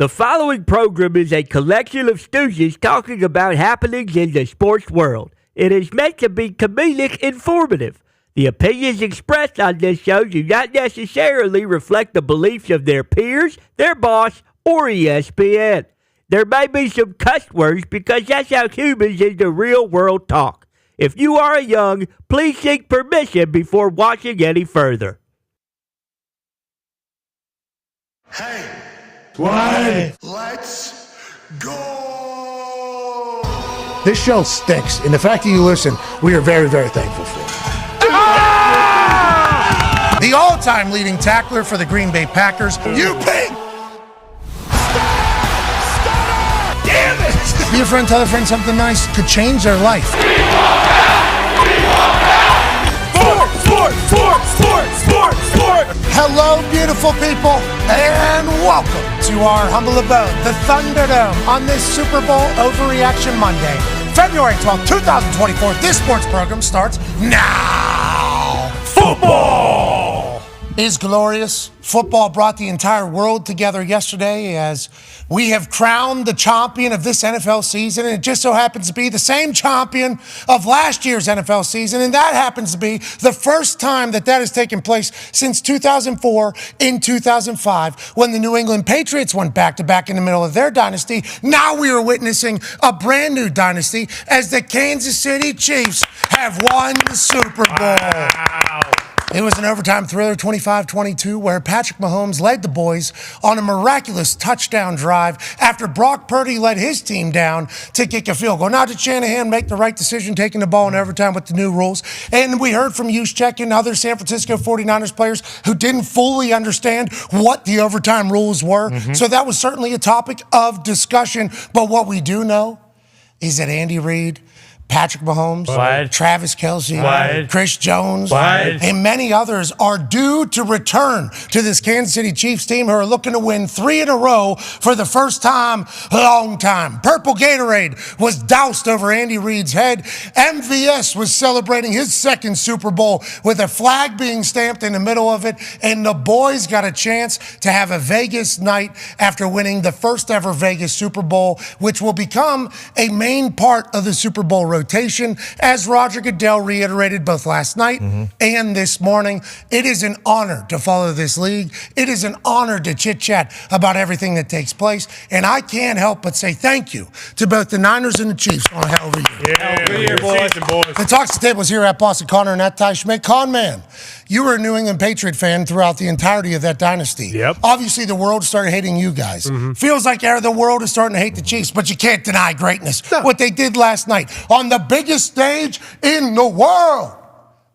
The following program is a collection of stooges talking about happenings in the sports world. It is meant to be comedic informative. The opinions expressed on this show do not necessarily reflect the beliefs of their peers, their boss, or ESPN. There may be some cuss words because that's how humans in the real world talk. If you are young, please seek permission before watching any further. Hey. What? Let's go! This show stinks, and the fact that you listen, we are very, very thankful for. Ah! The all-time leading tackler for the Green Bay Packers, you pig! Damn it! Be a friend, tell a friend something nice could change their life. Sport! Hello, beautiful people, and welcome to our humble abode, the Thunderdome, on this Super Bowl Overreaction Monday, February 12th, 2024. This sports program starts now. Football is glorious. Football brought the entire world together yesterday as we have crowned the champion of this NFL season, and it just so happens to be the same champion of last year's NFL season, and that happens to be the first time that has taken place since 2004 in 2005 when the New England Patriots went back-to-back in the middle of their dynasty. Now we are witnessing a brand new dynasty as the Kansas City Chiefs have won the Super Bowl. Wow. It was an overtime thriller, 25-22, where Patrick Mahomes led the boys on a miraculous touchdown drive after Brock Purdy led his team down to kick a field goal. Now, did Shanahan make the right decision taking the ball in overtime with the new rules? And we heard from Juszczyk and other San Francisco 49ers players who didn't fully understand what the overtime rules were. So that was certainly a topic of discussion. But what we do know is that Andy Reid, Patrick Mahomes, Travis Kelce, Chris Jones, and many others are due to return to this Kansas City Chiefs team who are looking to win 3 in a row for the first time, a long time. Purple Gatorade was doused over Andy Reid's head. MVS was celebrating his second Super Bowl with a flag being stamped in the middle of it, and the boys got a chance to have a Vegas night after winning the first ever Vegas Super Bowl, which will become a main part of the Super Bowl rotation. As Roger Goodell reiterated both last night and this morning, it is an honor to follow this league. It is an honor to chit-chat about everything that takes place. And I can't help but say thank you to both the Niners and the Chiefs on a hell of a year. Yeah, boys. The Talks the Tables here at Boston Connor and at Ty Schmidt. Con man, you were a New England Patriot fan throughout the entirety of that dynasty. Yep. Obviously, the world started hating you guys. Feels like the world is starting to hate the Chiefs, but you can't deny greatness. No. What they did last night on the biggest stage in the world.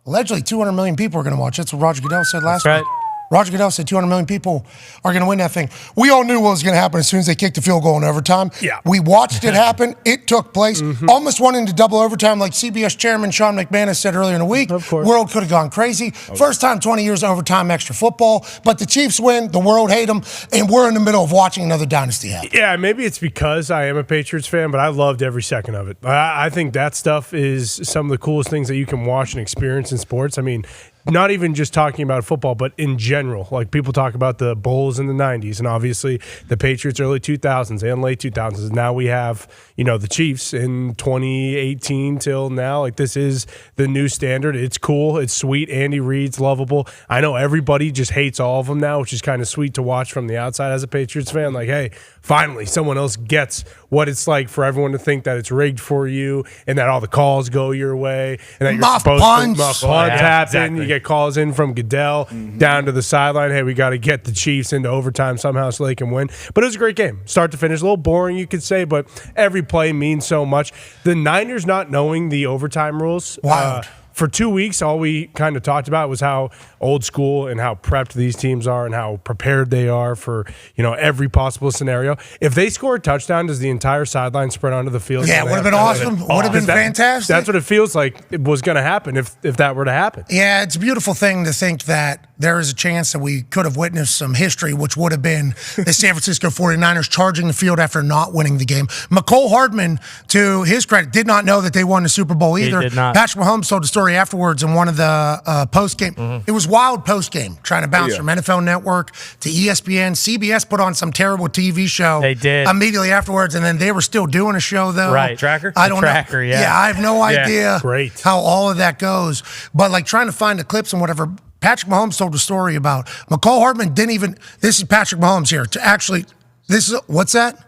Allegedly, 200 million people are going to watch. That's what Roger Goodell said last night. Roger Goodell said 200 million people are going to win that thing. We all knew what was going to happen as soon as they kicked the field goal in overtime. Yeah. We watched it happen. It took place. Almost went into double overtime like CBS chairman Sean McManus said earlier in the week. Of course. World could have gone crazy. First time 20 years overtime extra football. But the Chiefs win. The world hate them. And we're in the middle of watching another dynasty happen. Yeah, maybe it's because I am a Patriots fan, but I loved every second of it. I think that stuff is some of the coolest things that you can watch and experience in sports. I mean, not even just talking about football, but in general. Like, people talk about the Bulls in the 90s and obviously the Patriots early 2000s and late 2000s. Now we have, the Chiefs in 2018 till now. Like, this is the new standard. It's cool. It's sweet. Andy Reid's lovable. I know everybody just hates all of them now, which is kind of sweet to watch from the outside as a Patriots fan. Like, hey, finally someone else gets what it's like for everyone to think that it's rigged for you and that all the calls go your way and that you're supposed to muff punts happen. Exactly. You get calls in from Goodell down to the sideline. Hey, we got to get the Chiefs into overtime somehow so they can win. But it was a great game. Start to finish. A little boring, you could say, but every play means so much. The Niners not knowing the overtime rules. Wild. For 2 weeks, all we kind of talked about was how old school and how prepped these teams are and how prepared they are for, every possible scenario. If they score a touchdown, does the entire sideline spread onto the field? Yeah, it would have been awesome. Would have been fantastic. That's what it feels like it was going to happen if that were to happen. Yeah, it's a beautiful thing to think that there is a chance that we could have witnessed some history, which would have been the San Francisco 49ers charging the field after not winning the game. McCole Hardman, to his credit, did not know that they won the Super Bowl either. He did not. Patrick Mahomes told the story afterwards in one of the post-game. It was wild post-game, trying to bounce from NFL Network to ESPN. CBS put on some terrible TV show. They did. Immediately afterwards, and then they were still doing a show, though. Right. Tracker? I don't Tracker, know. yeah. I have no idea Great. how all of that goes. But like trying to find the clips and whatever, Patrick Mahomes told a story about McCole Hardman didn't even, this is Patrick Mahomes here, to actually, this is, what's that?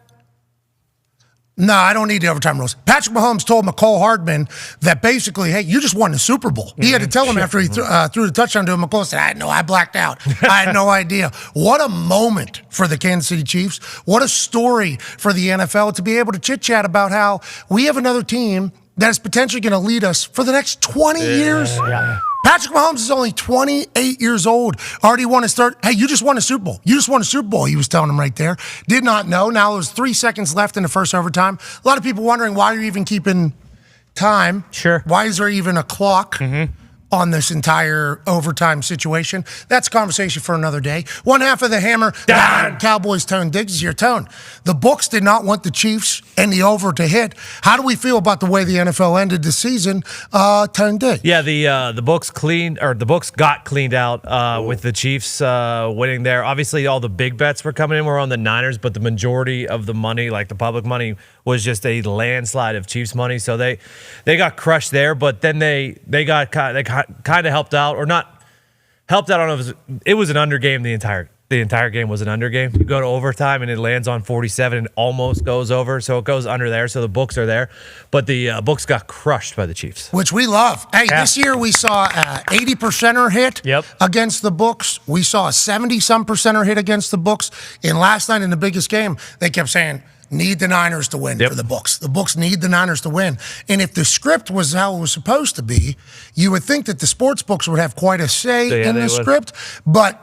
No, I don't need the overtime rules. Patrick Mahomes told McCole Hardman that basically, hey, you just won the Super Bowl. He had to tell him after he threw the touchdown to him. McCole said, I blacked out. I had no idea. What a moment for the Kansas City Chiefs. What a story for the NFL to be able to chit-chat about how we have another team that is potentially going to lead us for the next 20 years. Yeah. Patrick Mahomes is only 28 years old. Already won his third. Hey, you just won a Super Bowl. You just won a Super Bowl, he was telling him right there. Did not know. Now there's 3 seconds left in the first overtime. A lot of people wondering why you're even keeping time. Sure. Why is there even a clock on this entire overtime situation? That's a conversation for another day. One half of the Hammer Dahn Cowboys Tone Diggs is your Tone. The books did not want the Chiefs and the over to hit. How do we feel about the way the NFL ended the season? Tone Diggs. Yeah, the books got cleaned out with the Chiefs winning there. Obviously, all the big bets were coming in were on the Niners, but the majority of the money, like the public money, was just a landslide of Chiefs money. So they got crushed there, but then they kind of helped out, or not helped out. I don't know if it was an under game. The entire game was an under game. You go to overtime and it lands on 47 and almost goes over, so it goes under there. So the books are there, but the books got crushed by the Chiefs, which we love. Hey, this year we saw a 80%er hit against the books. We saw a 70-some% hit against the books. And last night in the biggest game, they kept saying, need the Niners to win for the books. The books need the Niners to win. And if the script was how it was supposed to be, you would think that the sports books would have quite a say in the script. But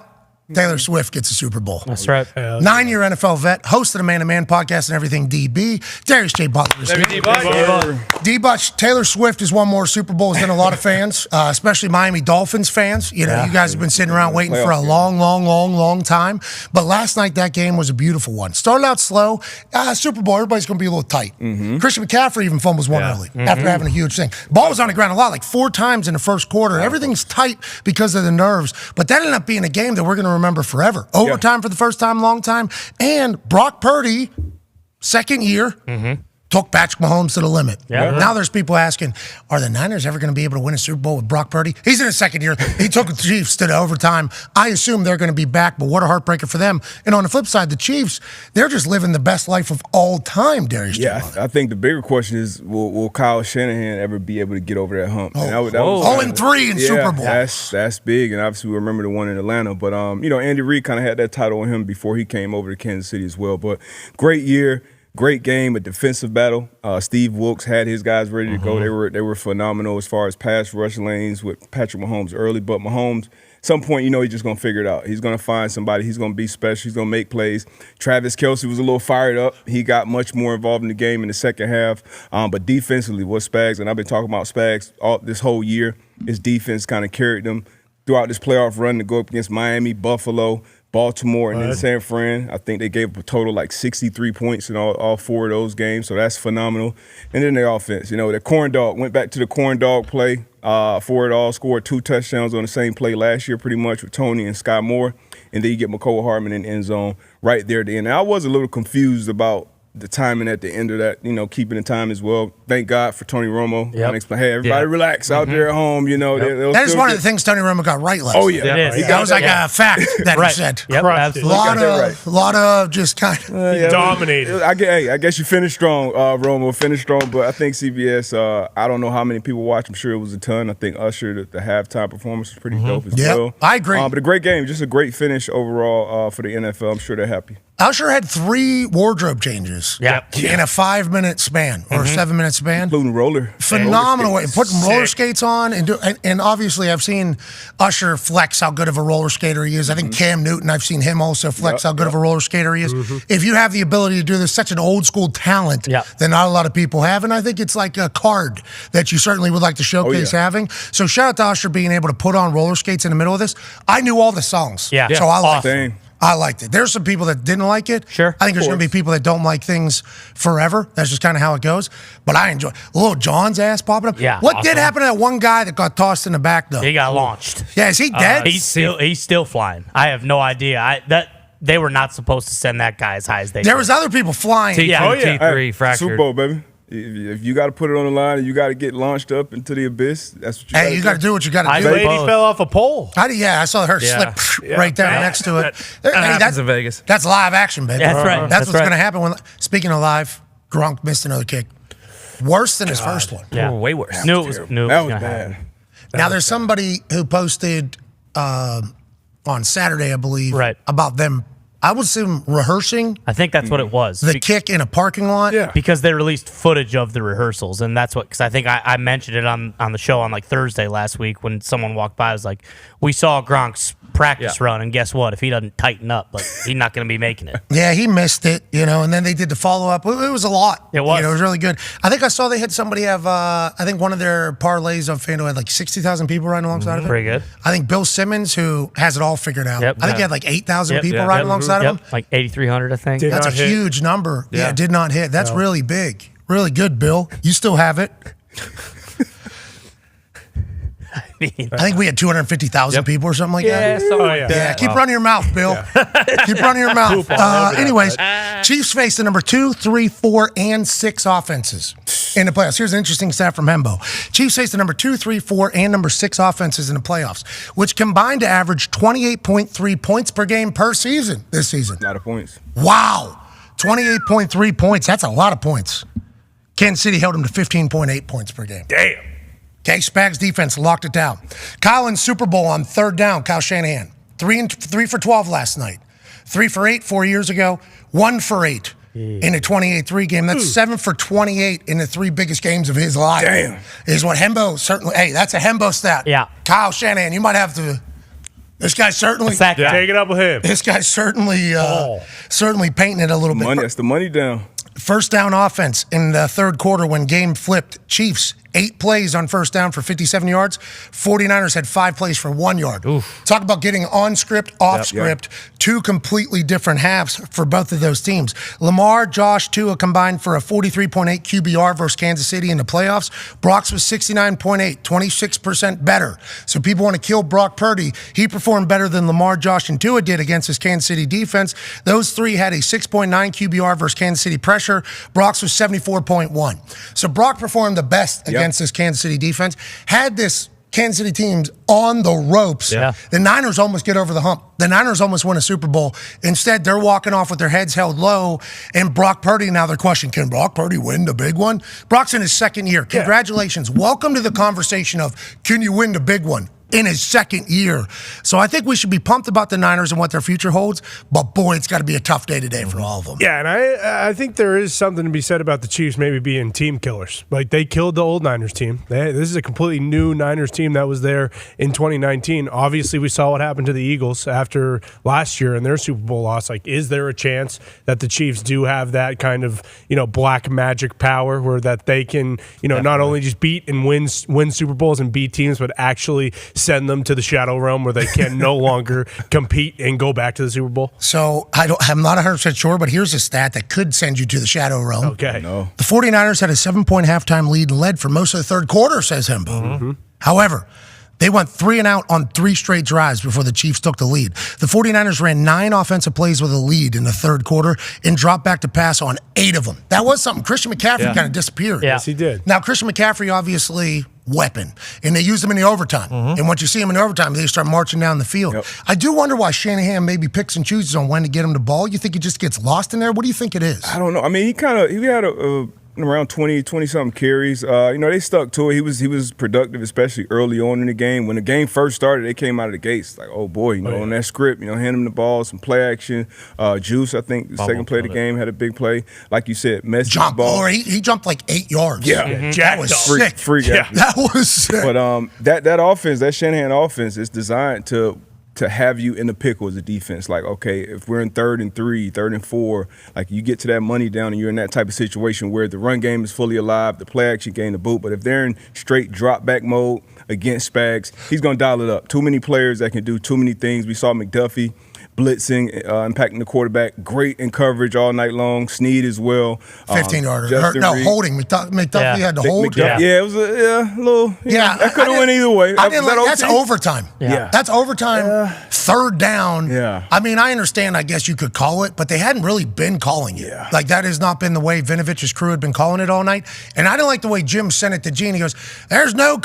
Taylor Swift gets a Super Bowl. That's right. 9-year NFL vet, host of the Man to Man podcast and everything DB. Darius J. Butler. D-Butch, Taylor Swift has won more Super Bowls than a lot of fans, especially Miami Dolphins fans. You know, you guys have been sitting around waiting for a long time. But last night, that game was a beautiful one. Started out slow. Super Bowl, everybody's going to be a little tight. Christian McCaffrey even fumbles one early after having a huge thing. Ball was on the ground a lot, like 4 times in the first quarter. Everything's tight because of the nerves. But that ended up being a game that we're going to remember forever. Overtime for the first time, long time. And Brock Purdy, second year, took Patrick Mahomes to the limit. Now there's people asking, are the Niners ever going to be able to win a Super Bowl with Brock Purdy? He's in his second year. He took the Chiefs to the overtime. I assume they're going to be back, but what a heartbreaker for them. And on the flip side, the Chiefs, they're just living the best life of all time, Darius. I think the bigger question is, will Kyle Shanahan ever be able to get over that hump? 0-3 in Super Bowl. That's big, and obviously we remember the one in Atlanta. But, Andy Reid kind of had that title on him before he came over to Kansas City as well. But great year. Great game, a defensive battle. Steve Wilkes had his guys ready to go. They were phenomenal as far as pass rush lanes with Patrick Mahomes early. But Mahomes, at some point, he's just going to figure it out. He's going to find somebody. He's going to be special. He's going to make plays. Travis Kelce was a little fired up. He got much more involved in the game in the second half. But defensively, what Spags, and I've been talking about Spags this whole year, his defense kind of carried them throughout this playoff run to go up against Miami, Buffalo, Baltimore, and then San Fran. I think they gave up a total like 63 points in all 4 of those games, so that's phenomenal. And then their offense, the corn dog, went back to the corn dog play for it all, scored 2 touchdowns on the same play last year pretty much with Tony and Sky Moore, and then you get McCole Hardman in the end zone right there at the end. Now, I was a little confused about the timing at the end of that, keeping the time as well. Thank God for Tony Romo. Hey, everybody relax out there at home, That is one of the things Tony Romo got right last year. That was like a fact that he said. A lot of just kind of dominated. I guess you finished strong, Romo. Finished strong, but I think CBS, I don't know how many people watched. I'm sure it was a ton. I think Usher, the halftime performance was pretty dope as well. I agree. But a great game, just a great finish overall for the NFL. I'm sure they're happy. Usher had 3 wardrobe changes in a 5-minute span or a 7-minute span. Including Phenomenal way. Putting roller skates on. And obviously, I've seen Usher flex how good of a roller skater he is. I think Cam Newton, I've seen him also flex how good of a roller skater he is. If you have the ability to do this, such an old school talent that not a lot of people have. And I think it's like a card that you certainly would like to showcase having. So shout out to Usher being able to put on roller skates in the middle of this. I knew all the songs. Yeah. So I liked it. I liked it. There's some people that didn't like it. Sure. I think there's going to be people that don't like things forever. That's just kind of how it goes. But I enjoy little John's ass popping up. Yeah. What did happen to that one guy that got tossed in the back, though? He got launched. Yeah, is he dead? He's still flying. I have no idea. They were not supposed to send that guy as high as they. There was other people flying. T3 fractured. Super Bowl, baby. If you got to put it on the line and you got to get launched up into the abyss, that's what you got to do. You got to do what you got to do. The lady fell off a pole. I saw her slip right there next to it. That happens in Vegas. That's live action, baby. That's right. That's what's going to happen. Speaking of live, Gronk missed another kick. Worse than his first one. Yeah. Way worse. Knew it was That was gonna bad. happen. Now, there's somebody who posted on Saturday, I believe, about them, I would assume, rehearsing I think that's what it was. the kick in a parking lot. Yeah. Because they released footage of the rehearsals, and that's what. Because I think I mentioned it on the show on like Thursday last week when someone walked by. I was like, "We saw Gronk's practice run, and guess what? If he doesn't tighten up, like he's not going to be making it." Yeah, he missed it, and then they did the follow up. It was a lot. It was. It was really good. I think I saw they had somebody have. I think one of their parlays of FanDuel had like 60,000 people riding alongside of it. Pretty good. I think Bill Simmons, who has it all figured out. Yep. I think he had like 8,000 people Yep. riding alongside of him. Like 8,300, I think. Did That's a not hit. huge number. Yeah, it did not hit. That's really big. Really good, Bill. You still have it. I think we had 250,000 people or something like that. Yeah, keep running your mouth, Bill. Keep running your mouth. Anyways, Chiefs face the number 2, 3, 4, and 6 offenses in the playoffs. Here's an interesting stat from Hembo. Chiefs face the number 2, 3, 4, and number 6 offenses in the playoffs, which combined to average 28.3 points per game per season this season. A lot of points. Wow. 28.3 points. That's a lot of points. Kansas City held them to 15.8 points per game. Damn. Okay, Spags defense locked it down. Kyle in Super Bowl on 3rd down, Kyle Shanahan. 3 for 12 last night. 3 for 8 4 years ago. 1 for 8 in a 28-3 game. That's 7 for 28 in the 3 biggest games of his life. Damn. Is what Hembo certainly, that's a Hembo stat. Yeah. Kyle Shanahan, you might have to, this guy's certainly, Sack guy. Take it up with him. this guy's certainly, certainly painting it a little bit. That's the money down. First down offense in the 3rd quarter when game flipped. Chiefs, 8 plays on first down for 57 yards. 49ers had 5 plays for 1 yard. Oof. Talk about getting on script, off script. 2 completely different halves for both of those teams. Lamar, Josh, Tua combined for a 43.8 QBR versus Kansas City in the playoffs. Brock's was 69.8, 26% better. So people want to kill Brock Purdy. He performed better than Lamar, Josh, and Tua did against his Kansas City defense. Those 3 had a 6.9 QBR versus Kansas City pressure. Brock's was 74.1. So Brock performed the best against this Kansas City defense. Had this Kansas City teams on the ropes, the Niners almost get over the hump. The Niners almost win a Super Bowl. Instead, they're walking off with their heads held low, and Brock Purdy, now they're questioning, can Brock Purdy win the big one? Brock's in his 2nd year. Congratulations. Welcome to the conversation of, can you win the big one? In his 2nd year. So I think we should be pumped about the Niners and what their future holds, but boy, it's got to be a tough day today for all of them. Yeah, and I think there is something to be said about the Chiefs maybe being team killers. Like, they killed the old Niners team. This is a completely new Niners team that was there in 2019. Obviously, we saw what happened to the Eagles after last year and their Super Bowl loss. Like, is there a chance that the Chiefs do have that kind of, black magic power where that they can, not only just beat and win Super Bowls and beat teams, but actually send them to the shadow realm where they can no longer compete and go back to the Super Bowl? So I'm not 100% sure, but here's a stat that could send you to the shadow realm. Okay. No. The 49ers had a 7-point halftime lead and led for most of the 3rd quarter, says Hembo. Mm-hmm. However, they went 3 and out on 3 straight drives before the Chiefs took the lead. The 49ers ran 9 offensive plays with a lead in the 3rd quarter and dropped back to pass on 8 of them. That was something. Christian McCaffrey kind of disappeared. Yeah. Yes, he did. Now, Christian McCaffrey, obviously, weapon. And they used him in the overtime. And once you see him in overtime, they start marching down the field. Yep. I do wonder why Shanahan maybe picks and chooses on when to get him the ball. You think he just gets lost in there? What do you think it is? I don't know. I mean, he had a around 20-something carries. They stuck to it. He was productive, especially early on in the game. When the game first started, they came out of the gates like, oh boy, on that script, hand him the ball, some play action. Juice, I think, the second play of the game had a big play. Like you said, Messi ball. Or he jumped like 8 yards. Yeah, that was sick. Freak. Yeah, that was sick. But that offense, that Shanahan offense, is designed to have you in the pickle as a defense. Like, okay, if we're in 3rd and 3, 3rd and 4, like you get to that money down and you're in that type of situation where the run game is fully alive, the play action game, the boot. But if they're in straight drop back mode against Spags, he's going to dial it up. Too many players that can do too many things. We saw McDuffie blitzing, impacting the quarterback. Great in coverage all night long. Snead as well. 15-yarder. Holding. McDuffie had to hold. It was a little. That could have went either way. That's overtime. Yeah. That's overtime. 3rd down. Yeah. I mean, I understand. I guess you could call it, but they hadn't really been calling it. Yeah. Like that has not been the way Vinovich's crew had been calling it all night. And I didn't like the way Jim sent it to Gene. He goes, "There's no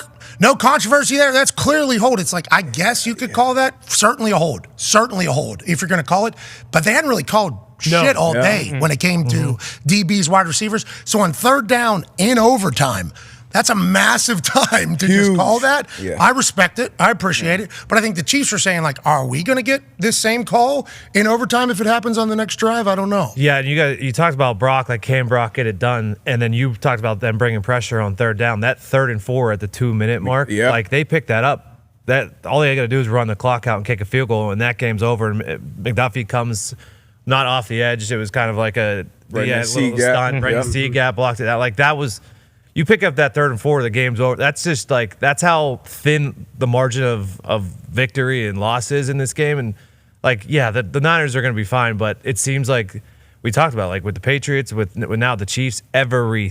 controversy there. That's clearly hold." It's like, I guess you could call that certainly a hold. Certainly a hold if you're going to call it. But they hadn't really called shit all day when it came to DBs, wide receivers. So on 3rd down in overtime, that's a massive time to just call that. Yeah. I respect it. I appreciate it. But I think the Chiefs are saying, like, are we going to get this same call in overtime if it happens on the next drive? I don't know. Yeah, and you talked about Brock, like, can Brock get it done? And then you talked about them bringing pressure on 3rd down. That 3rd and 4 at the 2-minute mark, like, they picked that up. That all they got to do is run the clock out and kick a field goal, and that game's over. And McDuffie comes not off the edge. It was kind of like a little stunt. Right in the C gap, blocked it out. Like, that was – you pick up that 3rd and 4, the game's over. That's just like – that's how thin the margin of victory and loss is in this game. And, like, yeah, the Niners are going to be fine, but it seems like we talked about, like, with the Patriots, with now the Chiefs, every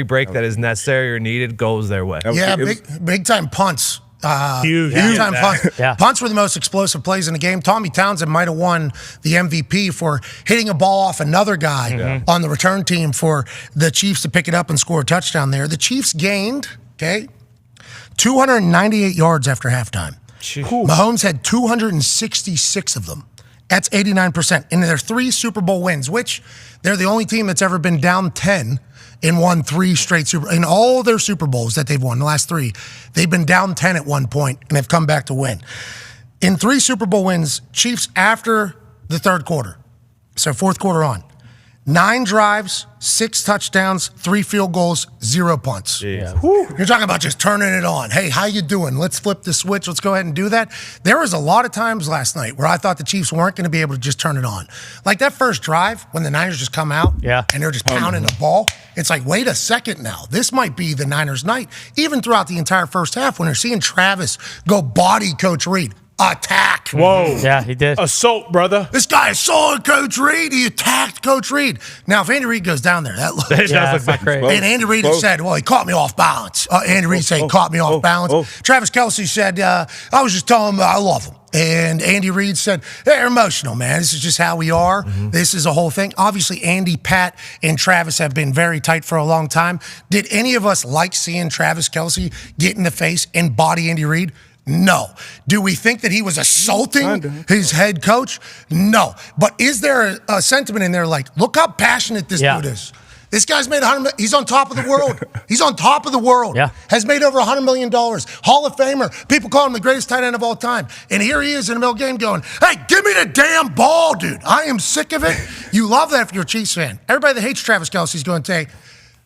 break that is necessary or needed goes their way. Yeah, big-time punts. Huge. Time punts. Punts were the most explosive plays in the game. Tommy Townsend might have won the MVP for hitting a ball off another guy on the return team for the Chiefs to pick it up and score a touchdown there. The Chiefs gained, 298 yards after halftime. Mahomes had 266 of them. That's 89%. In their 3 Super Bowl wins, which they're the only team that's ever been down 10 and won 3 straight in all their Super Bowls that they've won, the last 3, they've been down 10 at one point and they've come back to win. In 3 Super Bowl wins, Chiefs after the 3rd quarter, so 4th quarter on, 9 drives, 6 touchdowns, 3 field goals, 0 punts. You're talking about just turning it on. Hey, how you doing? Let's flip the switch. Let's go ahead and do that. There was a lot of times last night where I thought the Chiefs weren't going to be able to just turn it on. Like that first drive when the Niners just come out and they're just pounding the ball. It's like, wait a second now. This might be the Niners' night. Even throughout the entire first half when they're seeing Travis go body Coach Reed. Attack. Whoa. Yeah, he did. Assault, brother. This guy assaulted Coach Reed. He attacked Coach Reed. Now, if Andy Reid goes down there, that looks... does look great. And Andy Reid said, well, he caught me off balance. Andy Reid said he caught me off balance. Travis Kelce said, I was just telling him I love him. And Andy Reid said, they're emotional, man. This is just how we are. This is a whole thing. Obviously, Andy, Pat, and Travis have been very tight for a long time. Did any of us like seeing Travis Kelce get in the face and body Andy Reid? No. Do we think that he was assaulting his head coach? No. But is there a sentiment in there like, look how passionate this dude is? This guy's made he's on top of the world. He's on top of the world. Yeah. Has made over $100 million. Hall of Famer. People call him the greatest tight end of all time. And here he is in the middle of the game going, hey, give me the damn ball, dude. I am sick of it. You love that if you're a Chiefs fan. Everybody that hates Travis Kelce is going to say,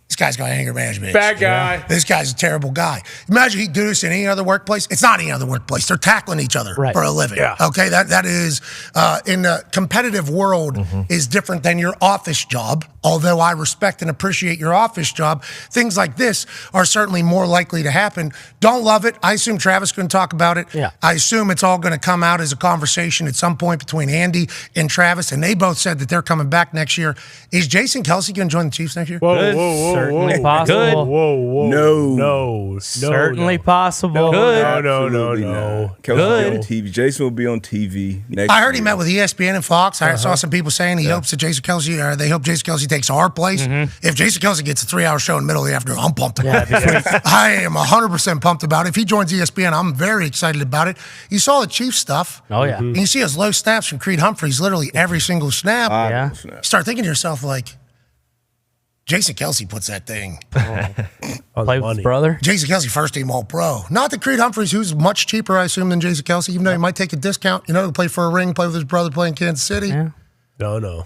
this guy's got anger management. Bad guy. This guy's a terrible guy. Imagine he'd do this in any other workplace. It's not any other workplace. They're tackling each other for a living. Yeah. Okay, that is, in the competitive world, is different than your office job. Although I respect and appreciate your office job, things like this are certainly more likely to happen. Don't love it. I assume Travis can talk about it. Yeah. I assume it's all going to come out as a conversation at some point between Andy and Travis, and they both said that they're coming back next year. Is Jason Kelce going to join the Chiefs next year? Whoa. Certainly possible. Whoa. No. Certainly possible. No. Kelce will be on TV. Jason will be on TV next I heard he year. met with ESPN and Fox. I saw some people saying he hopes that Jason Kelce, or they hope Jason Kelce takes our place. If Jason Kelce gets a 3-hour show in the middle of the afternoon, I'm pumped about it. I am 100% pumped about it. If he joins ESPN, I'm very excited about it. You saw the Chiefs stuff. Oh, yeah. And you see his low snaps from Creed Humphreys, literally every single snap. Yeah. You start thinking to yourself, like, Jason Kelsey puts that thing. Play with his brother. Jason Kelsey, first team All-Pro. Not that Creed Humphreys, who's much cheaper, I assume, than Jason Kelsey, even though he might take a discount. You know, to play for a ring, play with his brother, play in Kansas City. Yeah. No.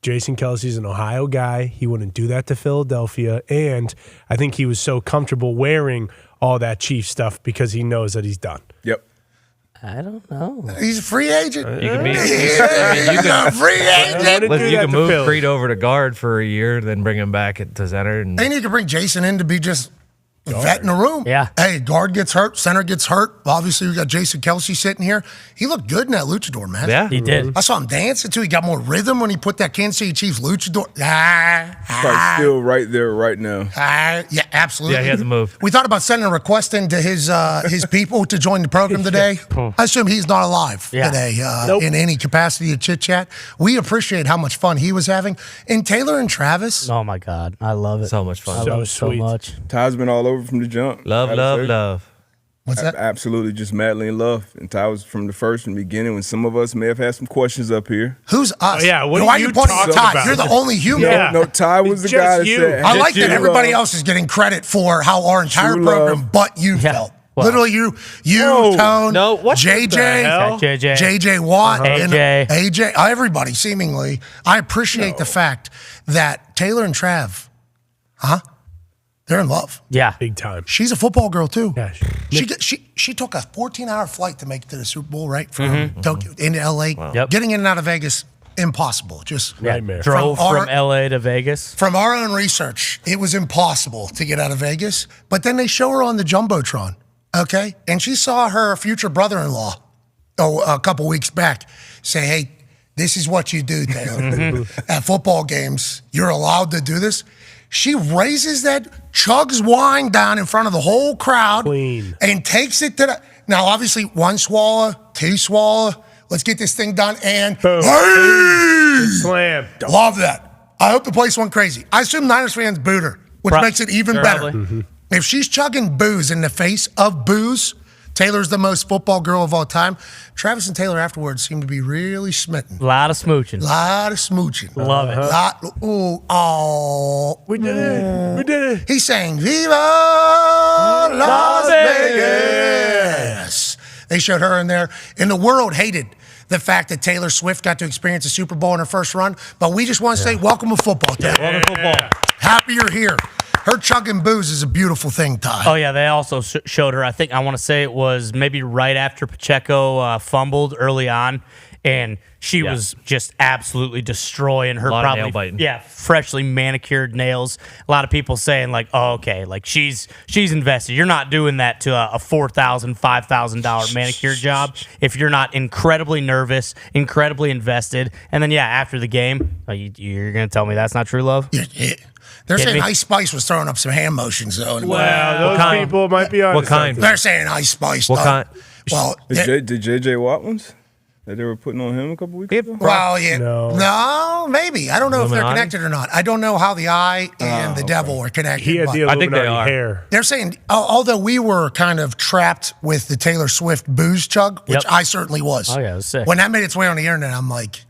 Jason Kelsey's an Ohio guy. He wouldn't do that to Philadelphia. And I think he was so comfortable wearing all that Chief stuff because he knows that he's done. Yep. I don't know. He's a free agent. You can be. He's a free agent. Listen, you can move Creed over to guard for a year, then bring him back to center. And They need to bring Jason in to be just a vet in the room. Yeah. Hey, guard gets hurt, center gets hurt. Obviously, we got Jason Kelsey sitting here. He looked good in that luchador, man. yeah, He did. I saw him dancing too. He got more rhythm when he put that Kansas City Chiefs luchador. Probably still right there right now. Yeah, absolutely. Yeah, he hasn't moved. We thought about sending a request in to his people to join the program today. I assume he's not alive today in any capacity of chit chat. We appreciate how much fun he was having. And Taylor and Travis. Oh my God, I love it. So much fun. I love it so sweet. much. Ty's been all over from the jump. Love, gotta love, say. love. What's that? Absolutely, just madly in love. And Ty was from the first, from the beginning, when some of us may have had some questions up here. Who's us? yeah, what Why are you pointing at talking Ty? about? You're the only human. Yeah. No, Ty was the It's guy that just you. said. I "Just like that you, everybody love." else is getting credit for how our entire True program, love. but you Yeah. felt. Well. Literally, you, Whoa. Tone, No, what the JJ, hell? JJ Watt, and AJ. everybody seemingly. I appreciate the fact that Taylor and Trav, they're in love. Yeah. Big time. She's a football girl too. Yeah. She took a 14-hour flight to make it to the Super Bowl, right? From Tokyo into LA. Yep. Getting in and out of Vegas, impossible. Just Nightmare. Drove From from, our- LA to Vegas. from our own research, it was impossible to get out of Vegas. But then they show her on the Jumbotron, okay? And she saw her future brother-in-law a couple weeks back say, hey, this is what you do, Taylor. At football games, you're allowed to do this. She raises that, chugs wine down in front of the whole crowd, Clean. and takes it to the. Now, obviously, one swallow, two swallow. Let's get this thing done. And Boom. hey! Slam. Love that. I hope the place went crazy. I assume Niners fans booed her, which makes it even better. Probably. If she's chugging booze in the face of booze, Taylor's the most football girl of all time. Travis and Taylor afterwards seem to be really smitten. A lot of smooching. Lot of smooching. Love it. We did it. We did it. He's saying, Viva Las Vegas. They showed her in there, and the world hated the fact that Taylor Swift got to experience a Super Bowl in her first run. But we just want to say, welcome to football, Taylor. Welcome to football. Happy you're here. Her chugging booze is a beautiful thing, Ty. Oh, yeah. They also showed her, I want to say it was maybe right after Pacheco fumbled early on. And she was just absolutely destroying her A lot of probably nail biting. freshly manicured nails. A lot of people saying like, oh, okay, like she's invested. You're not doing that to a $4,000, $5,000 manicure job if you're not incredibly nervous, incredibly invested. And then after the game, you're gonna tell me that's not true love? Yeah. They're Kidding saying me? Ice Spice was throwing up some hand motions, though. Wow, those kind? people might be on. What kind? They're saying Ice Spice. What kind? Well, Did JJ Watt ones that they were putting on him a couple weeks ago? well, yeah. No. No, maybe. I don't know if they're Illuminati? connected or not. I don't know how the eye and the devil are connected. He had but the I think they Illuminati are. hair. they're saying, although we were kind of trapped with the Taylor Swift booze chug, which Yep. I certainly was. Oh, yeah, it was sick. When that made its way on the internet, I'm like,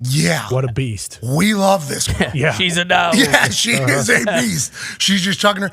yeah, What a beast. we love this girl. Yeah. She's a no. Yeah, she is a beast. She's just chugging her.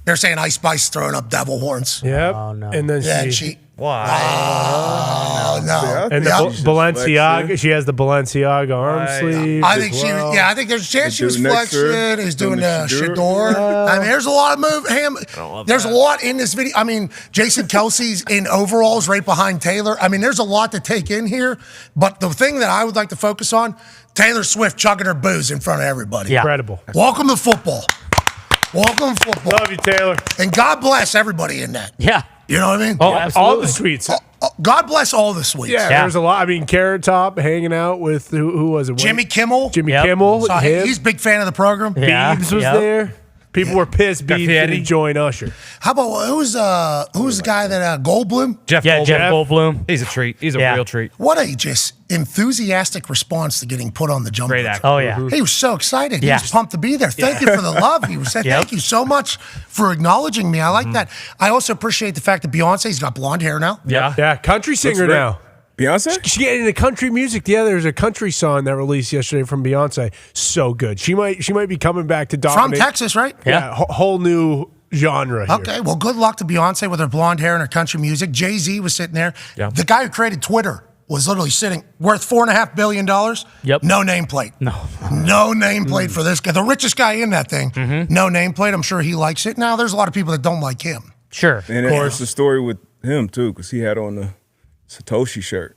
They're saying Ice Spice throwing up devil horns. Yep. Oh, no. And then Yeah, she Why? Oh, no. and Yeah. the Balenciaga. She has the Balenciaga arm sleeve. I think she was, I think there's a chance she was dude next to her, flexing. He's doing the doing the Shador. I mean, there's a lot of there's a lot in this video. I mean, Jason Kelsey's in overalls right behind Taylor. I mean, there's a lot to take in here. But the thing that I would like to focus on, Taylor Swift chugging her booze in front of everybody. Yeah. Incredible. Welcome to football. Welcome to football. Love you, Taylor. And God bless everybody in that. Yeah. You know what I mean? Oh, All absolutely. the sweets. God bless all the sweets. Yeah, Yeah. there's a lot. I mean, Carrot Top hanging out with who was it? Jimmy Kimmel. Jimmy Yep. Kimmel. So him. he's a big fan of the program. Yeah. Biebs was Yep. there. People were pissed. Biebs Fieri. didn't join Usher. How about who's the guy that Goldblum? Jeff Yeah, Goldblum. Jeff Goldblum. He's a treat. He's a Yeah. real treat. What a just enthusiastic response to getting put on the jump. Great actor. Oh, yeah. He was so excited. He Yeah. was pumped to be there. Thank you for the love. He was saying, thank you so much for acknowledging me. I like that. I also appreciate the fact that Beyonce's got blonde hair now. Yeah. Yeah, country singer great. now. Beyonce? She get into country music. Yeah, there's a country song that released yesterday from Beyonce. So good. She might be coming back to dominate. From Texas, right? Yeah, whole new genre here. Okay, well, good luck to Beyonce with her blonde hair and her country music. Jay-Z was sitting there. Yeah. The guy who created Twitter was literally sitting, worth $4.5 billion. Yep. No nameplate. No nameplate for this guy. The richest guy in that thing. No nameplate. I'm sure he likes it. Now, there's a lot of people that don't like him. Sure. And of course, the story with him, too, because he had on the Satoshi shirt.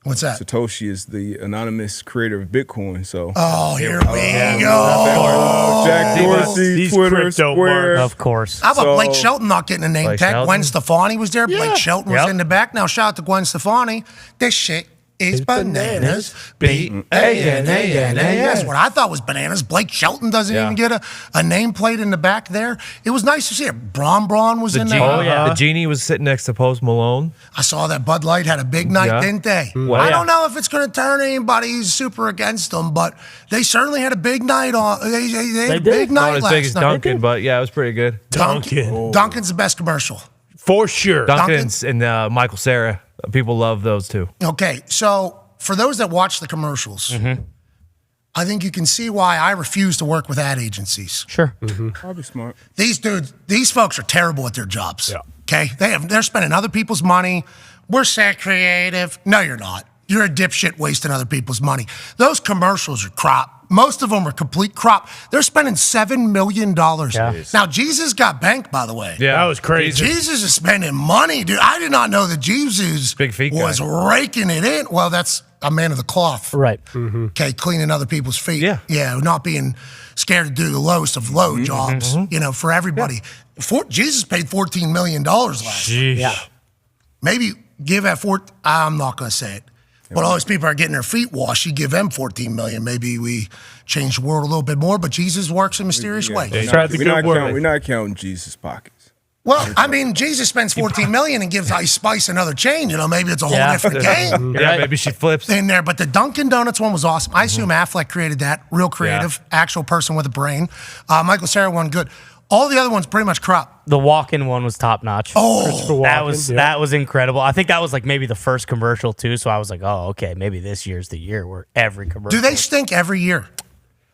What's that? Satoshi is the anonymous creator of Bitcoin. So, Oh, here we go. Jack Dorsey, These Twitter, crypto Square. Of course. How about So- Blake Shelton not getting a name Blake tag? Shelton? Gwen Stefani was there. Blake Shelton was Yep. in the back. Now, shout out to Gwen Stefani. This shit is bananas. B-A-N-A-N-A-S. What I thought was bananas. Blake Shelton doesn't Yeah. even get a nameplate in the back there. It was nice to see it. Braun was in there. The genie was sitting next to Post Malone. I saw that Bud Light had a big night, Yeah. didn't they? Well, I yeah. don't know if it's going to turn anybody who's super against them, but they certainly had a big night on. They had a did. big Not night as last big as night. Duncan, but yeah, it was pretty good. Duncan. Duncan's the best commercial. For sure. Duncan's and Michael Cera. People love those two. Okay, so for those that watch the commercials, I think you can see why I refuse to work with ad agencies. Sure. Probably smart. These folks are terrible at their jobs. Yeah. Okay, they're spending other people's money. We're so creative. No, you're not. You're a dipshit wasting other people's money. Those commercials are crap. Most of them are complete crap. They're spending $7 million. Yeah. Now, Jesus got banked, by the way. Yeah, That was crazy. Jesus is spending money, dude. I did not know that Jesus Big feet guy. was raking it in. Well, that's a man of the cloth. Right. Okay, cleaning other people's feet. Yeah. Yeah, not being scared to do the lowest of low jobs, for everybody. Jesus paid $14 million last year. Yeah. Maybe give that I'm not going to say it. But all these people are getting their feet washed. You give them $14 million. Maybe we change the world a little bit more, but Jesus works in mysterious ways. Tried the good word. We're not counting Jesus' pockets. Well, I mean, Jesus spends $14 million and gives Ice Spice another chain. Maybe it's a whole different game Yeah, maybe she flips. in there. But the Dunkin' Donuts one was awesome. I assume Affleck created that. Real creative, actual person with a brain. Michael Cera one good. All the other ones pretty much crap. The walk-in one was top notch. Oh, that was incredible. I think that was like maybe the first commercial too. So I was like, oh, okay, maybe this year's the year where every commercial. do they stink every year?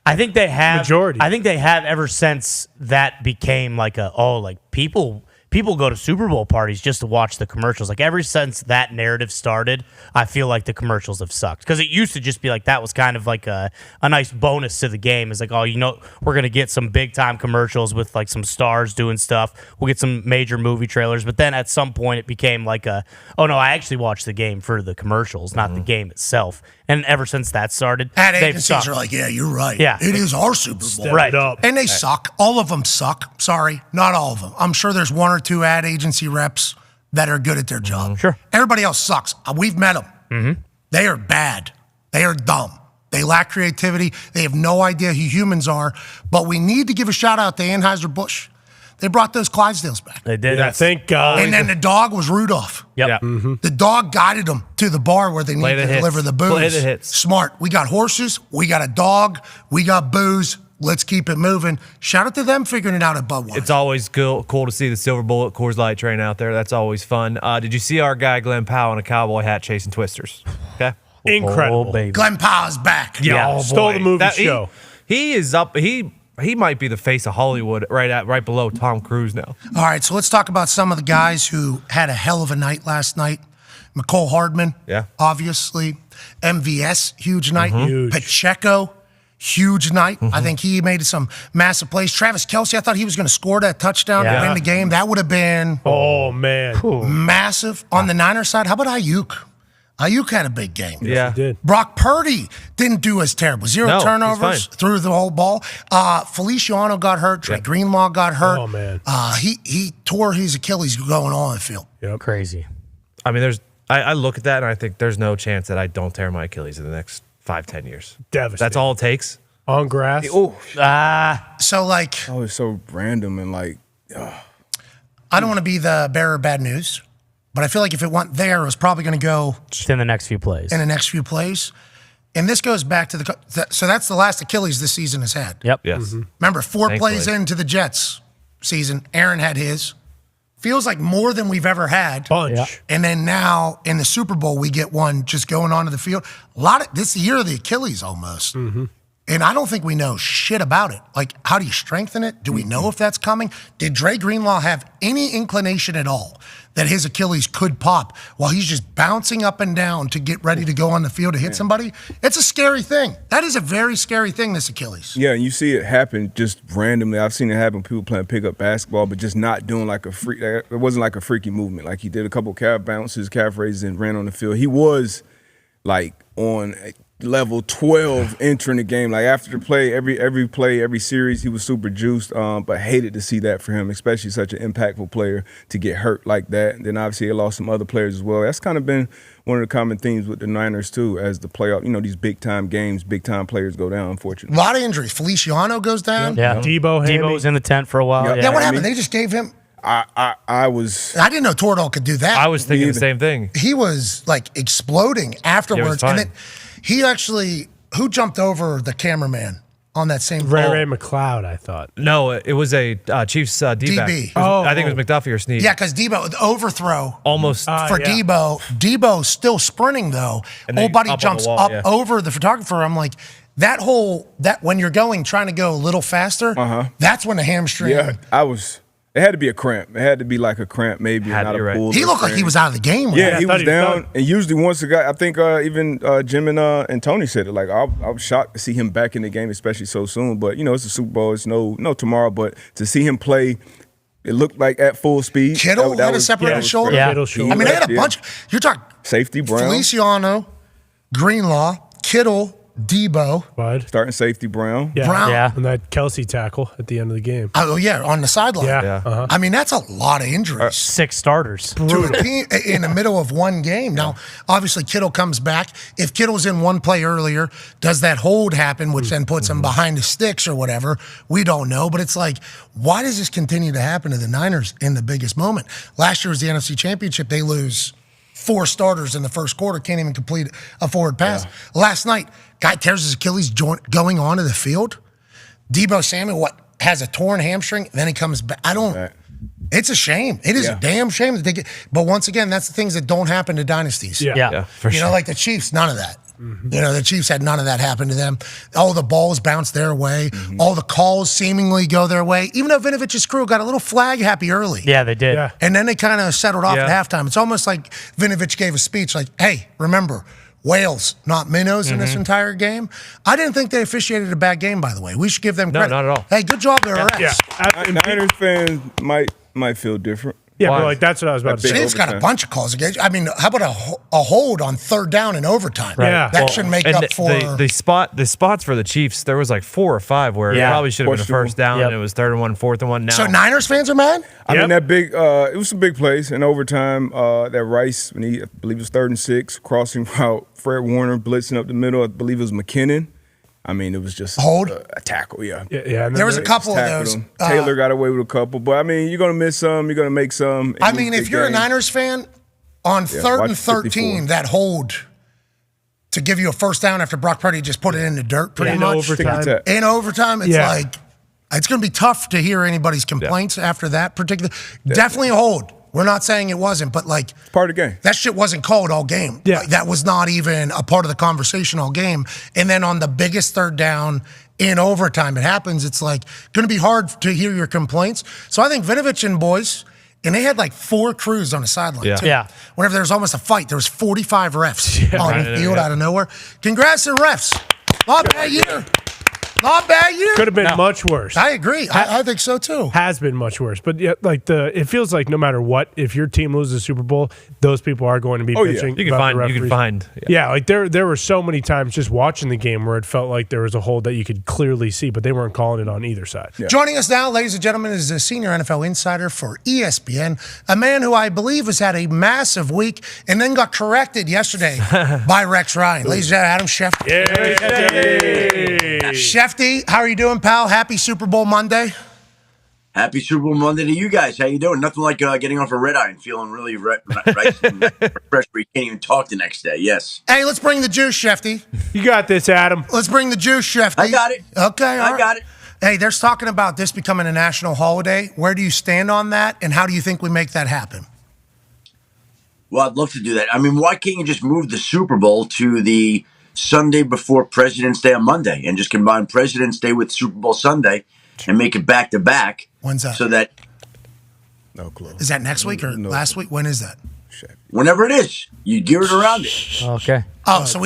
I think they have. Majority. I think they have ever since that became like people go to Super Bowl parties just to watch the commercials. Like ever since that narrative started, I feel like the commercials have sucked. Because it used to just be like that was kind of like a nice bonus to the game. It's like, oh, we're going to get some big time commercials with like some stars doing stuff. We'll get some major movie trailers. But then at some point it became like oh no, I actually watched the game for the commercials, not the game itself. And ever since that started, Ad they've agencies sucked. are like, yeah, you're right. Yeah. It is our Super Bowl. Right. Up. And they suck. All of them suck. Sorry, not all of them. I'm sure there's one or two ad agency reps that are good at their job. Sure. Everybody else sucks. We've met them. They are bad. They are dumb. They lack creativity. They have no idea who humans are. But we need to give a shout out to Anheuser-Busch. They brought those Clydesdales back. They did. Yeah, thank God. And then the dog was Rudolph. Yep. The dog guided them to the bar where they Play need the to hits. deliver the booze. Play the hits. Smart. We got horses. We got a dog. We got booze. Let's keep it moving. Shout out to them figuring it out at Budweiser. It's always cool to see the Silver Bullet Coors Light train out there. That's always fun. Did you see our guy Glenn Powell in a cowboy hat chasing twisters? Okay. Incredible. Oh, baby. Glenn Powell's back. Yeah. Stole the movie That- show. He is up. He might be the face of Hollywood right below Tom Cruise now. All right, so let's talk about some of the guys who had a hell of a night last night. McCole Hardman, Yeah. obviously. MVS, huge night. Huge. Pacheco, huge night. I think he made some massive plays. Travis Kelce, I thought he was going to score that touchdown to Yeah. win the game. That would have been Oh, man. massive. On the Niners side, how about Ayuk? Ayuk had a big game. Yeah. He did. Brock Purdy didn't do as terrible. Zero No, he's turnovers, fine. threw the whole ball. Feliciano got hurt. Trey Greenlaw got hurt. Oh, man. He tore his Achilles going on the field. Yep. Crazy. I mean, I look at that and I think there's no chance that I don't tear my Achilles in the next 5-10 years. Devastating. That's all it takes. On grass. So, like, Oh, it's so random and like, I don't want to be the bearer of bad news, but I feel like if it went there, it was probably going to go Just in the next few plays. in the next few plays. And this goes back to so that's the last Achilles this season has had. Yep. Yes. Remember, 4 Thankfully. plays into the Jets season, Aaron had his. feels like more than we've ever had. Bunch. Yeah. And then now in the Super Bowl, we get one just going onto the field. This year of the Achilles almost. Mm-hmm. And I don't think we know shit about it. Like, how do you strengthen it? Do we know if that's coming? Did Dre Greenlaw have any inclination at all that his Achilles could pop while he's just bouncing up and down to get ready to go on the field to hit somebody? It's a scary thing. That is a very scary thing, this Achilles. Yeah, and you see it happen just randomly. I've seen it happen. People playing pickup basketball, but just not doing like a freak. It wasn't like a freaky movement. Like he did a couple calf bounces, calf raises, and ran on the field. He was like on level 12 entering the game. Like after the play, every play, every series, he was super juiced. But hated to see that for him, especially such an impactful player to get hurt like that. And then obviously they lost some other players as well. That's kind of been one of the common themes with the Niners too, as the playoff. These big time games, big time players go down. Unfortunately, A lot of injuries. Feliciano goes down. Yeah. Debo was in the tent for a while. Yep. Yeah, what happened? They just gave him. I didn't know Toradol could do that. I was thinking the same thing. He was like exploding afterwards, fine. and then he actually. Who jumped over the cameraman on that same Ray McLeod, I thought. No, it was a Chiefs D-back. DB. I think it was McDuffie or Snead. Yeah, because Debo, the overthrow Almost. for yeah. Debo. Debo's still sprinting though. And then Old buddy up on the jumps wall, up yeah. over the photographer. I'm like, that when you're trying to go a little faster, that's when the hamstring. yeah, It had to be a cramp. It had to be like a cramp, maybe, Had not to be a right. pull. He or looked like he strain. was out of the game. Yeah, I he thought was he was down. done. And usually once a guy, I think even Jim and Tony said it. Like I was shocked to see him back in the game, especially so soon. But it's a Super Bowl. It's no tomorrow. But to see him play, it looked like at full speed. Kittle had a was- separated that was shoulder. crazy. Yeah. Middle shoulder. I mean, they had a Yeah. bunch. You're talking Safety Brown, Feliciano, Greenlaw, Kittle, Debo. Bud. starting safety Brown. Yeah. Brown. Yeah. And that Kelsey tackle at the end of the game. Oh yeah, on the sideline. Yeah. Yeah. I mean, that's a lot of injuries 6 starters. to a team in the middle of one game. Now, obviously, Kittle comes back. If Kittle's in one play earlier, does that hold happen, which then puts him behind the sticks or whatever? We don't know. But it's like, why does this continue to happen to the Niners in the biggest moment? Last year was the NFC Championship. They lose 4 starters in the first quarter, can't even complete a forward pass. Last night, guy tears his Achilles joint going onto the field. Debo Samuel, has a torn hamstring, then he comes back. It's a shame. It is a damn shame that they get. But once again, that's the things that don't happen to dynasties. Yeah. Yeah, for sure. Like the Chiefs, none of that. The Chiefs had none of that happen to them. All the balls bounce their way. All the calls seemingly go their way. Even though Vinovich's crew got a little flag happy early. Yeah, they did. Yeah. And then they kind of settled off Yeah. at halftime. It's almost like Vinovich gave a speech like, hey, remember, whales, not minnows in this entire game. I didn't think they officiated a bad game, by the way. We should give them No, credit. not at all. Hey, good job there, refs. Yeah. Niners fans might feel different. Yeah, Why? but like that's what I was about to Big say. Chiefs got a overtime. bunch of calls against. I mean, how about a hold on 3rd down in overtime? Right. Yeah. That Well, should make and up for. the spots for the Chiefs. There was like 4 or 5 where it Yeah. probably should have been a first down. Yep. And it was 3rd and 1, 4th and 1. Now So Niners fans are mad? I Yep. mean, that big, it was some big plays in overtime. That Rice, when I believe it was 3rd and 6, crossing route, Fred Warner blitzing up the middle. I believe it was McKinnon. I mean, it was just Hold? a tackle, yeah. Yeah. And There was a then couple of Tackled those. him. Taylor got away with a couple, but I mean, you're gonna miss some, you're gonna make some. I mean, if you're a Niners fan, on 3rd watch and 13, 54. that hold to give you a first down after Brock Purdy just put it in the dirt pretty in much. overtime. Tick-tack. In overtime, it's Yeah. like, it's going to be tough to hear anybody's complaints after that particular. Definitely a hold. We're not saying it wasn't, but like, It's part of the game. that shit wasn't called all game. Yeah. Like, that was not even a part of the conversation all game. And then on the biggest 3rd down in overtime, it happens. It's like going to be hard to hear your complaints. So I think Vinovich and boys, and they had like 4 crews on the sideline Yeah. too. Yeah. Whenever there was almost a fight, there was 45 refs on Right, the field yeah. out of nowhere. Congrats to the refs. Not bad year. Not bad year. Could have been much worse. I agree. I think so too. Has been much worse, but yeah, like it feels like no matter what, if your team loses the Super Bowl, those people are going to be Oh, yeah. bitching. You can about the find. You can referees. find. Yeah, like there were so many times just watching the game where it felt like there was a hold that you could clearly see, but they weren't calling it on either side. Joining us now, ladies and gentlemen, is a senior NFL insider for ESPN, a man who I believe has had a massive week and then got corrected yesterday by Rex Ryan. Ladies and gentlemen, Adam Schefter. Shefty, how are you doing, pal? Happy Super Bowl Monday. Happy Super Bowl Monday to you guys. How you doing? Nothing like getting off a red eye and feeling really right and refreshed where you can't even talk the next day. Yes. Hey, let's bring the juice, Shefty. You got this, Adam. Let's bring the juice, Shefty. I got it. Okay, all I right. got it. Hey, there's talking about this becoming a national holiday. Where do you stand on that, and how do you think we make that happen? Well, I'd love to do that. I mean, why can't you just move the Super Bowl to the Sunday before President's Day on Monday and just combine President's Day with Super Bowl Sunday and make it back to back? When's that? So that No clue. Is that next week or last week? When is that? whenever it is, you gear it around it. Okay. Oh, so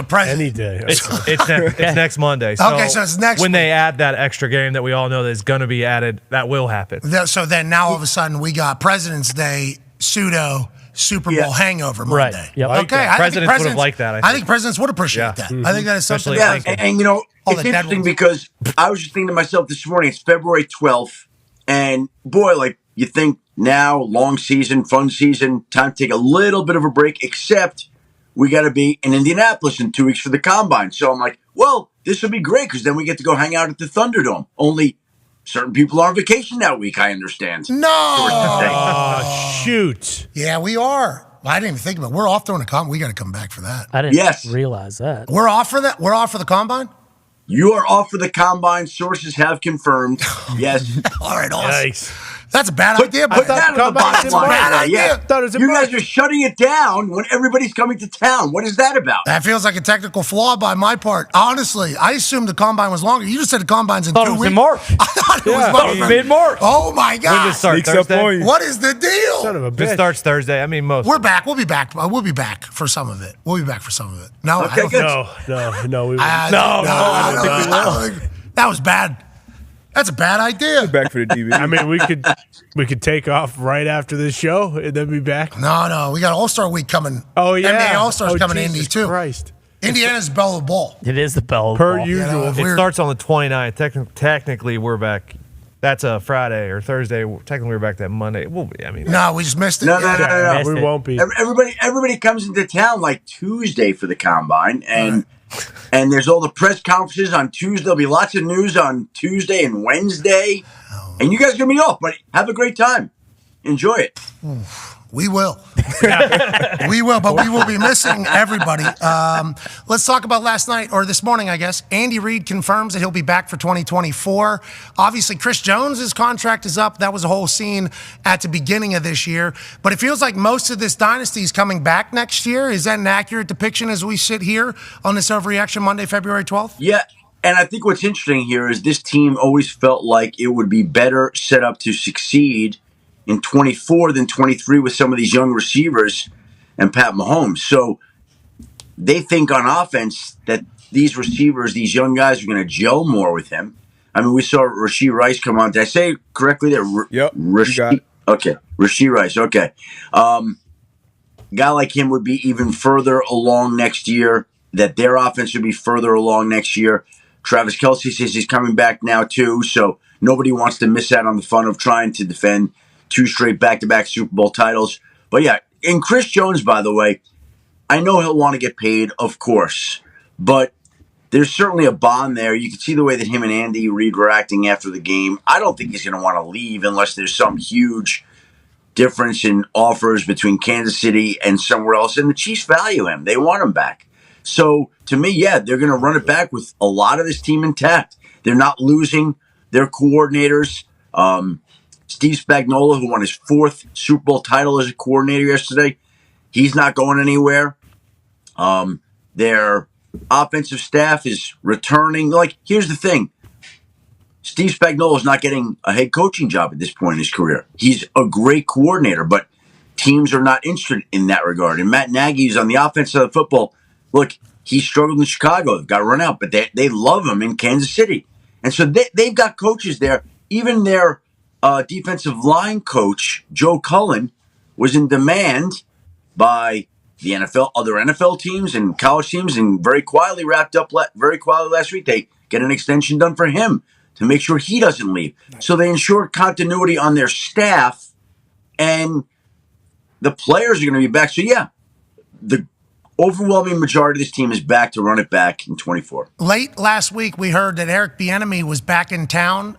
President. Any day. It's next Monday. So Okay, so it's next when week. they add that extra game that we all know that is going to be added, that will happen. So then now all of a sudden we got President's Day pseudo Super Bowl hangover Right. Monday. Yep. Okay, Like that. I think Presidents would have liked that, I think. presidents would appreciate Yeah. that. I think that is something. Especially Yeah, Lincoln. and you know, All it's the dead interesting ones. because I was just thinking to myself this morning, it's February 12th, and boy, like, you think now, long season, fun season, time to take a little bit of a break, except we got to be in Indianapolis in 2 weeks for the Combine. So I'm like, well, this would be great because then we get to go hang out at the Thunderdome. Only certain people are on vacation that week, I understand. No. Oh, shoot. Yeah, we are. Well, I didn't even think about it. We're off during the combine. We got to come back for that. I didn't Yes. realize that. We're off for that. We're off for the combine. You are off for the Combine. Sources have confirmed. Yes. All right, awesome. Yikes. That's a bad Put idea. that But on the Combine's bottom in line. Bad Yeah, idea. yeah. Thought it was in You guys March. are shutting it down when everybody's coming to town. What is that about? that feels like a technical flaw by my part. Honestly, I assumed the combine was longer. You just said the combine's in Thought 2 it was weeks. in March. I thought it was Yeah. March. Mid-March. Oh my When God! does it start? Sneaks up Thursday? on you. What is the deal? Son of a It bitch. starts Thursday. I mean, most. We're back. We'll be back. We'll be back for some of it. We'll be back for some of it. No, Okay, I don't good. No, we wouldn't. I don't think that was bad. That's a bad idea. Back for the DVD. I mean, we could take off right after this show and then be back. No, we got All-Star Week coming. Oh, yeah. NBA All-Stars Oh, coming to Jesus Indy, too. Christ. Indiana's bell of the ball. It is the bell. of Per ball. usual. You know, It we're- starts on the 29th. Technically, we're back. That's a Friday or Thursday. Technically, we're back that Monday. We'll be. I mean, No, we just missed it. No, no, no, no, no. We won't be. Everybody comes into town like Tuesday for the Combine, and there's all the press conferences on Tuesday. There'll be lots of news on Tuesday and Wednesday, and you guys are gonna be off. But have a great time. Enjoy it. We will. We will, but we will be missing everybody. Let's talk about last night, or this morning, I guess. Andy Reid confirms that he'll be back for 2024. Obviously, Chris Jones' contract is up. That was a whole scene at the beginning of this year. But it feels like most of this dynasty is coming back next year. Is that an accurate depiction as we sit here on this Overreaction Monday, February 12th? Yeah, and I think what's interesting here is this team always felt like it would be better set up to succeed in 24 than 23 with some of these young receivers and Pat Mahomes. So they think on offense that these receivers, these young guys, are going to gel more with him. I mean, we saw Rashee Rice come on. Did I say it correctly there? Yep, you got it. Okay, Rashee Rice. Okay. Guy like him would be even further along next year, that their offense would be further along next year. Travis Kelce says he's coming back now, too, so nobody wants to miss out on the fun of trying to defend 2 straight back-to-back Super Bowl titles. But yeah, and Chris Jones, by the way, I know he'll want to get paid, of course, but there's certainly a bond there. You can see the way that him and Andy Reid were acting after the game. I don't think he's going to want to leave unless there's some huge difference in offers between Kansas City and somewhere else. And the Chiefs value him. They want him back. So to me, yeah, they're going to run it back with a lot of this team intact. They're not losing their coordinators. Steve Spagnuolo, who won his 4th Super Bowl title as a coordinator yesterday, he's not going anywhere. Their offensive staff is returning. Like, here's the thing. Steve Spagnuolo is not getting a head coaching job at this point in his career. He's a great coordinator, but teams are not interested in that regard. And Matt Nagy is on the offense side of football. Look, he struggled in Chicago. Got run out, but they love him in Kansas City. And so they've got coaches there. Even their defensive line coach, Joe Cullen, was in demand by the NFL, other NFL teams and college teams, and very quietly wrapped up last week. They get an extension done for him to make sure he doesn't leave. So they ensure continuity on their staff, and the players are going to be back. So yeah, the overwhelming majority of this team is back to run it back in 24. Late last week, we heard that Eric Bieniemy was back in town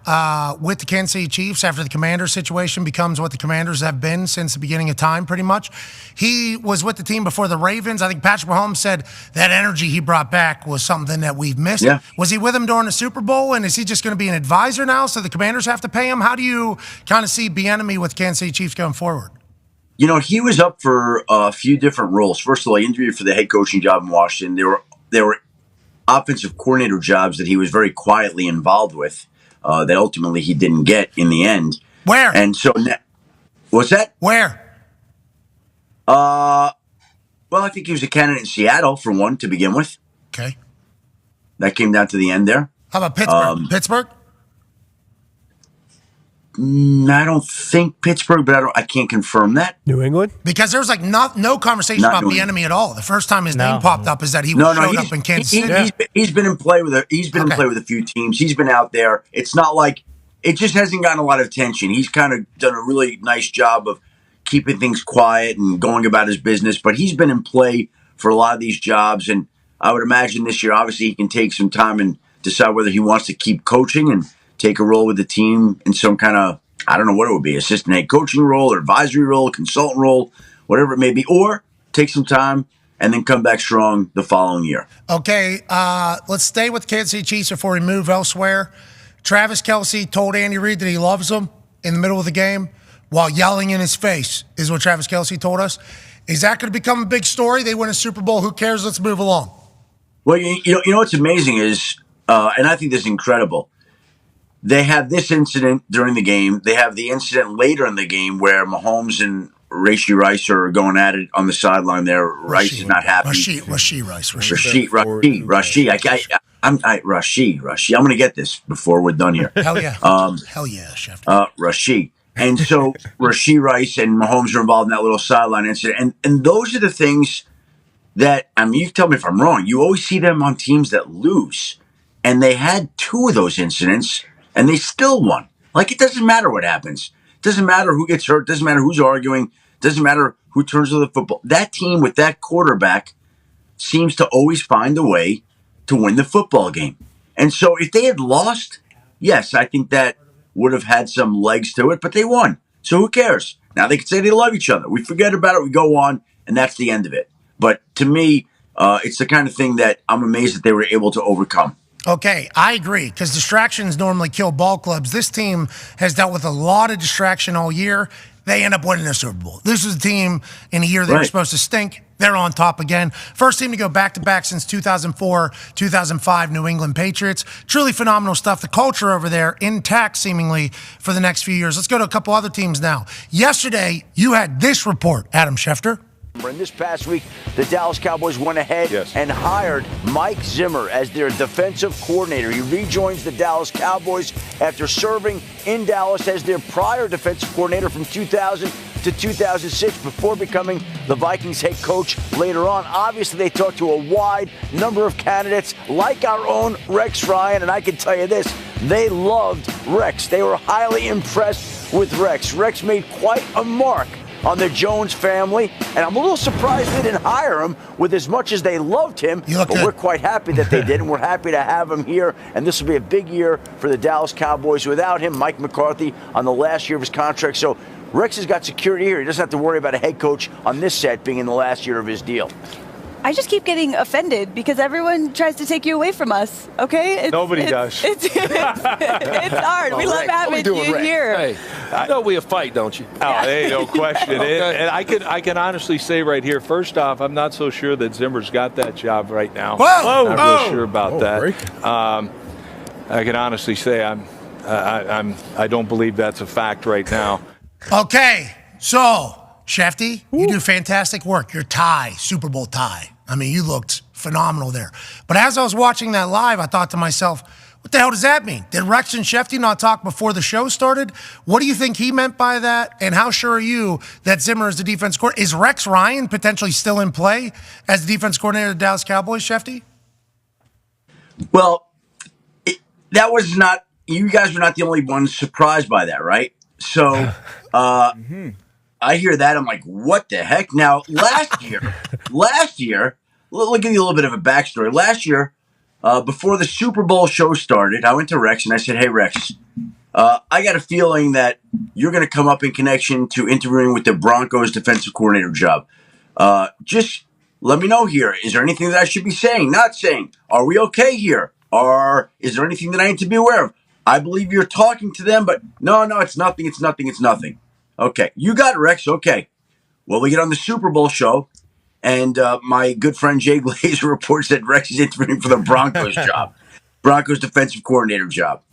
with the Kansas City Chiefs after the Commanders situation becomes what the Commanders have been since the beginning of time, pretty much. He was with the team before the Ravens. I think Patrick Mahomes said that energy he brought back was something that we've missed. Yeah. Was he with him during the Super Bowl, and is he just going to be an advisor now so the Commanders have to pay him? How do you kind of see Bieniemy with Kansas City Chiefs going forward? You know, he was up for a few different roles. First of all, he interviewed for the head coaching job in Washington. There were offensive coordinator jobs that he was very quietly involved with that ultimately he didn't get in the end. Where? And so, what's that? Where? Well, I think he was a candidate in Seattle for one to begin with. Okay. That came down to the end there. How about Pittsburgh? Pittsburgh? I don't think Pittsburgh, but I can't confirm that. New England? Because there was like no conversation Not about New Bieniemy at all. The first time his name popped up is that he No, showed up in Kansas City. He's been in play with in play with a few teams. He's been out there. It's not like it just hasn't gotten a lot of attention. He's kind of done a really nice job of keeping things quiet and going about his business. But he's been in play for a lot of these jobs, and I would imagine this year, obviously, he can take some time and decide whether he wants to keep coaching and take a role with the team in some kind of, I don't know what it would be, assistant head coaching role or advisory role, consultant role, whatever it may be, or take some time and then come back strong the following year. Okay, let's stay with Kansas City Chiefs before we move elsewhere. Travis Kelce told Andy Reid that he loves him in the middle of the game while yelling in his face, is what Travis Kelce told us. Is that going to become a big story? They win a Super Bowl. Who cares? Let's move along. Well, you know what's amazing is, and I think this is incredible, they have this incident during the game. They have the incident later in the game where Mahomes and Rashee Rice are going at it on the sideline there. Rice is not happy. Rashee Rice. Rashee. I'm going to get this before we're done here. Hell yeah. Hell yeah, Chef. Rashee. And so Rashee Rice and Mahomes are involved in that little sideline incident. And those are the things that, I mean, you tell me if I'm wrong. You always see them on teams that lose. And they had two of those incidents, and they still won. Like, it doesn't matter what happens. It doesn't matter who gets hurt. It doesn't matter who's arguing. It doesn't matter who turns to the football. That team with that quarterback seems to always find a way to win the football game. And so if they had lost, yes, I think that would have had some legs to it, but they won. So who cares? Now they can say they love each other. We forget about it. We go on, and that's the end of it. But to me, it's the kind of thing that I'm amazed that they were able to overcome. Okay, I agree, because distractions normally kill ball clubs. This team has dealt with a lot of distraction all year. They end up winning the Super Bowl. This is a team in a year they were supposed to stink. They're on top again. First team to go back-to-back since 2004, 2005, New England Patriots. Truly phenomenal stuff. The culture over there intact, seemingly, for the next few years. Let's go to a couple other teams now. Yesterday, you had this report, Adam Schefter. And this past week, the Dallas Cowboys went ahead and hired Mike Zimmer as their defensive coordinator. He rejoins the Dallas Cowboys after serving in Dallas as their prior defensive coordinator from 2000 to 2006 before becoming the Vikings head coach later on. Obviously, they talked to a wide number of candidates like our own Rex Ryan, and I can tell you this, they loved Rex. They were highly impressed with Rex. Rex made quite a mark on the Jones family, and I'm a little surprised they didn't hire him with as much as they loved him, but we're quite happy that they did, and we're happy to have him here, and this will be a big year for the Dallas Cowboys without him. Mike McCarthy on the last year of his contract, so Rex has got security here. He doesn't have to worry about a head coach on this set being in the last year of his deal. I just keep getting offended because everyone tries to take you away from us, okay? Nobody does. It's hard. We love having you here. Hey, I know we a fight, don't you? Oh, there ain't no question. And I can honestly say right here, first off, I'm not so sure that Zimmer's got that job right now. Whoa! Not really sure about that. I can honestly say I don't believe that's a fact right now. Okay, so Shefty, you do fantastic work. Your tie, Super Bowl tie. I mean, you looked phenomenal there. But as I was watching that live, I thought to myself, what the hell does that mean? Did Rex and Shefty not talk before the show started? What do you think he meant by that? And how sure are you that Zimmer is the defense coordinator? Is Rex Ryan potentially still in play as the defense coordinator of the Dallas Cowboys, Shefty? Well, that was not, you guys were not the only ones surprised by that, right? So, I hear that. I'm like, what the heck? Now, last year, I'll give you a little bit of a backstory. Last year, before the Super Bowl show started, I went to Rex and I said, "Hey, Rex, I got a feeling that you're going to come up in connection to interviewing with the Broncos defensive coordinator job. Just let me know here. Is there anything that I should be saying, not saying? Are we okay here? Or is there anything that I need to be aware of? I believe you're talking to them, but no, it's nothing. It's nothing. It's nothing. Okay, you got it, Rex. Okay. Well, we get on the Super Bowl show, and my good friend Jay Glazer reports that Rex is interviewing for the Broncos job, Broncos defensive coordinator job.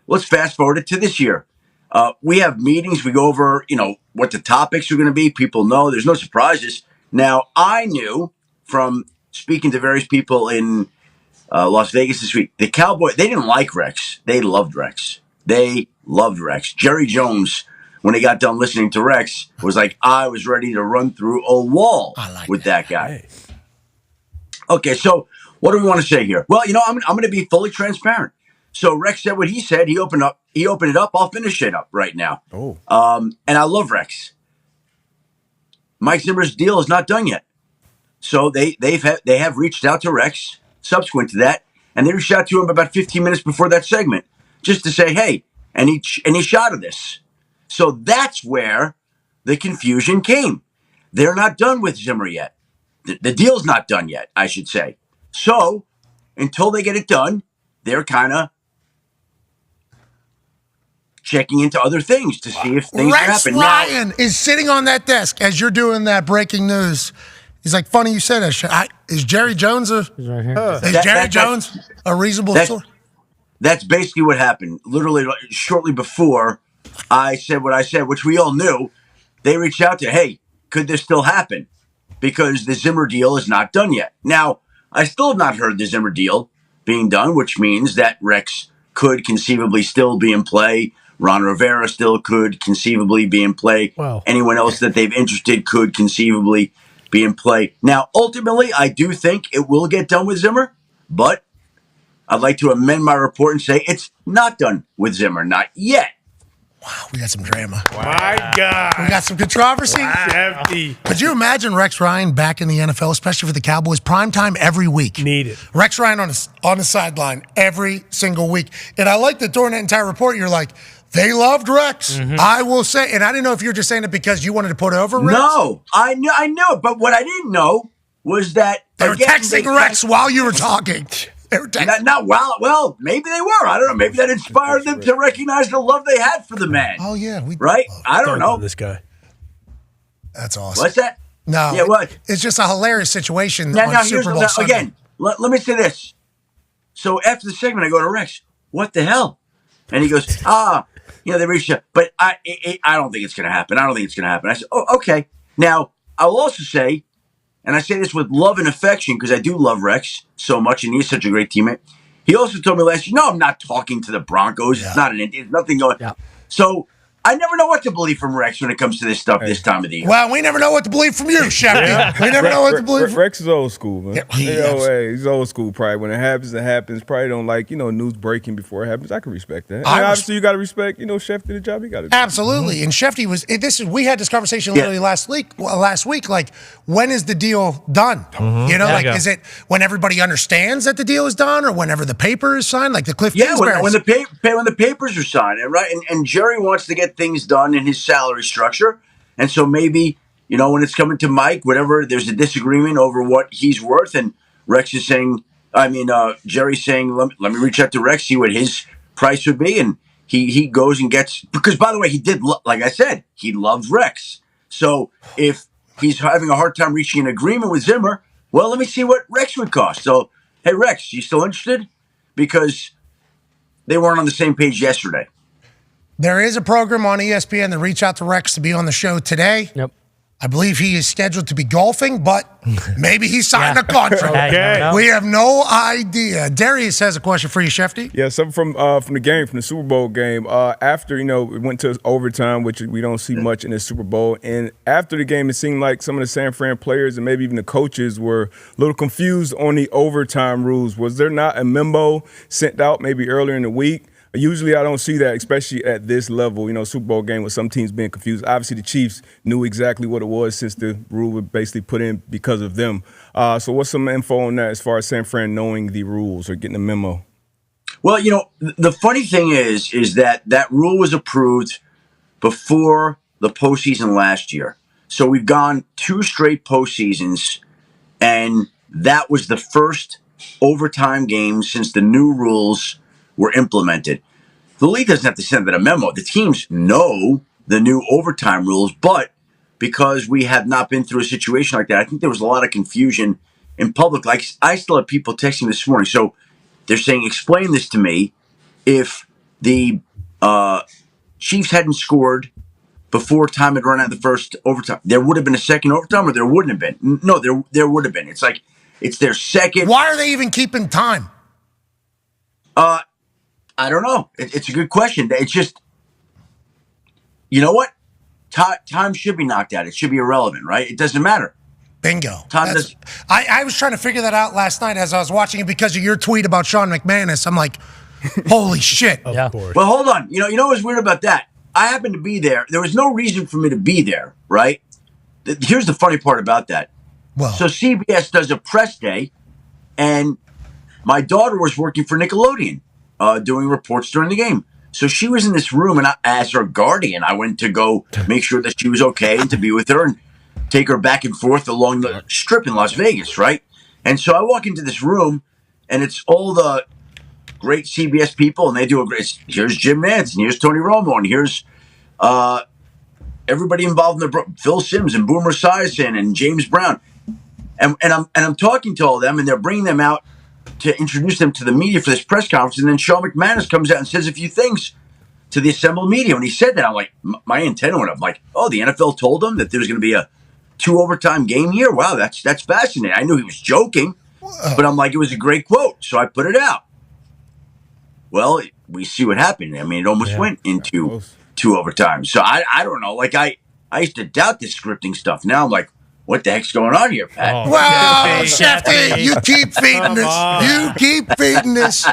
Let's fast forward it to this year. We have meetings. We go over, what the topics are going to be. People know. There's no surprises. Now, I knew from speaking to various people in Las Vegas this week, the Cowboys, they didn't like Rex. They loved Rex. Jerry Jones, when he got done listening to Rex, was like, I was ready to run through a wall with that guy. Okay, so what do we want to say here? Well, I'm going to be fully transparent. So Rex said what he said. He opened it up. I'll finish it up right now. Oh. And I love Rex. Mike Zimmer's deal is not done yet. So they have reached out to Rex subsequent to that, and they reached out to him about 15 minutes before that segment just to say, hey, any shot of this. So that's where the confusion came. They're not done with Zimmer yet. The deal's not done yet, I should say. So until they get it done, they're kind of checking into other things to see if things happen. Rex Ryan is sitting on that desk as you're doing that breaking news. He's like, funny you said that. Is Jerry Jones a reasonable source? That's basically what happened. Literally, shortly before I said what I said, which we all knew, they reached out to, hey, could this still happen? Because the Zimmer deal is not done yet. Now, I still have not heard the Zimmer deal being done, which means that Rex could conceivably still be in play. Ron Rivera still could conceivably be in play. Wow. Anyone else that they've interested could conceivably be in play. Now, ultimately, I do think it will get done with Zimmer, but I'd like to amend my report and say it's not done with Zimmer, not yet. Wow, we got some drama. My God. We got some controversy. Wow. Could you imagine Rex Ryan back in the NFL, especially for the Cowboys, primetime every week? Needed. Rex Ryan on the sideline every single week. And I like that during that entire report, you're like, they loved Rex. Mm-hmm. I will say, and I didn't know if you were just saying it because you wanted to put over Rex. No, I knew it, but what I didn't know was that they were texting Rex while you were talking. They were texting. Well, maybe they were. I don't know. Maybe that inspired them to recognize the love they had for the man. Oh yeah, right. I don't know this guy. That's awesome. What's that? No, yeah, what? It's just a hilarious situation. Now, Super Bowl Sunday. Again, let me say this. So after the segment, I go to Rex. What the hell? And he goes, they reached out, but I don't think it's going to happen. I said, oh, okay. Now, I will also say, and I say this with love and affection because I do love Rex so much, and he's such a great teammate. He also told me last year, I'm not talking to the Broncos. Yeah. It's not it's nothing going. Yeah. So I never know what to believe from Rex when it comes to this stuff this time of the year. Well, we never know what to believe from you, Shefty. We never know what to believe. Rex is old school, man. He's old school. Probably when it happens. Probably don't like news breaking before it happens. I can respect that. Obviously, you got to respect Shefty the job he got to do. Absolutely. Mm-hmm. And Shefty we had this conversation literally last week. Like, when is the deal done? Mm-hmm. Is it when everybody understands that the deal is done, or whenever the paper is signed, like the Cliff Kingsbury? when the papers are signed, right? And Jerry wants to get things done in his salary structure. And so maybe, when it's coming to Mike, whatever, there's a disagreement over what he's worth. And Rex is saying, Jerry's saying, let me reach out to Rex, see what his price would be. And he goes and gets, because by the way, he did, like I said, he loves Rex. So if he's having a hard time reaching an agreement with Zimmer, well, let me see what Rex would cost. So, hey, Rex, you still interested? Because they weren't on the same page yesterday. There is a program on ESPN that reached out to Rex to be on the show today. Yep. I believe he is scheduled to be golfing, but maybe he signed a contract. Okay. We have no idea. Darius has a question for you, Shefty. Yeah, something from the game, from the Super Bowl game. After, it went to overtime, which we don't see much in the Super Bowl. And after the game, it seemed like some of the San Fran players and maybe even the coaches were a little confused on the overtime rules. Was there not a memo sent out maybe earlier in the week? Usually I don't see that, especially at this level, Super Bowl game with some teams being confused. Obviously the Chiefs knew exactly what it was since the rule was basically put in because of them. So what's some info on that as far as San Fran knowing the rules or getting the memo? Well, the funny thing is that rule was approved before the postseason last year. So we've gone 2 straight postseasons, and that was the first overtime game since the new rules were implemented. The league doesn't have to send out a memo. The teams know the new overtime rules, but because we have not been through a situation like that, I think there was a lot of confusion in public. Like, I still have people texting this morning. So they're saying, explain this to me. If the Chiefs hadn't scored before time had run out the first overtime, there would have been a second overtime, or there wouldn't have been? No, there would have been. It's like it's their second. Why are they even keeping time? I don't know. It's a good question. It's just, you know what? Time should be knocked out. It should be irrelevant, right? It doesn't matter. Bingo. Time does. I was trying to figure that out last night as I was watching it because of your tweet about Sean McManus. I'm like, holy shit. Of course. Well, hold on. You know what's weird about that? I happened to be there. There was no reason for me to be there, right? Here's the funny part about that. Well, so CBS does a press day, and my daughter was working for Nickelodeon, doing reports during the game. So she was in this room, and as her guardian, I went to go make sure that she was okay and to be with her and take her back and forth along the strip in Las Vegas, right? And so I walk into this room, and it's all the great CBS people, and they do a great. Here's Jim Nantz, and here's Tony Romo, and here's everybody involved in Phil Simms and Boomer Esiason and James Brown, and I'm talking to all of them, and they're bringing them out to introduce them to the media for this press conference, and then Sean McManus comes out and says a few things to the assembled media. When he said that, I'm like, my antenna went up. I'm like, oh, the NFL told them that there's going to be a 2 overtime game here. Wow, that's fascinating. I knew he was joking, but I'm like, it was a great quote, so I put it out. Well, we see what happened. I mean, it almost went into 2 overtimes. So I don't know. Like I used to doubt this scripting stuff. Now I'm like, what the heck's going on here, Pat? Well, Shefty, you keep feeding this. You keep feeding this.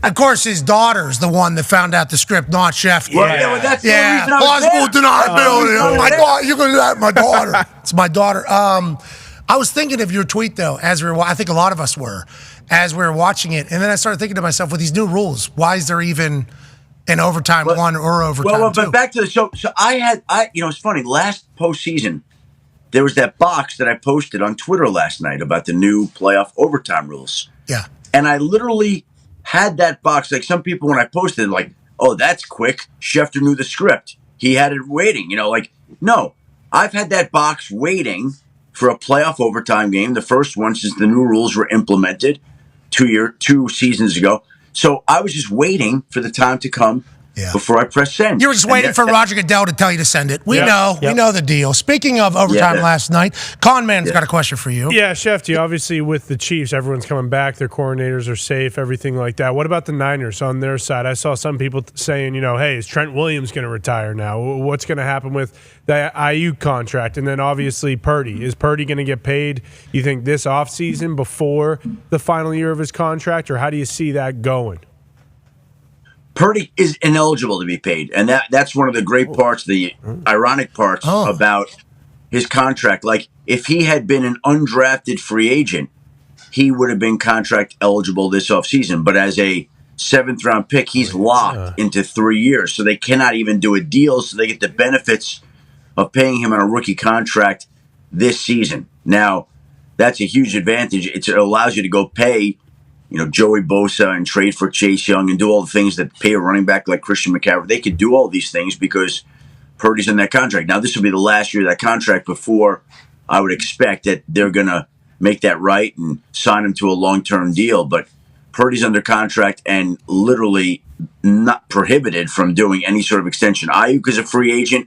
Of course, his daughter's the one that found out the script, not Shefty. Well, that's the reason I was plausible deniability. Oh my God, you're going to do that, my daughter. It's my daughter. I was thinking of your tweet though, I think a lot of us were, as we were watching it, and then I started thinking to myself, with these new rules, why is there even an overtime 1 or overtime 2? But back to the show. So it's funny. Last postseason, there was that box that I posted on Twitter last night about the new playoff overtime rules. Yeah. And I literally had that box. Like some people, when I posted it, like, oh, that's quick. Schefter knew the script. He had it waiting. No. I've had that box waiting for a playoff overtime game, the first one since the new rules were implemented 2 seasons ago. So I was just waiting for the time to come before I press send. You were just waiting for Roger Goodell to tell you to send it. We know. We know the deal. Speaking of overtime last night, Conman's got a question for you. Yeah, Shefty, obviously with the Chiefs, everyone's coming back. Their coordinators are safe, everything like that. What about the Niners on their side? I saw some people saying, hey, is Trent Williams going to retire now? What's going to happen with the IU contract? And then obviously Purdy. Is Purdy going to get paid, you think, this offseason before the final year of his contract? Or how do you see that going? Purdy is ineligible to be paid, and that's one of the great parts, the ironic parts about his contract. Like, if he had been an undrafted free agent, he would have been contract eligible this offseason. But as a 7th-round pick, he's locked into 3 years, so they cannot even do a deal, so they get the benefits of paying him on a rookie contract this season. Now, that's a huge advantage. It allows you to go pay Joey Bosa and trade for Chase Young and do all the things that pay a running back like Christian McCaffrey. They could do all these things because Purdy's in that contract. Now, this will be the last year of that contract before I would expect that they're going to make that right and sign him to a long-term deal. But Purdy's under contract and literally not prohibited from doing any sort of extension. Ayuk is a free agent.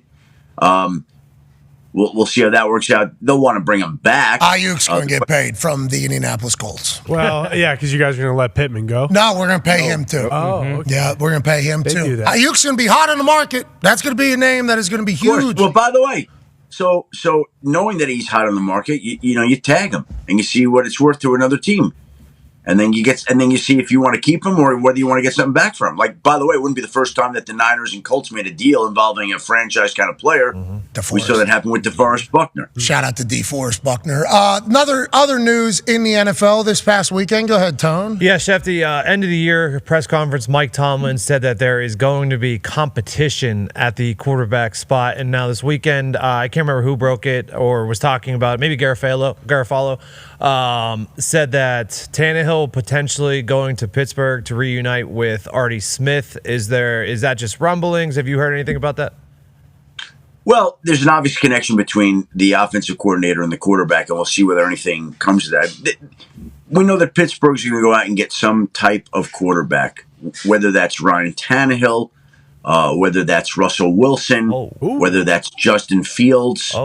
We'll see how that works out. They'll want to bring him back. Ayuk's going to get paid from the Indianapolis Colts. Well, yeah, because you guys are going to let Pittman go. No, we're going to pay him too. Oh, okay. Yeah, we're going to pay him too. Do that. Ayuk's going to be hot on the market. That's going to be a name that is going to be huge. Well, by the way, so knowing that he's hot on the market, you tag him and you see what it's worth to another team. And then you see if you want to keep him or whether you want to get something back from him. Like, by the way, it wouldn't be the first time that the Niners and Colts made a deal involving a franchise kind of player. We saw that happen with DeForest Buckner. Shout out to DeForest Buckner. Other news in the NFL this past weekend. Go ahead, Tone. Yeah, Chef, the end of the year press conference, Mike Tomlin said that there is going to be competition at the quarterback spot. And now this weekend, I can't remember who broke it or was talking about it. Maybe Garofalo said that Tannehill potentially going to Pittsburgh to reunite with Artie Smith. Is that just rumblings? Have you heard anything about that? Well, there's an obvious connection between the offensive coordinator and the quarterback, and we'll see whether anything comes to that. We know that Pittsburgh's going to go out and get some type of quarterback, whether that's Ryan Tannehill, whether that's Russell Wilson, whether that's Justin Fields.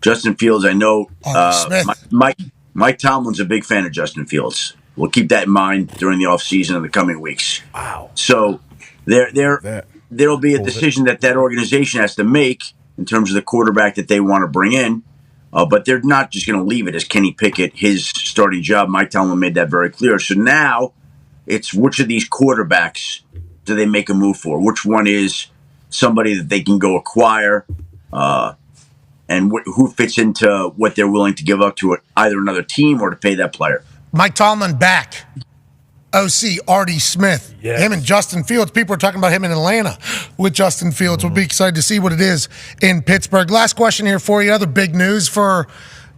Justin Fields, I know Mike Tomlin's a big fan of Justin Fields. We'll keep that in mind during the offseason in the coming weeks. Wow. So there'll be a decision that organization has to make in terms of the quarterback that they want to bring in. But they're not just going to leave it as Kenny Pickett, his starting job. Mike Tomlin made that very clear. So now it's which of these quarterbacks do they make a move for? Which one is somebody that they can go acquire? And who fits into what they're willing to give up to either another team or to pay that player. Mike Tomlin back. OC, Artie Smith. Yes. Him and Justin Fields. People are talking about him in Atlanta with Justin Fields. We'll be excited to see what it is in Pittsburgh. Last question here for you. Other big news for,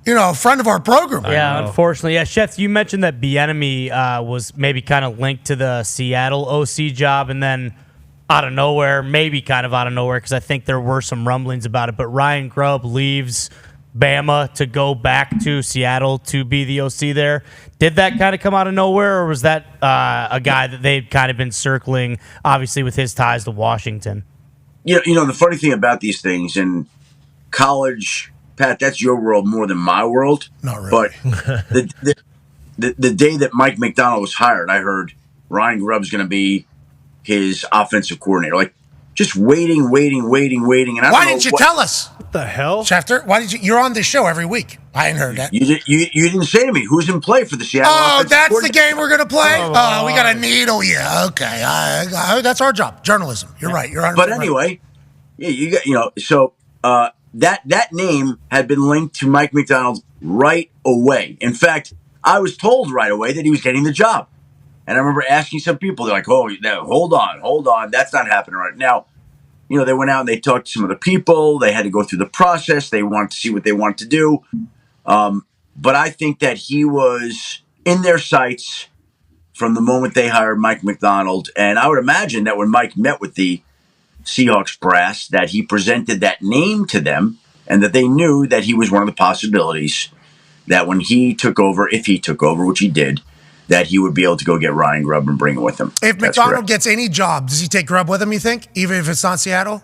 a friend of our program. Yeah, unfortunately. Yeah, Chef, you mentioned that Bieniemy was maybe kind of linked to the Seattle OC job, and then out of nowhere, because I think there were some rumblings about it, but Ryan Grubb leaves Bama to go back to Seattle to be the OC there. Did that kind of come out of nowhere, or was that a guy that they'd kind of been circling, obviously with his ties to Washington? The funny thing about these things in college, Pat, that's your world more than my world. Not really. But the day that Mike McDonald was hired, I heard Ryan Grubb's going to be his offensive coordinator. Like, just waiting. And why didn't you tell us? What the hell? Schefter, why did you? You're on this show every week. I hadn't heard that. You didn't say to me who's in play for the Seattle. Oh, that's the game we're going to play? We got a needle. Yeah, okay. That's our job. Journalism. You're right. You're 100% But anyway, so that name had been linked to Mike McDonald right away. In fact, I was told right away that he was getting the job. And I remember asking some people, they're like, hold on. That's not happening right now. They went out and they talked to some of the people. They had to go through the process. They wanted to see what they wanted to do. But I think that he was in their sights from the moment they hired Mike McDonald. And I would imagine that when Mike met with the Seahawks brass, that he presented that name to them and that they knew that he was one of the possibilities that when he took over, if he took over, which he did, that he would be able to go get Ryan Grubb and bring it with him. If McDonald gets any job, does he take Grubb with him, you think? Even if it's not Seattle?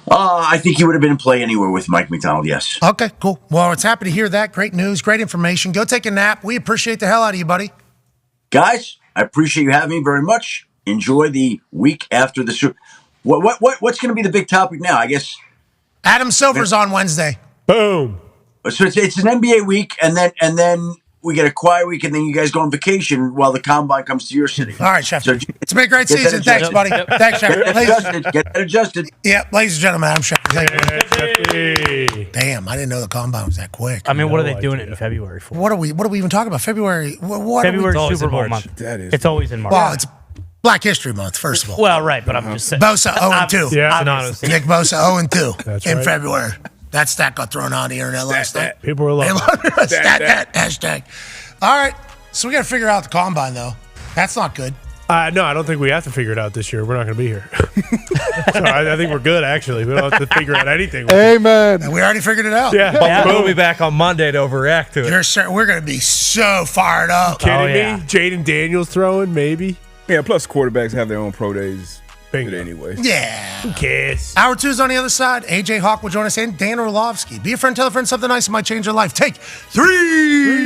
I think he would have been in play anywhere with Mike McDonald, yes. Okay, cool. Well, it's happy to hear that. Great news, great information. Go take a nap. We appreciate the hell out of you, buddy. Guys, I appreciate you having me very much. Enjoy the week after the Super. What's going to be the big topic now? I guess Adam Silver's on Wednesday. Boom. So it's an NBA week, and then we get a quiet week, and then you guys go on vacation while the combine comes to your city. All right, Chef. So it's been a great season. Thanks, buddy. Thanks, Chef. Get that adjusted. Yeah, ladies and gentlemen, I'm Chef. Damn, I didn't know the combine was that quick. I mean, what are they doing it in February for? What are we even talking about? February? February Super Bowl month. That is. It's always in March. Well, it's Black History Month, first of all. Well, right, but I'm just saying. Bosa 0-2. Yeah, Nick Bosa 0-2 That's in right. February. That stat got thrown on the internet last night. People were loving it. Stat hashtag. All right, so we got to figure out the combine, though. That's not good. No, I don't think we have to figure it out this year. We're not going to be here. So I think we're good, actually. We don't have to figure out anything. Amen. And we already figured it out. Yeah. We'll be back on Monday to overreact to it. We're going to be so fired up. Kidding me? Jaden Daniels throwing, maybe? Yeah, plus quarterbacks have their own pro days anyway. Yeah. Who cares? Hour 2 is on the other side. AJ Hawk will join us and Dan Orlovsky. Be a friend, tell a friend something nice that might change your life. Take 3.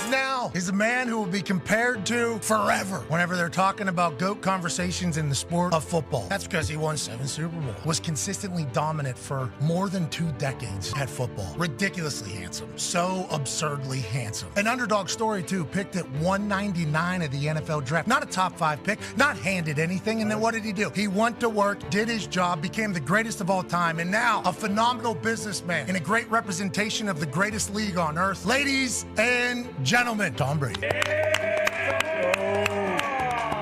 now is a man who will be compared to forever whenever they're talking about GOAT conversations in the sport of football. That's because he won 7 Super Bowls, was consistently dominant for more than 2 decades at football. Ridiculously handsome. So absurdly handsome. An underdog story, too, picked at 199 of the NFL draft. Not a top 5 pick, not handed anything. And then what did he do? He went to work, did his job, became the greatest of all time, and now a phenomenal businessman and a great representation of the greatest league on earth. Ladies and gentlemen, Tom Brady.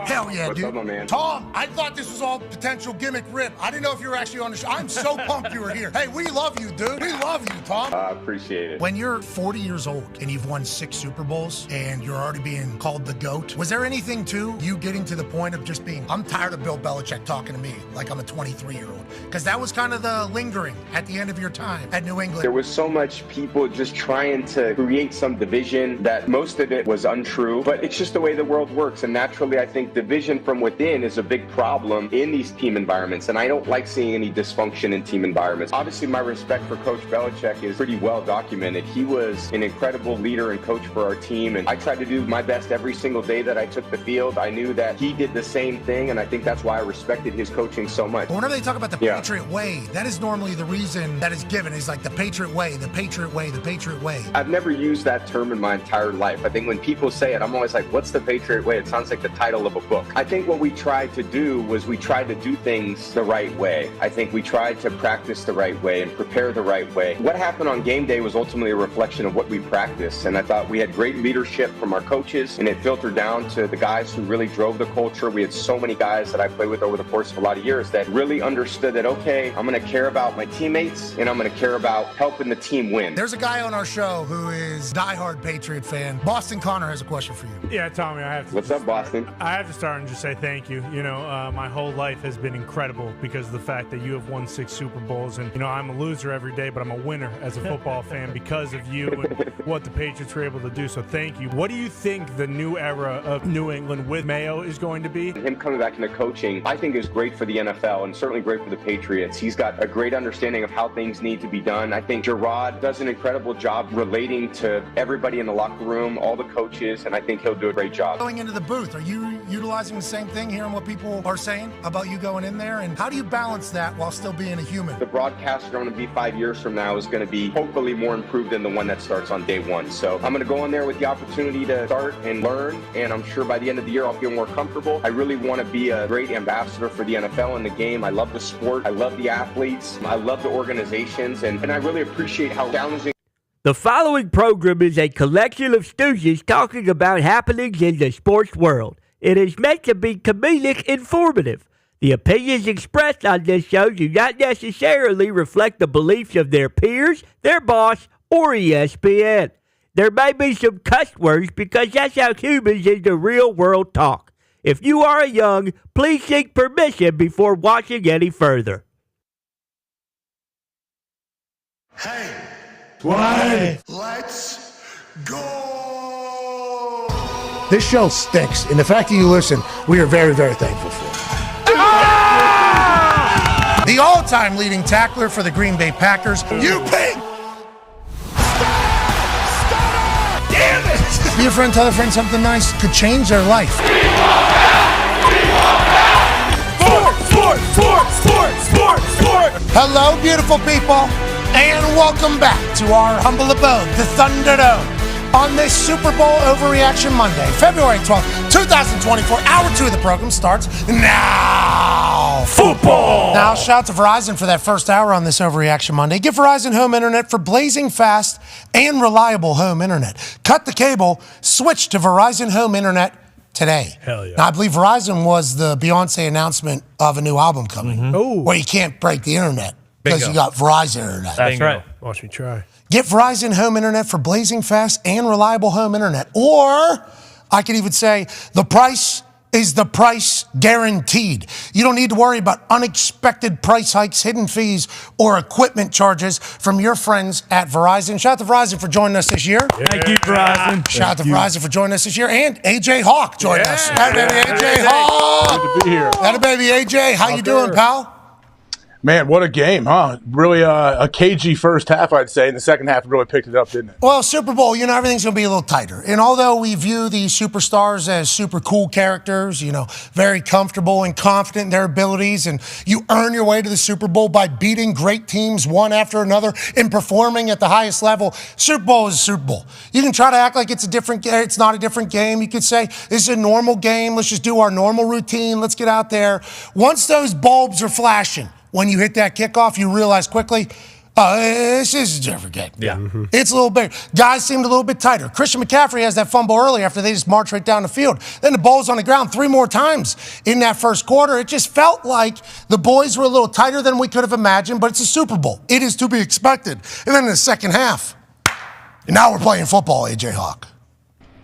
Hell yeah, What's dude. up, my man? Tom, I thought this was all potential gimmick rip. I didn't know if you were actually on the show. I'm so pumped you were here. Hey, we love you, dude. We love you, Tom. I appreciate it. When you're 40 years old and you've won 6 Super Bowls and you're already being called the GOAT, was there anything to you getting to the point of just being, I'm tired of Bill Belichick talking to me like I'm a 23-year-old? Because that was kind of the lingering at the end of your time at New England. There was so much people just trying to create some division that most of it was untrue, but it's just the way the world works. And naturally, I think division from within is a big problem in these team environments. And I don't like seeing any dysfunction in team environments. Obviously, my respect for Coach Belichick is pretty well documented. He was an incredible leader and coach for our team. And I tried to do my best every single day that I took the field. I knew that he did the same thing. And I think that's why I respected his coaching so much. But whenever they talk about the Patriot way, that is normally the reason that is given is like the Patriot way, the Patriot way, the Patriot way. I've never used that term in my entire life. I think when people say it, I'm always like, what's the Patriot way? It sounds like the title of a book. I think what we tried to do was we tried to do things the right way. I think we tried to practice the right way and prepare the right way. What happened on game day was ultimately a reflection of what we practiced. And I thought we had great leadership from our coaches, and it filtered down to the guys who really drove the culture. We had so many guys that I played with over the course of a lot of years that really understood that, okay, I'm going to care about my teammates and I'm going to care about helping the team win. There's a guy on our show who is diehard Patriot fan. Boston Connor has a question for you. Yeah, Tommy, I have to. What's up, Boston? I have to start and just say thank you. You know, my whole life has been incredible because of the fact that you have won 6 Super Bowls. And, you know, I'm a loser every day, but I'm a winner as a football fan because of you and what the Patriots were able to do. So thank you. What do you think the new era of New England with Mayo is going to be? Him coming back into coaching, I think is great for the NFL and certainly great for the Patriots. He's got a great understanding of how things need to be done. I think Gerard does an incredible job relating to everybody in the locker room, all the coaches, and I think he'll do a great job. Going into the booth, are you utilizing the same thing, hearing what people are saying about you going in there? And how do you balance that while still being a human? The broadcast going to be 5 years from now is going to be hopefully more improved than the one that starts on day one. So I'm going to go in there with the opportunity to start and learn, and I'm sure by the end of the year I'll feel more comfortable. I really want to be a great ambassador for the NFL and the game. I love the sport. I love the athletes. I love the organizations, and I really appreciate how challenging. The following program is a collection of stooges talking about happenings in the sports world. It is meant to be comedic informative. The opinions expressed on this show do not necessarily reflect the beliefs of their peers, their boss, or ESPN. There may be some cuss words because that's how humans in the real world talk. If you are young, please seek permission before watching any further. Hey, Why? let's go. This show stinks, and the fact that you listen, we are very, very thankful for. The all-time leading tackler for the Green Bay Packers, you pig! Damn it! Be a friend, tell a friend something nice could change their life. Sport! Hello, beautiful people, and welcome back to our humble abode, the Thunderdome, on this Super Bowl Overreaction Monday, February 12th, 2024. Hour 2 of the program starts now. Football! Now, shout out to Verizon for that first hour on this Overreaction Monday. Give Verizon home internet for blazing fast and reliable home internet. Cut the cable, switch to Verizon home internet today. Hell yeah. Now, I believe Verizon was the Beyonce announcement of a new album coming, where you can't break the internet because Bingo. you got Verizon internet. That's right. Watch me try. Get Verizon home internet for blazing fast and reliable home internet. Or I could even say the price is the price guaranteed. You don't need to worry about unexpected price hikes, hidden fees, or equipment charges from your friends at Verizon. Shout out to Verizon for joining us this year. Thank you, Verizon. Shout out to Verizon for joining us this year. And AJ Hawk joined us. That baby AJ Hawk. Good to be here. That baby AJ. How you doing, pal? Man, what a game, huh? Really a cagey first half, I'd say. And the second half really picked it up, didn't it? Well, Super Bowl, everything's going to be a little tighter. And although we view these superstars as super cool characters, very comfortable and confident in their abilities, and you earn your way to the Super Bowl by beating great teams one after another and performing at the highest level, Super Bowl is a Super Bowl. You can try to act like it's not a different game. You could say, this is a normal game. Let's just do our normal routine. Let's get out there. Once those bulbs are flashing, when you hit that kickoff, you realize quickly, this is a different game. Yeah. Mm-hmm. It's a little bigger. Guys seemed a little bit tighter. Christian McCaffrey has that fumble early after they just marched right down the field. Then the ball's on the ground 3 more times in that first quarter. It just felt like the boys were a little tighter than we could have imagined, but it's a Super Bowl. It is to be expected. And then in the second half, and now we're playing football, A.J. Hawk.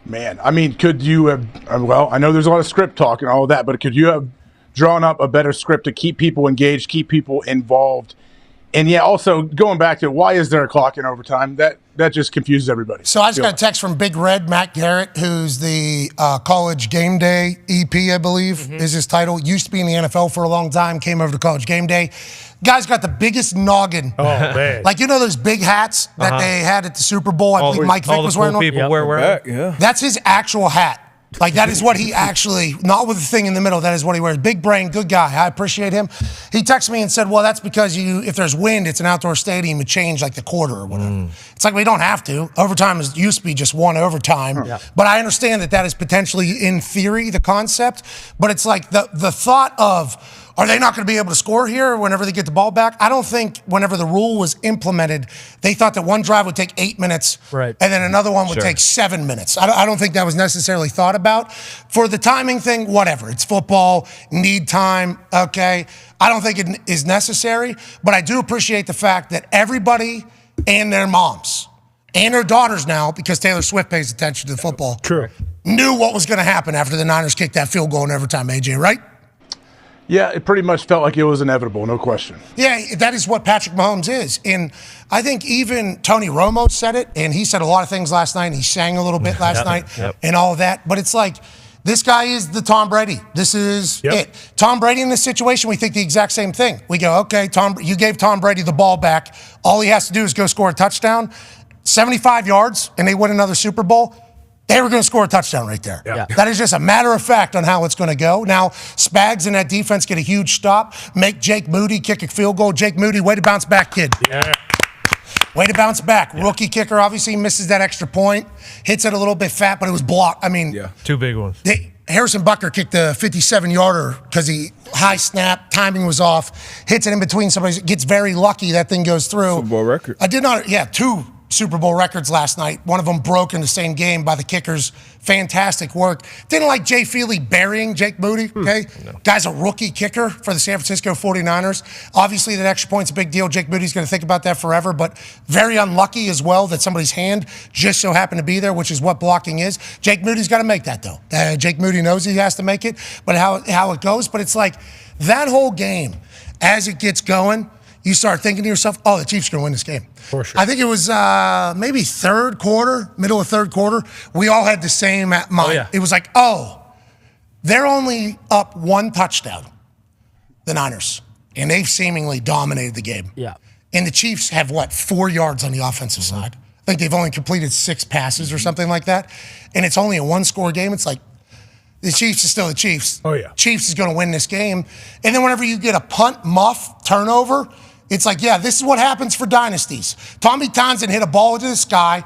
Man, I mean, could you have, I know there's a lot of script talk and all of that, but could you have drawn up a better script to keep people engaged, keep people involved? And yeah, also going back to why is there a clock in overtime? That just confuses everybody. So I just got a text from Big Red, Matt Garrett, who's the College Game Day EP, I believe is his title. Used to be in the NFL for a long time, came over to College Game Day. Guy's got the biggest noggin. Oh, man. Like, those big hats that they had at the Super Bowl? I believe Mike Vick was wearing one. them. Yeah. That's his actual hat. Like, that is what he actually, not with the thing in the middle, that is what he wears. Big brain, good guy. I appreciate him. He texted me and said, well, that's because if there's wind, it's an outdoor stadium, you change like the quarter or whatever. It's like, we don't have to. Overtime used to be just one overtime. Yeah. But I understand that is potentially, in theory, the concept. But it's like the thought of, are they not going to be able to score here whenever they get the ball back? I don't think whenever the rule was implemented, they thought that one drive would take 8 minutes, right, and then another one would take 7 minutes. I don't think that was necessarily thought about. For the timing thing, whatever. It's football, need time, okay. I don't think it is necessary, but I do appreciate the fact that everybody and their moms and their daughters now, because Taylor Swift pays attention to the football, knew what was going to happen after the Niners kicked that field goal in overtime, AJ, right? Yeah, it pretty much felt like it was inevitable, no question. Yeah, that is what Patrick Mahomes is. And I think even Tony Romo said it, and he said a lot of things last night, and he sang a little bit last night and all of that. But it's like, this guy is the Tom Brady. This is it. Tom Brady in this situation, we think the exact same thing. We go, okay, you gave Tom Brady the ball back. All he has to do is go score a touchdown. 75 yards, and they win another Super Bowl. They were going to score a touchdown right there. Yeah. That is just a matter of fact on how it's going to go. Now, Spags and that defense get a huge stop, make Jake Moody kick a field goal. Jake Moody, way to bounce back, kid. Yeah. Way to bounce back. Yeah. Rookie kicker, obviously misses that extra point. Hits it a little bit fat, but it was blocked. I mean, 2 big ones. Harrison Butker kicked the 57-yarder because he high snap, timing was off, hits it in between somebody, gets very lucky, that thing goes through. Super Bowl record. I did not, 2 Super Bowl records last night. One of them broke in the same game by the kickers. Fantastic work. Didn't like Jay Feely burying Jake Moody, okay? No. Guy's a rookie kicker for the San Francisco 49ers. Obviously, that extra point's a big deal. Jake Moody's going to think about that forever, but very unlucky as well that somebody's hand just so happened to be there, which is what blocking is. Jake Moody's got to make that, though. Jake Moody knows he has to make it, but how it goes. But it's like that whole game, as it gets going, you start thinking to yourself, oh, the Chiefs are going to win this game. For sure. I think it was maybe third quarter, middle of third quarter. We all had the same mind. Oh, yeah. It was like, they're only up 1 touchdown, the Niners, and they've seemingly dominated the game. Yeah. And the Chiefs have, 4 yards on the offensive side. I think they've only completed 6 passes or something like that. And it's only a 1-score game. It's like, the Chiefs is still the Chiefs. Oh, yeah. Chiefs is going to win this game. And then whenever you get a punt, muff, turnover, it's like, this is what happens for dynasties. Tommy Townsend hit a ball into the sky.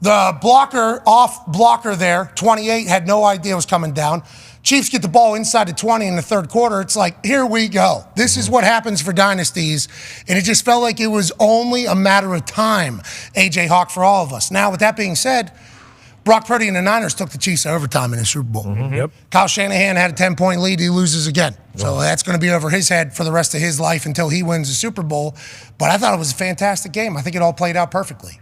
The off blocker there, 28, had no idea it was coming down. Chiefs get the ball inside the 20 in the third quarter. It's like, here we go. This is what happens for dynasties. And it just felt like it was only a matter of time, A.J. Hawk, for all of us. Now, with that being said, Brock Purdy and the Niners took the Chiefs to overtime in the Super Bowl. Mm-hmm. Yep. Kyle Shanahan had a 10-point lead. He loses again. So that's going to be over his head for the rest of his life until he wins the Super Bowl. But I thought it was a fantastic game. I think it all played out perfectly.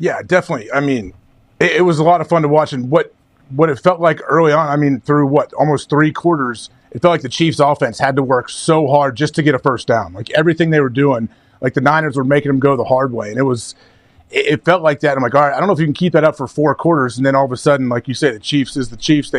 Yeah, definitely. I mean, it was a lot of fun to watch. And what it felt like early on, I mean, through almost 3 quarters, it felt like the Chiefs offense had to work so hard just to get a first down. Like everything they were doing, like the Niners were making them go the hard way. And it felt like that. I'm like, all right, I don't know if you can keep that up for 4 quarters. And then all of a sudden, like you say, the Chiefs is the Chiefs.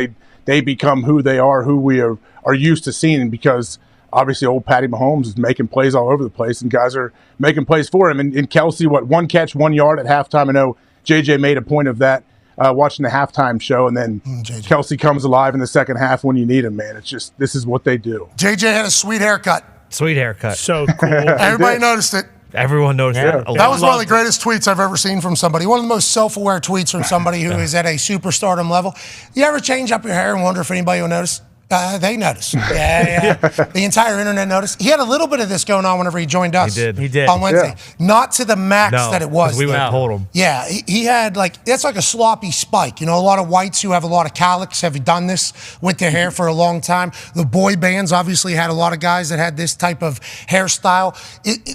They become who they are, who we are used to seeing, because obviously old Patty Mahomes is making plays all over the place, and guys are making plays for him. And Kelsey, one catch, 1 yard at halftime. I know JJ made a point of that watching the halftime show, and then Kelsey comes alive in the second half when you need him, man. It's just, this is what they do. JJ had a sweet haircut. Sweet haircut. So cool. Everybody noticed it. Everyone noticed Yeah. that. That was one of the greatest tweets I've ever seen from somebody. One of the most self-aware tweets from somebody who is at a superstardom level. You ever change up your hair and wonder if anybody will notice? They noticed. Yeah. The entire internet noticed. He had a little bit of this going on whenever he joined us. He did. On Wednesday. Not to the max that it was. We went and pulled him. Yeah, he had that's like a sloppy spike. You know, a lot of whites who have a lot of cowlicks have done this with their hair for a long time. The boy bands obviously had a lot of guys that had this type of hairstyle.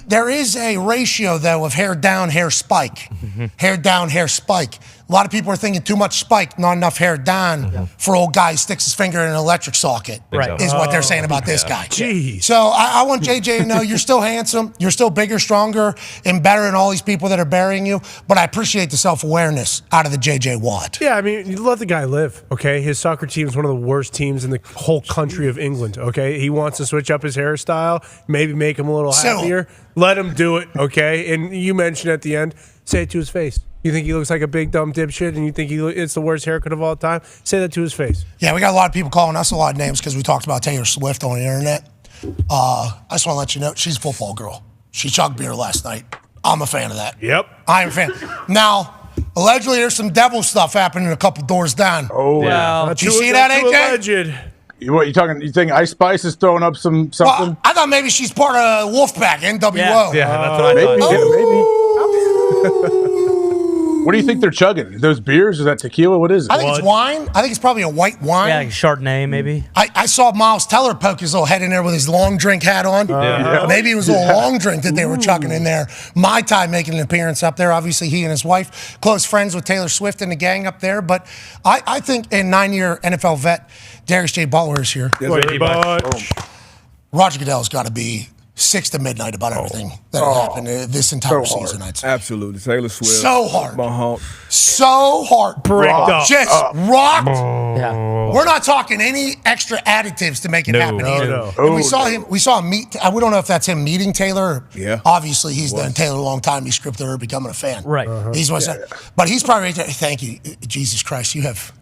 There is a ratio, though, of hair down, hair spike. Hair down, hair spike. A lot of people are thinking too much spike, not enough hair down for old guy who sticks his finger in an electric socket, is what they're saying about this guy. Jeez. So I want JJ to know you're still handsome, you're still bigger, stronger, and better than all these people that are burying you, but I appreciate the self-awareness out of the JJ Watt. Yeah, I mean, you let the guy live, okay? His soccer team is one of the worst teams in the whole country of England, okay? He wants to switch up his hairstyle, maybe make him a little happier. Let him do it, okay? And you mentioned at the end, say it to his face. You think he looks like a big dumb dipshit and you think it's the worst haircut of all time? Say that to his face. Yeah, we got a lot of people calling us a lot of names because we talked about Taylor Swift on the internet. I just want to let you know, she's a football girl. She chugged beer last night. I'm a fan of that. Yep. I'm a fan. Now, allegedly, there's some devil stuff happening a couple doors down. Oh, yeah. Did you see that, AJ? Alleged. What you talking? You think Ice Spice is throwing up something? Well, I thought maybe she's part of Wolfpack, NWO. Yeah, that's what I maybe, thought. maybe. What do you think they're chugging? Those beers? Is that tequila? What is it? I think it's wine. I think it's probably a white wine. Yeah, like Chardonnay, maybe. I saw Miles Teller poke his little head in there with his long drink hat on. Maybe it was a little long drink that they were chugging in there. Mai Tai making an appearance up there. Obviously, he and his wife, close friends with Taylor Swift and the gang up there. But I think a 9-year NFL vet, Darius J. Butler is here. Roger Goodell's got to be 6 to midnight about everything that happened this entire season, I'd say. Absolutely. Taylor Swift. So hard. Mahomes. So hard. Just rocked. Yeah. We're not talking any extra additives to make it happen either. No. And we saw him meet, we don't know if that's him meeting Taylor. Yeah. Obviously, he's known Taylor a long time. He scripted her becoming a fan. Right. He's but he's probably right there. Thank you. Jesus Christ, you have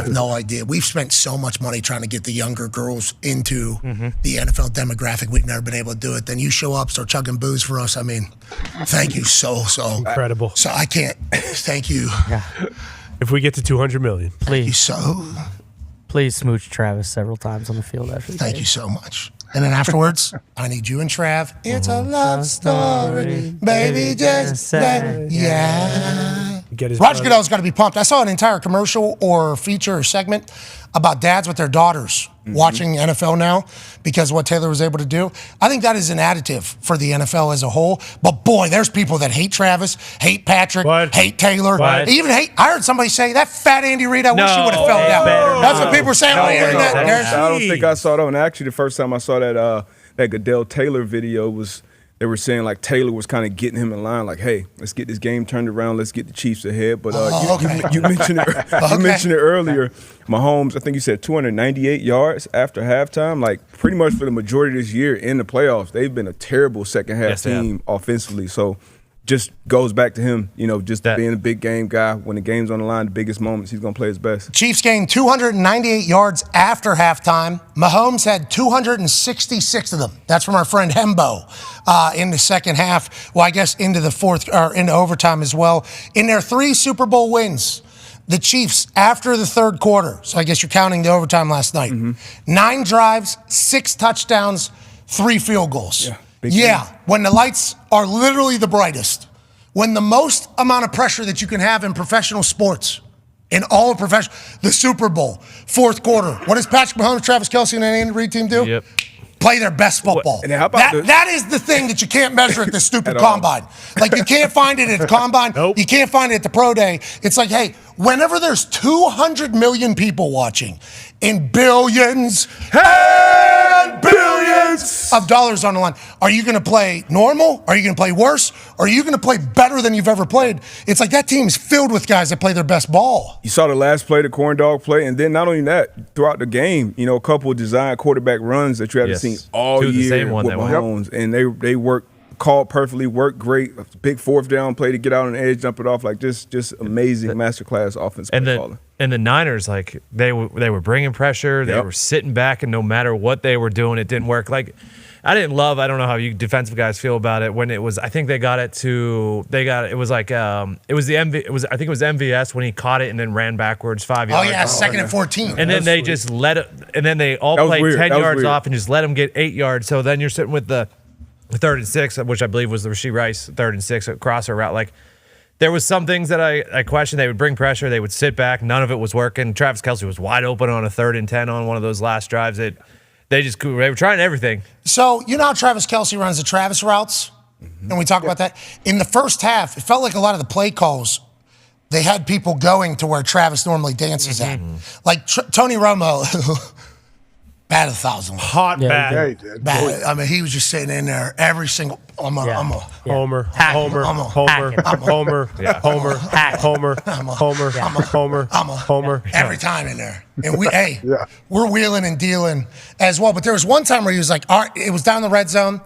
no idea. We've spent so much money trying to get the younger girls into the NFL demographic. We've never been able to do it. Then you show up, start chugging booze for us. I mean, thank you so incredible. So I can't thank you. Yeah. If we get to 200 million. Please. Please smooch Travis several times on the field after the Thank game. you so much. And then afterwards, I need you and Trav. It's a love story, baby, just say yeah. Roger Goodell's got to be pumped. I saw an entire commercial or feature or segment about dads with their daughters watching NFL now because of what Taylor was able to do. I think that is an additive for the NFL as a whole. But boy, there's people that hate Travis, hate Patrick, hate Taylor, even hate. I heard somebody say that fat Andy Reid. I wish he would have fell down. That's what people were saying on the internet. I don't think I saw that one. Actually, the first time I saw that Goodell Taylor video was. They were saying like Taylor was kind of getting him in line, like, "Hey, let's get this game turned around. Let's get the Chiefs ahead." But you mentioned it. You mentioned it earlier. Mahomes, I think you said 298 yards after halftime. Like pretty much for the majority of this year in the playoffs, they've been a terrible second half team offensively. So just goes back to him, just being a big game guy. When the game's on the line, the biggest moments, he's going to play his best. Chiefs gained 298 yards after halftime. Mahomes had 266 of them. That's from our friend Hembo in the second half. Well, I guess into the fourth or into overtime as well. In their 3 Super Bowl wins, the Chiefs, after the third quarter, so I guess you're counting the overtime last night, 9 drives, 6 touchdowns, 3 field goals. When the lights are literally the brightest, when the most amount of pressure that you can have in professional sports, in all of professional, the Super Bowl, fourth quarter. What does Patrick Mahomes, Travis Kelce, and Andy Reid team do? Play their best football. And how about that is the thing that you can't measure at this stupid combine. Like you can't find it at the combine. You can't find it at the pro day. It's like, hey, whenever there's 200 million people watching and billions and billions billions of dollars on the line. Are you going to play normal? Are you going to play worse? Or are you going to play better than you've ever played? It's like that team is filled with guys that play their best ball. You saw the last play, the corn dog play, and then not only that, throughout the game, a couple of design quarterback runs that you haven't seen all year the same one with Mahomes, and they work. Called perfectly, worked great. Big fourth down play to get out on the edge, jump it off. Like just amazing masterclass offense. And the Niners, like they were bringing pressure. They were sitting back, and no matter what they were doing, it didn't work. Like I don't know how you defensive guys feel about it when it was. I think it was like it was the MV. It was I think it was MVS when he caught it and then ran backwards 5 yards. Oh yeah, 2nd and 14. And then they just let it. And then they all played 10 yards off and just let them get 8 yards. So then you're sitting with the 3rd and 6, which I believe was the Rashee Rice 3rd and 6 crosser route. Like there was some things that I questioned. They would bring pressure. They would sit back. None of it was working. Travis Kelce was wide open on a 3rd and 10 on one of those last drives. They were trying everything. So you know how Travis Kelce runs the Travis routes? And we talk about that. In the first half, it felt like a lot of the play calls, they had people going to where Travis normally dances at. Like Tony Romo, bat 1,000. Hot bat. Yeah, he did. Bad. I mean, he was just sitting in there every single. Homer, Homer, Hack. Homer, I'm a- Homer, I'm a- Homer, Yeah. Homer, Hack. Homer, I'm a- Homer, I'm a- Homer, I'm a- Homer. every time in there. And we're wheeling and dealing as well. But there was one time where he was like, all right, it was down the red zone.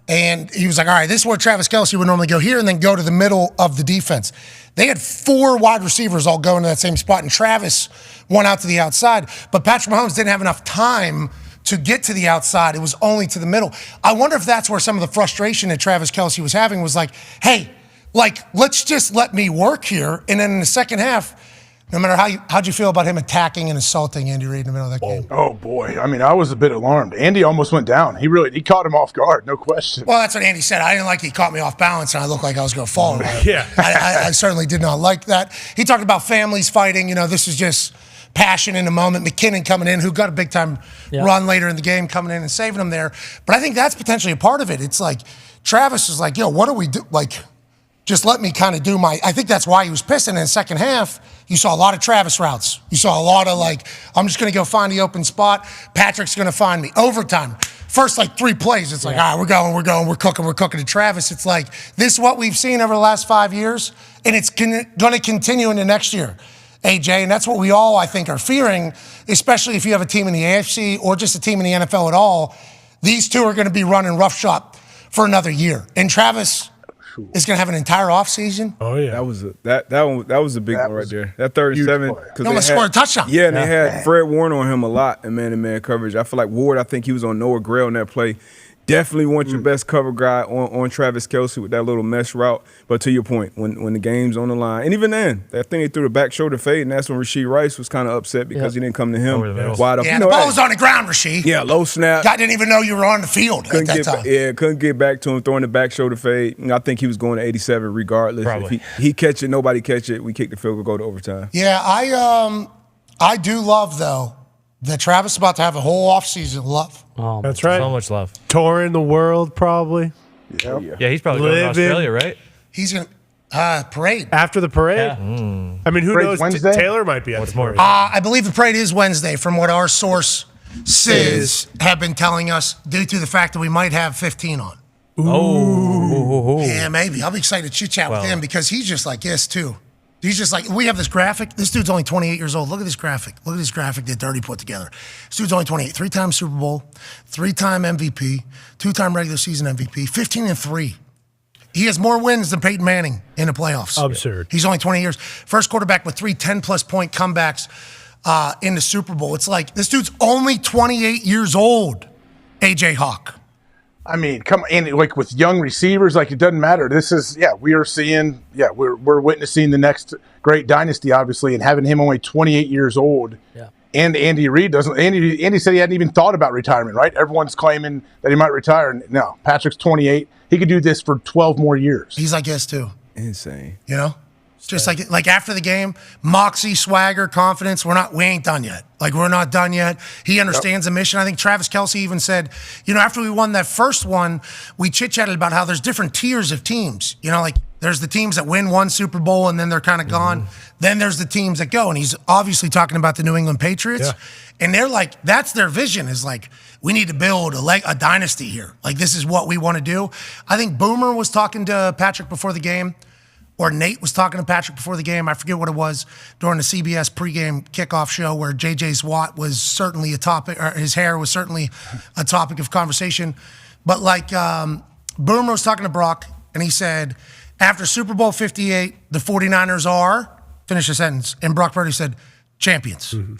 And he was like, all right, this is where Travis Kelce would normally go here and then go to the middle of the defense. They had 4 wide receivers all going to that same spot. And Travis went out to the outside. But Patrick Mahomes didn't have enough time to get to the outside. It was only to the middle. I wonder if that's where some of the frustration that Travis Kelce was having was like, hey, let's just let me work here. And then in the second half, no matter how'd you feel about him attacking and assaulting Andy Reid in the middle of that game? Oh boy. I mean, I was a bit alarmed. Andy almost went down. He caught him off guard, no question. Well, that's what Andy said. I didn't like he caught me off balance and I looked like I was going to fall. Yeah. I certainly did not like that. He talked about families fighting. This is just passion in the moment. McKinnon coming in, who got a big-time run later in the game, coming in and saving him there. But I think that's potentially a part of it. It's like Travis is like, what do we do? Like, just let me kind of do my – I think that's why he was pissed. And in the second half, you saw a lot of Travis routes. You saw a lot of, I'm just going to go find the open spot. Patrick's going to find me. Overtime. First, 3 plays, it's like, all right, we're cooking to Travis. It's like, this is what we've seen over the last 5 years, and it's going to continue into next year. AJ, and that's what we all, I think, are fearing, especially if you have a team in the AFC or just a team in the NFL at all. These two are going to be running roughshod for another year. And Travis is going to have an entire offseason. Oh, yeah. That was a big one right there. That 37. He almost scored a touchdown. Yeah, and they had Fred Warner on him a lot in man-to-man coverage. I feel like Ward, I think he was on Noah Gray on that play. Definitely want your best cover guy on Travis Kelce with that little mesh route. But to your point, when the game's on the line, and even then, I think they threw the back shoulder fade, and that's when Rashee Rice was kind of upset because he didn't come to him wide open. Yeah, the ball was on the ground, Rashee. Yeah, low snap. Guy didn't even know you were on the field at that time. Couldn't get back to him, throwing the back shoulder fade. And I think he was going to 87 regardless. Probably. If he catch it, nobody catch it. We kick the field goal, go to overtime. Yeah, I do love, though, that Travis is about to have a whole offseason love. Oh, that's right. So much love. Touring the world, probably. Yeah, he's probably going to Australia, right? He's going to parade. After the parade? Yeah. I mean, who Parade knows? Wednesday? Taylor might be at the parade. I believe the parade is Wednesday, from what our sources have been telling us, due to the fact that we might have 15 on. Oh. Yeah, maybe. I'll be excited to chit-chat with him because he's just like this, too. He's just like, we have this graphic. This dude's only 28 years old. Look at this graphic. Look at this graphic that Dirty put together. This dude's only 28. 3-time Super Bowl, 3-time MVP, 2-time regular season MVP, 15-3. He has more wins than Peyton Manning in the playoffs. Absurd. He's only 20 years. First quarterback with 3 10-plus point comebacks in the Super Bowl. It's like, this dude's only 28 years old, A.J. Hawk. I mean, come in with young receivers, it doesn't matter. This is, we're witnessing the next great dynasty, obviously, and having him only 28 years old. Yeah. And Andy Reid doesn't. Andy said he hadn't even thought about retirement, right? Everyone's claiming that he might retire. No, Patrick's 28. He could do this for 12 more years. He's like this too. Insane. You know? Just like after the game, moxie, swagger, confidence. We ain't done yet. We're not done yet. He understands the mission. I think Travis Kelce even said, after we won that first one, we chit-chatted about how there's different tiers of teams. The There's the teams that win one Super Bowl and then they're kind of gone. Then there's the teams that go. And he's obviously talking about the New England Patriots. Yeah. And they're like, that's their vision is like, we need to build a dynasty here. Like, this is what we want to do. I think Boomer was talking to Patrick before the game, or Nate was talking to Patrick before the game. I forget what it was during the CBS pregame kickoff show where J.J. Watt was certainly a topic, or his hair was certainly a topic of conversation. But like Boomer was talking to Brock, and he said, after Super Bowl 58, the 49ers are, finish the sentence, and Brock Purdy said, champions. And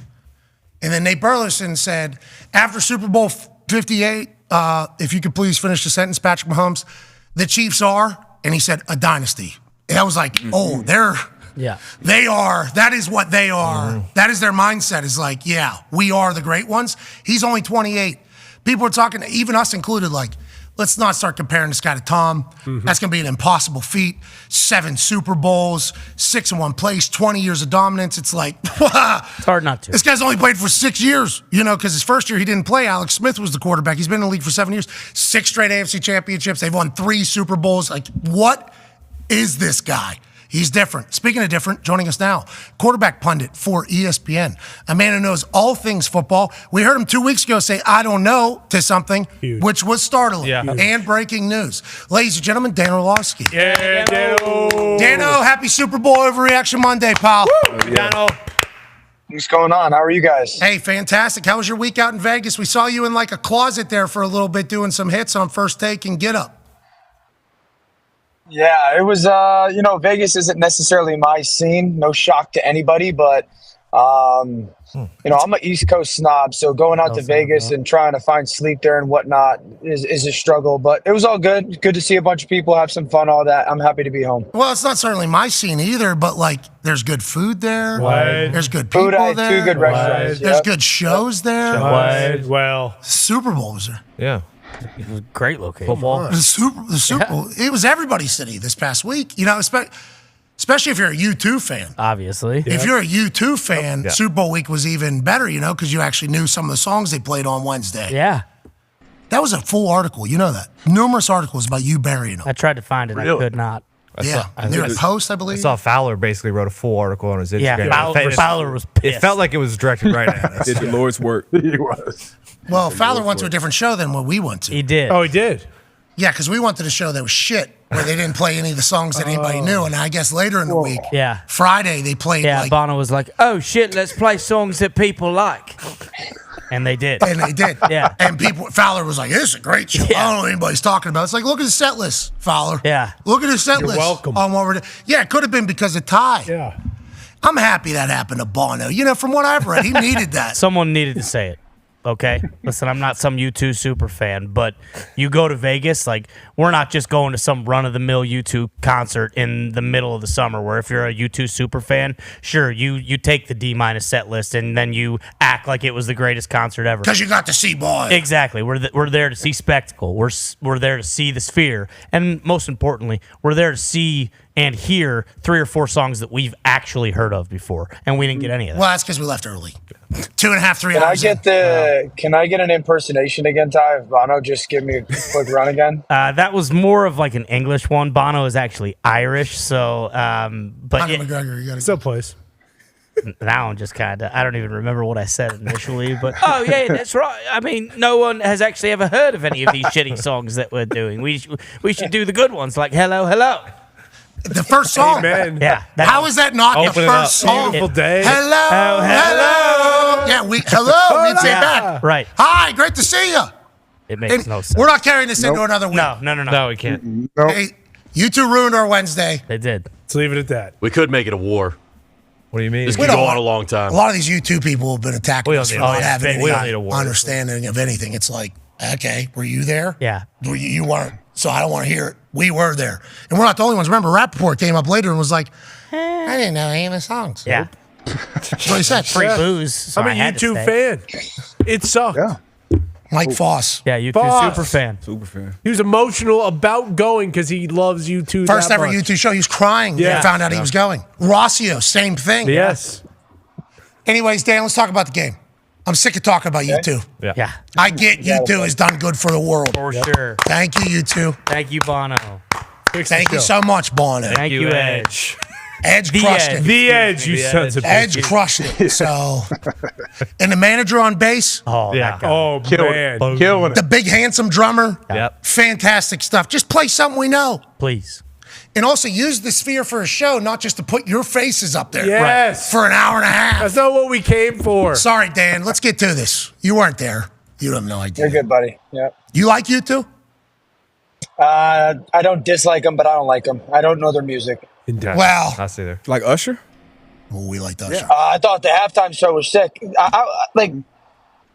then Nate Burleson said, after Super Bowl 58, if you could please finish the sentence, Patrick Mahomes, the Chiefs are, and he said, a dynasty. And I was like, oh, they are, that is what they are. That is their mindset, is like, yeah, we are the great ones. He's only 28. People are talking, even us included, like, let's not start comparing this guy to Tom. That's going to be an impossible feat. 7 Super Bowls, 6 in one place, 20 years of dominance. It's like, it's hard not to. This guy's only played for 6 years, because his first year he didn't play. Alex Smith was the quarterback. He's been in the league for 7 years. 6 straight AFC championships. They've won 3 Super Bowls. Like, what is this guy? He's different. Speaking of different, joining us now, quarterback pundit for ESPN, a man who knows all things football. We heard him 2 weeks ago say, I don't know, to something, which was startling and breaking news. Ladies and gentlemen, Dan Orlovsky. Yeah, Dano. Dano, happy Super Bowl Overreaction Monday, pal. Dano. What's going on? How are you guys? Hey, fantastic. How was your week out in Vegas? We saw you in like a closet there for a little bit doing some hits on First Take and Get Up. Yeah, it was, Vegas isn't necessarily my scene. No shock to anybody, but, I'm an East Coast snob, so going out to Vegas and trying to find sleep there and whatnot is a struggle. But it was all good. Good to see a bunch of people, have some fun, all that. I'm happy to be home. Well, it's not certainly my scene either, but, like, there's good food there. Right. There's good people there. 2 good restaurants. There's good shows there. Right. Well, Super Bowl was there. Yeah. It was a great location. Football. The Super Bowl, it was everybody's city this past week. Especially if you're a U2 fan. Obviously. If you're a U2 fan, Super Bowl week was even better, because you actually knew some of the songs they played on Wednesday. Yeah. That was a full article. You know that. Numerous articles about you burying them. I tried to find it. I could not. New York Post, I believe. I saw Fowler basically wrote a full article on his Instagram. Yeah, Fowler was pissed. It felt like it was directed right at us. Did the Lord's work. He was. Well, Fowler went to a different show than what we went to. He did. Oh, he did? Yeah, because we went to the show that was shit, where they didn't play any of the songs that anybody knew. And I guess later in the week, Friday, they played Bono was like, oh, shit, let's play songs that people like. And they did. And they did. Yeah. And Fowler was like, this is a great show. I don't know what anybody's talking about. It's like, look at his set list, Fowler. Yeah. Look at his set list. You're welcome. On what we're doing. Yeah, it could have been because of Ty. Yeah. I'm happy that happened to Bono. From what I've read, he needed that. Someone needed to say it. Okay? Listen, I'm not some U2 super fan, but you go to Vegas, like, we're not just going to some run-of-the-mill U2 concert in the middle of the summer where if you're a U2 super fan, sure, you take the D- set list and then you act like it was the greatest concert ever. Because you got to see Boy. Exactly. We're there to see spectacle. We're there to see the Sphere. And most importantly, we're there to see and hear 3 or 4 songs that we've actually heard of before, and we didn't get any of that. Well, that's because we left early. 2.5, 3 hours. Can I get an impersonation again, Ty? If Bono just give me a quick run again? That was more of like an English one. Bono is actually Irish, so but Conor McGregor, you got to still plays. That one just kind of, I don't even remember what I said initially, but oh yeah, that's right. I mean, no one has actually ever heard of any of these shitty songs that we're doing. We should do the good ones, like Hello, Hello. The first song. Amen. Yeah. How is that not the first song? Beautiful day. Hello, hello. Yeah, we'd say back. Right. Hi, great to see you. It makes no sense. We're not carrying this into another week. No, we can't. Nope. Hey, you two ruined our Wednesday. They did. Let's leave it at that. We could make it a war. What do you mean? This could go on a long time. A lot of these U2 people have been attacking us for not having we don't need a war. understanding of anything. It's like, okay, were you there? Yeah. You weren't, so I don't want to hear it. We were there. And we're not the only ones. Remember, Rappaport came up later and was like, I didn't know any of the songs. Yeah. That's what he said. Free booze. So I'm a U2 fan. It sucked. Yeah. Mike Foss. Yeah, U2 Foss. super fan. Super fan. He was emotional about going because he loves U2 First that ever much. U2 show. He was crying when he found out he was going. Rossio, same thing. Yes. Anyways, Dan, let's talk about the game. I'm sick of talking about U2. Yeah. I get U2 has done good for the world. For sure. Thank you, U2. Thank you, Bono. Thank you so much, Bono. Thank you, Edge. Edge crushed it. The Edge, you sons of Edge bitches. crushed it. So, and the manager on bass, Oh, Yeah. that guy. Oh, man. Killing it. the big handsome drummer, Yep. fantastic stuff. Just play something we know. Please. And also use the Sphere for a show, not just to put your faces up there Yes. for an hour and a half. That's not what we came for. Sorry, Dan. Let's get to this. You weren't there. You have no idea. You're good, buddy. Yeah. You like U2? I don't dislike them, but I don't like them. I don't know their music. Well, I see there. Like Usher? well, we like Usher. I thought the halftime show was sick.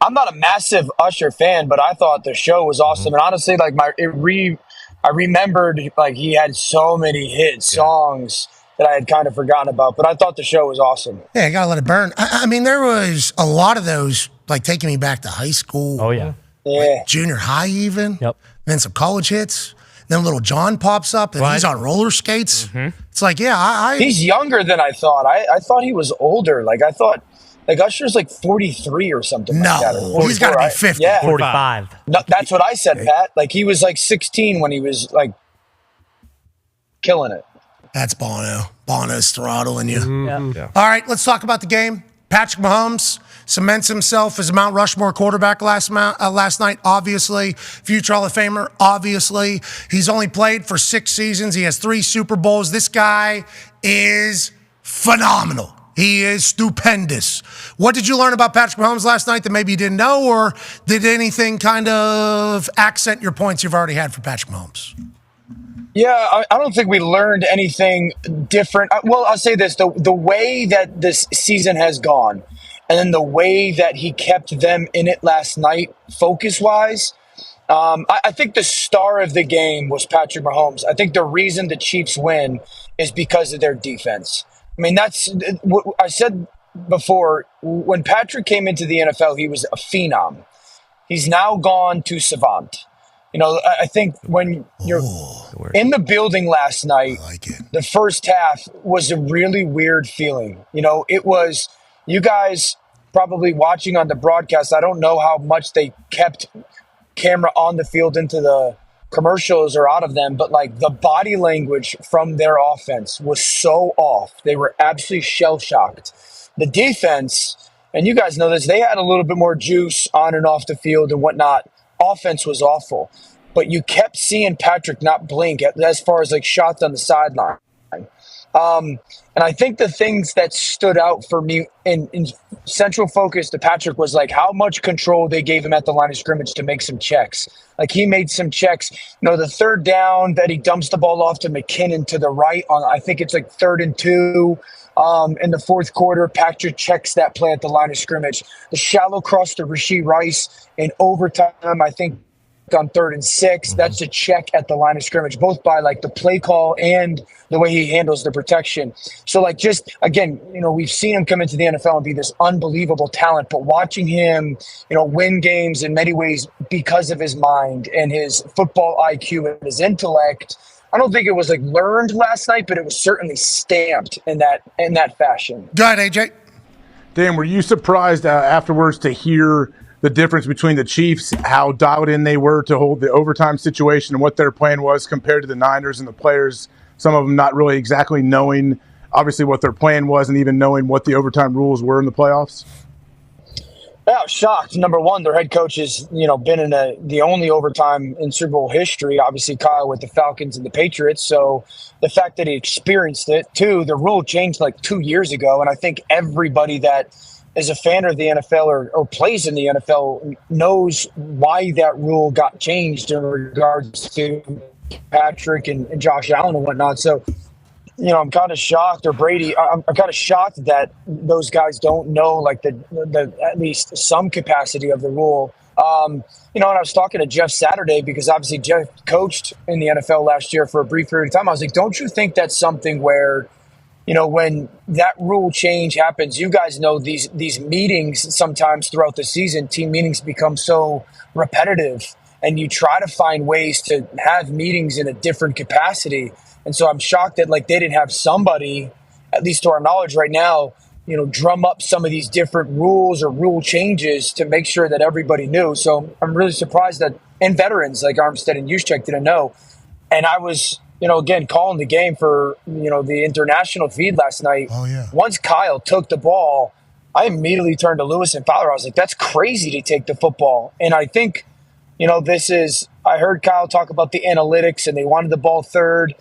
I'm not a massive Usher fan, but I thought the show was awesome. And honestly, like I remembered like he had so many hit songs that I had kind of forgotten about. But I thought the show was awesome. Yeah, you gotta let it burn. I mean, there was a lot of those, like taking me back to high school. Oh, yeah. Yeah. Junior high, even. Yep. Then some college hits. Then little John pops up and he's on roller skates. It's like, yeah, He's younger than I thought. I thought he was older. Like I thought, like Usher's like 43 or something like that. No, he's got to be 50. Yeah, 45. No, that's what I said, Pat. Like he was like 16 when he was like killing it. That's Bono. Bono's throttling you. Yeah. All right, let's talk about the game. Patrick Mahomes cements himself as a Mount Rushmore quarterback last night, obviously. Future Hall of Famer, obviously. He's only played for 6 seasons. He has 3 Super Bowls. This guy is phenomenal. He is stupendous. What did you learn about Patrick Mahomes last night that maybe you didn't know, or did anything kind of accent your points you've already had for Patrick Mahomes? Yeah, I don't think we learned anything different. Well, I'll say this. The way that this season has gone and then the way that he kept them in it last night, focus-wise, I think the star of the game was Patrick Mahomes. I think the reason the Chiefs win is because of their defense. I mean, that's what I said before. When Patrick came into the NFL, he was a phenom. He's now gone to savant. You know, I think when you're in the building last night, the first half was a really weird feeling. You know, it was, you guys probably watching on the broadcast, I don't know how much they kept camera on the field into the commercials or out of them, but like the body language from their offense was so off. They were absolutely shell-shocked. The defense, and you guys know this, they had a little bit more juice on and off the field and whatnot. Offense was awful, but you kept seeing Patrick not blink as far as like shots on the sideline. And I think the things that stood out for me in central focus to Patrick was like how much control they gave him at the line of scrimmage to make some checks. Like he made some checks. You know, the third down that he dumps the ball off to McKinnon to the right on, I think it's like 3rd and 2. In the fourth quarter, Patrick checks that play at the line of scrimmage. The shallow cross to Rashee Rice in overtime, I think on 3rd and 6. That's a check at the line of scrimmage, both by like the play call and the way he handles the protection. So like just, again, you know, we've seen him come into the NFL and be this unbelievable talent, but watching him, you know, win games in many ways because of his mind and his football IQ and his intellect, I don't think it was like learned last night, but it was certainly stamped in that fashion. Go ahead, AJ. Dan, were you surprised afterwards to hear the difference between the Chiefs, how dialed in they were to hold the overtime situation and what their plan was compared to the Niners and the players, some of them not really exactly knowing obviously what their plan was and even knowing what the overtime rules were in the playoffs? Yeah, I was shocked. Number one, their head coach has, you know, been in the only overtime in Super Bowl history. Obviously, Kyle with the Falcons and the Patriots. So the fact that he experienced it. 2, the rule changed like 2 years ago, and I think everybody that is a fan of the NFL or plays in the NFL knows why that rule got changed in regards to Patrick and Josh Allen and whatnot. So, you know, I'm kind of shocked, or Brady, I'm kind of shocked that those guys don't know like the at least some capacity of the rule. You know, and I was talking to Jeff Saturday because obviously Jeff coached in the NFL last year for a brief period of time. I was like, don't you think that's something where, you know, when that rule change happens, you guys know these meetings sometimes throughout the season, team meetings become so repetitive, and you try to find ways to have meetings in a different capacity. And so I'm shocked that like they didn't have somebody, at least to our knowledge right now, you know, drum up some of these different rules or rule changes to make sure that everybody knew. So I'm really surprised that, and veterans like Armstead and Juszczyk didn't know. And I was again, calling the game for, the international feed last night. Oh, yeah. Once Kyle took the ball, I immediately turned to Lewis and Fowler. I was like, that's crazy to take the football. And I think, I heard Kyle talk about the analytics and they wanted the ball third.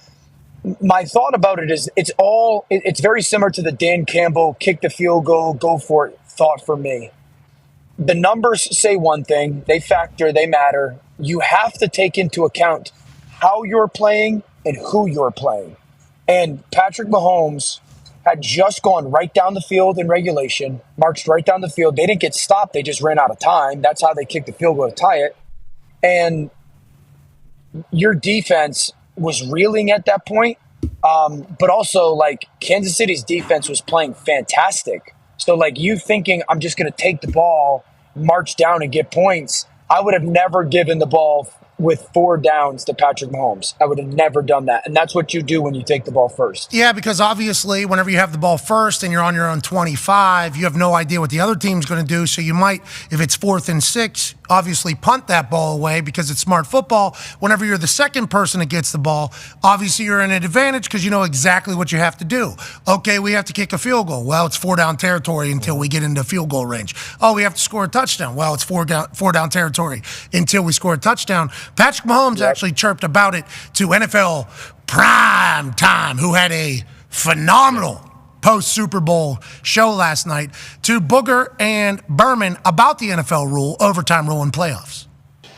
My thought about it is it's very similar to the Dan Campbell kick the field goal, go for it thought for me. The numbers say one thing, they factor, they matter. You have to take into account how you're playing and who you're playing. And Patrick Mahomes had just gone right down the field in regulation, marched right down the field. They didn't get stopped. They just ran out of time. That's how they kicked the field goal to tie it. And your defense was reeling at that point. But also, Kansas City's defense was playing fantastic. So, you thinking, I'm just going to take the ball, march down and get points, I would have never given the ball with 4 downs to Patrick Mahomes. I would have never done that. And that's what you do when you take the ball first. Yeah, because obviously whenever you have the ball first and you're on your own 25, you have no idea what the other team's going to do. So you might, if it's 4th and 6, obviously punt that ball away because it's smart football. Whenever you're the second person that gets the ball, obviously you're in an advantage because you know exactly what you have to do. Okay, we have to kick a field goal. Well, it's 4 down territory until we get into field goal range. Oh, we have to score a touchdown. Well, it's 4 down territory until we score a touchdown. Patrick Mahomes actually chirped about it to NFL Prime Time, who had a phenomenal post-Super Bowl show last night, to Booger and Berman about the NFL rule, overtime rule, and playoffs.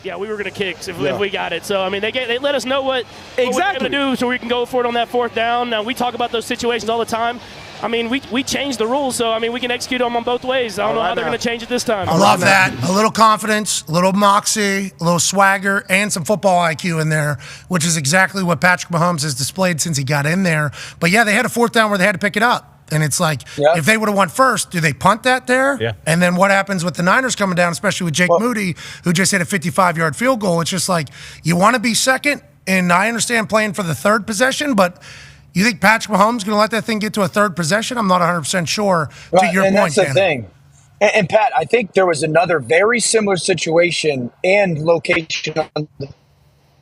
Yeah, we were going to kick if we got it. So, I mean, they let us know what we're going to do so we can go for it on that 4th down. Now, we talk about those situations all the time. I mean, we changed the rules, so, I mean, we can execute them on both ways. I don't know how they're going to change it this time. I love that. A little confidence, a little moxie, a little swagger, and some football IQ in there, which is exactly what Patrick Mahomes has displayed since he got in there. But, yeah, they had a 4th down where they had to pick it up. And it's like, if they would have won first, do they punt that there? Yeah. And then what happens with the Niners coming down, especially with Jake Moody, who just hit a 55-yard field goal? It's just like, you want to be second, and I understand playing for the 3rd possession, but you think Patrick Mahomes is going to let that thing get to a 3rd possession? I'm not 100% sure to your point, that's the Dan. thing. And, Pat, I think there was another very similar situation and location on the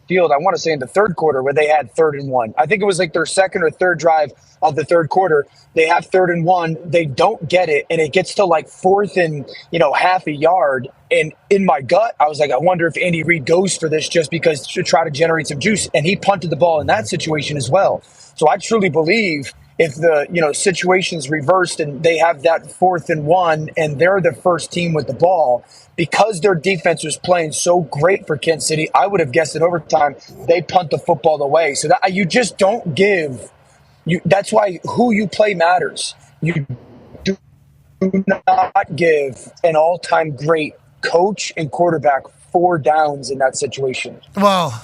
field, I want to say in the 3rd quarter, where they had 3rd and 1. I think it was like their 2nd or 3rd drive of the 3rd quarter. They have 3rd and 1. They don't get it, and it gets to like 4th and half a yard. And in my gut, I was like, I wonder if Andy Reid goes for this just because to try to generate some juice. And he punted the ball in that situation as well. So I truly believe if the situation's reversed and they have that 4th and 1 and they're the first team with the ball, because their defense was playing so great for Kansas City, I would have guessed in overtime they punt the football away. So that you just don't give. That's why who you play matters. You do not give an all-time great coach and quarterback 4 downs in that situation. Well,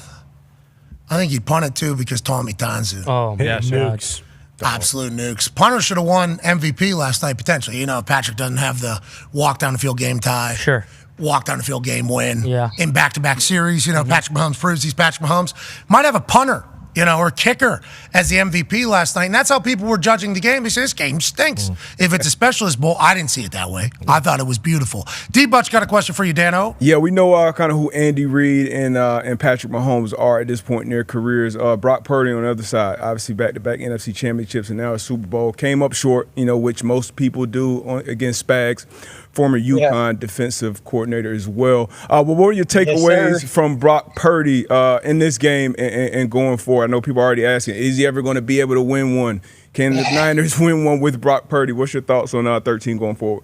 I think you'd punt it too because Tommy Tanzu. Oh, yeah, nukes. Absolute nukes. Punter should have won MVP last night, potentially. If Patrick doesn't have the walk down the field game tie. Sure. Walk down the field game win. Yeah. In back-to-back series, Patrick Mahomes proves he's Patrick Mahomes. Might have a punter, or kicker as the MVP last night. And that's how people were judging the game. They say, this game stinks. If it's a specialist bowl, I didn't see it that way. I thought it was beautiful. D-Butch got a question for you, Dano. Yeah, we know kind of who Andy Reid and Patrick Mahomes are at this point in their careers. Brock Purdy on the other side, obviously back-to-back NFC championships and now a Super Bowl. Came up short, which most people do against Spags, former UConn defensive coordinator as well. What were your takeaways from Brock Purdy in this game and going forward? I know people are already asking, is he ever going to be able to win one? Can the Niners win one with Brock Purdy? What's your thoughts on 13 going forward?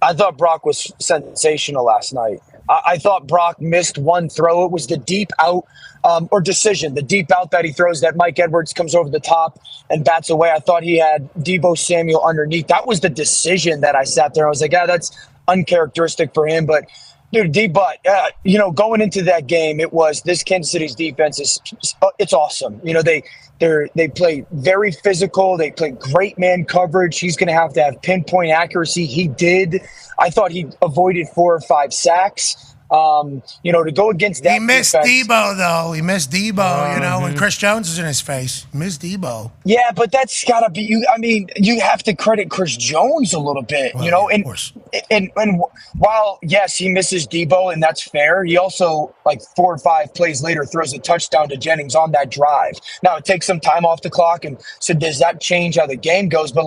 I thought Brock was sensational last night. I thought Brock missed one throw. It was the deep out or decision, the deep out that he throws that Mike Edwards comes over the top and bats away. I thought he had Deebo Samuel underneath. That was the decision that I sat there. I was like, that's uncharacteristic for him. But, dude, D-Butt, going into that game, it was this Kansas City's defense it's awesome. They play very physical. They play great man coverage. He's going to have pinpoint accuracy. He did. I thought he avoided 4 or 5 sacks. To go against that He missed defense. Debo, though. He missed Debo, when Chris Jones is in his face. He missed Debo. Yeah, but that's got to be you. I mean, you have to credit Chris Jones a little bit, and while yes, he misses Debo, and that's fair. He also 4 or 5 plays later throws a touchdown to Jennings on that drive. Now it takes some time off the clock, and so does that change how the game goes? But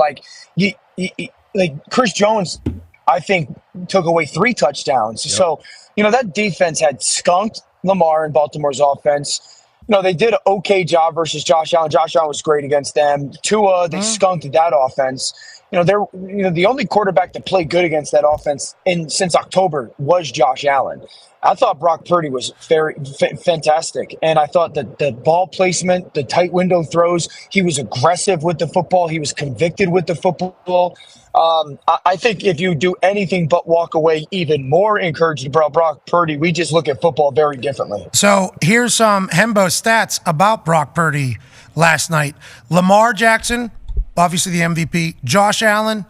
Chris Jones, I think took away 3 touchdowns. Yep. So that defense had skunked Lamar and Baltimore's offense. They did an okay job versus Josh Allen. Josh Allen was great against them. Tua, they skunked that offense. They're the only quarterback to play good against that offense since October was Josh Allen. I thought Brock Purdy was very fantastic, and I thought that the ball placement, the tight window throws, he was aggressive with the football. He was convicted with the football. I think if you do anything but walk away even more encouraged about Brock Purdy, we just look at football very differently. So here's some Hembo stats about Brock Purdy last night. Lamar Jackson, obviously the MVP, Josh Allen,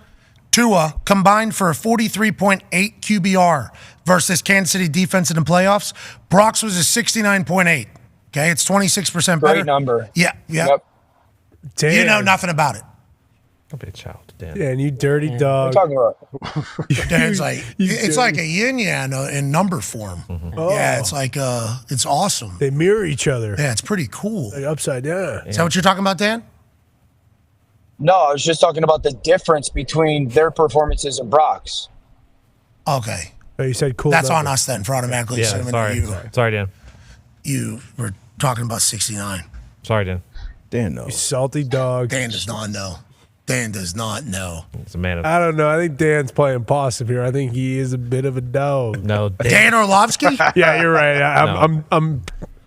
Tua combined for a 43.8 QBR versus Kansas City defense in the playoffs. Brock's was a 69.8. Okay, it's 26% better. Great number. Yeah. Yep. Damn. You know nothing about it. Don't be a child, Dan. Yeah, and you dirty dog. What are you talking about? Dan's it's like a yin-yang in number form. Mm-hmm. Yeah, it's it's awesome. They mirror each other. Yeah, it's pretty cool. Like upside down. Is that what you're talking about, Dan? No, I was just talking about the difference between their performances and Brock's. Okay. Oh, you said cool. That's number. on us then for automatically Yeah, assuming sorry. Sorry, Dan. You were talking about 69. Sorry, Dan. Dan knows. You salty dog. Dan does not know. Dan does not know. It's a man of. I don't know. I think Dan's playing possum here. I think he is a bit of a dog. No, Dan Orlovsky? Yeah, you're right.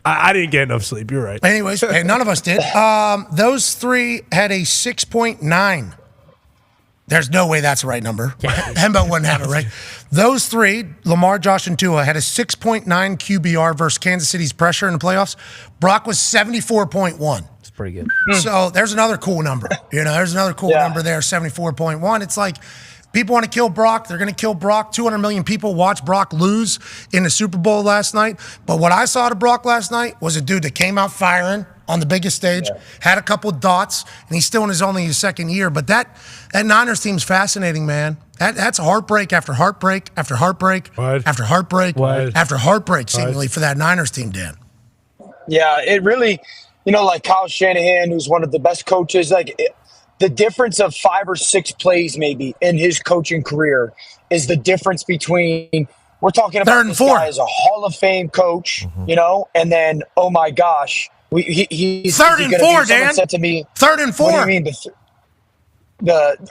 I didn't get enough sleep. You're right. Anyways, hey, none of us did. Those 3 had a 6.9. There's no way that's the right number. Hembo wouldn't have it right. Those 3, Lamar, Josh, and Tua, had a 6.9 QBR versus Kansas City's pressure in the playoffs. Brock was 74.1. It's pretty good. So there's another cool number. There's another cool number there, 74.1. It's like people want to kill Brock. They're going to kill Brock. 200 million people watched Brock lose in the Super Bowl last night. But what I saw to Brock last night was a dude that came out firing on the biggest stage, had a couple dots, and he's still in only his second year. But that Niners team's fascinating, man. That's heartbreak after heartbreak after heartbreak after heartbreak after heartbreak, seemingly, for that Niners team, Dan. Yeah, it really, like Kyle Shanahan, who's one of the best coaches, the difference of 5 or 6 plays maybe in his coaching career is the difference between, we're talking about this guy as a Hall of Fame coach, and then, oh my gosh, he's 3rd and 4, Dan. Said to me, 3rd and 4. What do you mean?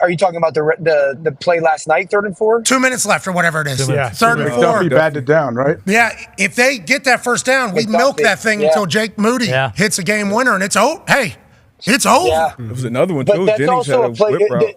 Are you talking about the play last night, 3rd and 4? 2 minutes left or whatever it is. Yeah. 3rd and 4. McDuffie batted down, right? Yeah, if they get that first down, we milk that thing until Jake Moody hits a game winner, and it's over. Hey, it's over. Yeah. There was another one, But too. that's Jennings had also a a play- whip route.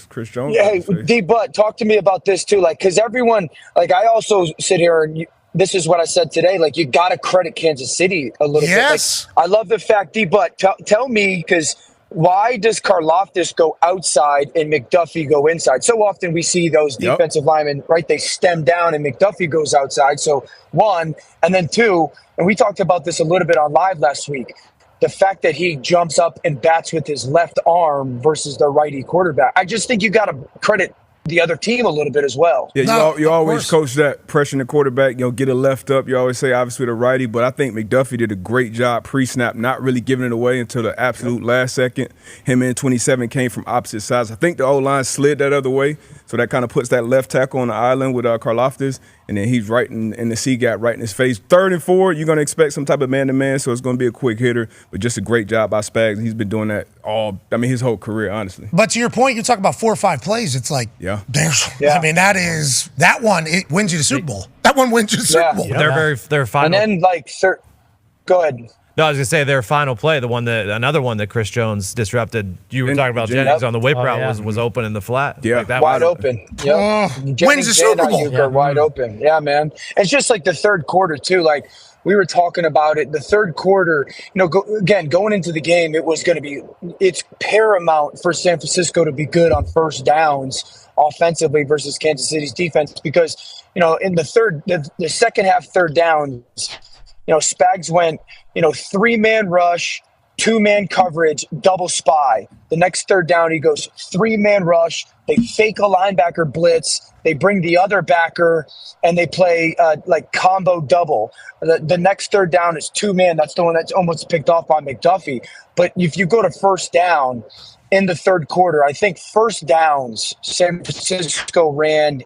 Chris Jones. Yeah, hey, D-Butt, talk to me about this too. Because everyone, I also sit here and this is what I said today. You got to credit Kansas City a little bit. Yes. I love the fact, D-Butt, tell me, because why does Karlaftis go outside and McDuffie go inside? So often we see those defensive linemen, right? They stem down and McDuffie goes outside. So 1, and then 2, and we talked about this a little bit on live last week. The fact that he jumps up and bats with his left arm versus the righty quarterback. I just think you got to credit the other team a little bit as well. Yeah, you always coach that, pressuring the quarterback, get a left up. You always say, obviously, the righty, but I think McDuffie did a great job pre-snap, not really giving it away until the absolute last second. Him and 27 came from opposite sides. I think the O-line slid that other way, so that kind of puts that left tackle on the island with Karlaftis, and then he's right in the C-gap, right in his face. 3rd and 4, you're going to expect some type of man-to-man, so it's going to be a quick hitter, but just a great job by Spags. He's been doing that his whole career, honestly. But to your point, you talk about 4 or 5 plays. It's like, I mean, that one, it wins you the Super Bowl. That one wins you the Super Bowl. They're final. And then go ahead. No, I was gonna say their final play, another one that Chris Jones disrupted. You were talking about Jennings on the whip route was open in the flat. Yeah, that wide open. Yep. Wins the Super Bowl. Are wide open. Yeah, man. It's just the 3rd quarter too. We were talking about it. The 3rd quarter, going into the game, it's paramount for San Francisco to be good on first downs. offensively versus Kansas City's defense because, in the second half third downs, Spags went, 3-man rush, 2-man coverage, double spy. The next third down, he goes 3-man rush. They fake a linebacker blitz. They bring the other backer, and they play combo double. The next third down is 2-man. That's the one that's almost picked off by McDuffie. But if you go to first down in the third quarter, I think first downs, San Francisco ran,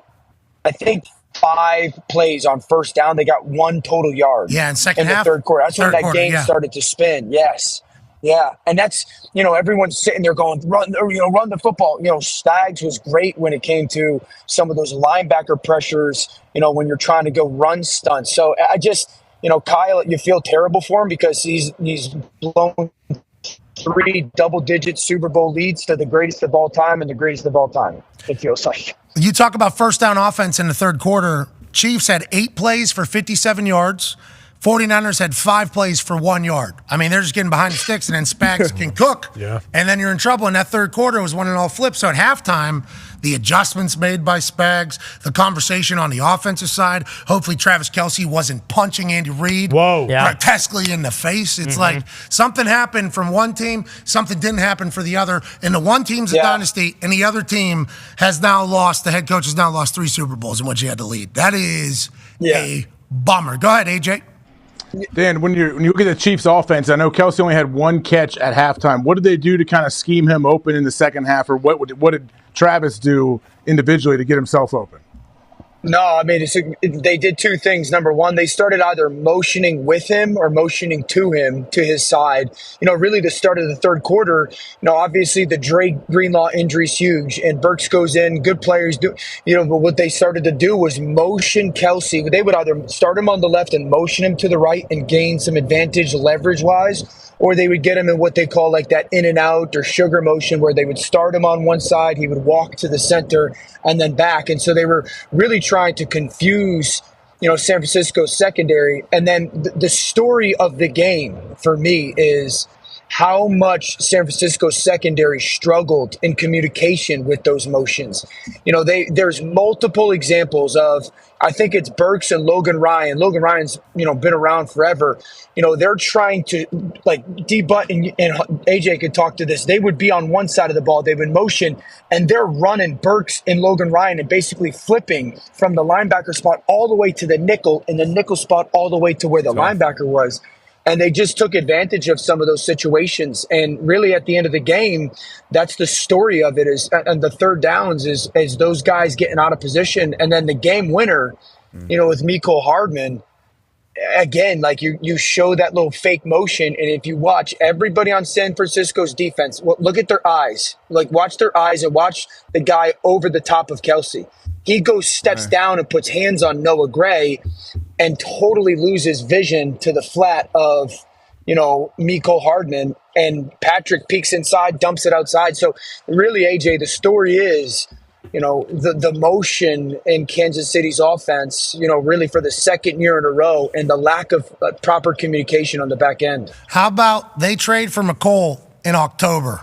I think, 5 plays on first down. They got 1 total yard. Yeah, in second half, the third quarter. That's when that game started to spin. Yes. Yeah, and that's, everyone's sitting there going, run the football. Spags was great when it came to some of those linebacker pressures, when you're trying to go run stunts. So I just, Kyle, you feel terrible for him because he's blown 3 double-digit Super Bowl leads to the greatest of all time and the greatest of all time, it feels like. You talk about first down offense in the third quarter. Chiefs had 8 plays for 57 yards. 49ers had 5 plays for 1 yard. I mean, they're just getting behind the sticks, and then Spags can cook. Yeah. And then you're in trouble. And that third quarter was one and all flip. So at halftime, the adjustments made by Spags, the conversation on the offensive side, hopefully Travis Kelce wasn't punching Andy Reid grotesquely in the face. It's like something happened from one team, something didn't happen for the other. And the one team's a dynasty, and the other team has now lost, the head coach has now lost 3 Super Bowls in which he had to lead. That is a bummer. Go ahead, AJ. Dan, when you look at the Chiefs' offense, I know Kelce only had 1 catch at halftime. What did they do to kind of scheme him open in the second half, or what did Travis do individually to get himself open? No, I mean, they did 2 things. Number one, they started either motioning with him or motioning to him, to his side. Really the start of the third quarter, obviously the Dre Greenlaw injury is huge, and Burks goes in, good players do, but what they started to do was motion Kelce. They would either start him on the left and motion him to the right and gain some advantage leverage-wise, or they would get him in what they call like that in and out or sugar motion, where they would start him on one side, he would walk to the center and then back. And so they were really trying to confuse, San Francisco's secondary. And then the story of the game for me is how much San Francisco's secondary struggled in communication with those motions. There's multiple examples of, I think it's Burks and Logan Ryan. Logan Ryan's, been around forever. They're trying to, like, D-Butt and AJ could talk to this. They would be on one side of the ball. They would motion, and they're running Burks and Logan Ryan and basically flipping from the linebacker spot all the way to the nickel, and the nickel spot all the way to where the linebacker was. And they just took advantage of some of those situations. And really at the end of the game, that's the story of it, is, and the third downs is those guys getting out of position. And then the game winner, with Mecole Hardman, again, like you show that little fake motion. And if you watch everybody on San Francisco's defense, look at their eyes, watch their eyes and watch the guy over the top of Kelce. He steps down and puts hands on Noah Gray and totally loses vision to the flat of, Mecole Hardman, and Patrick peeks inside, dumps it outside. So really, AJ, the story is, the motion in Kansas City's offense, really for the second year in a row, and the lack of proper communication on the back end. How about they trade for McCole in October?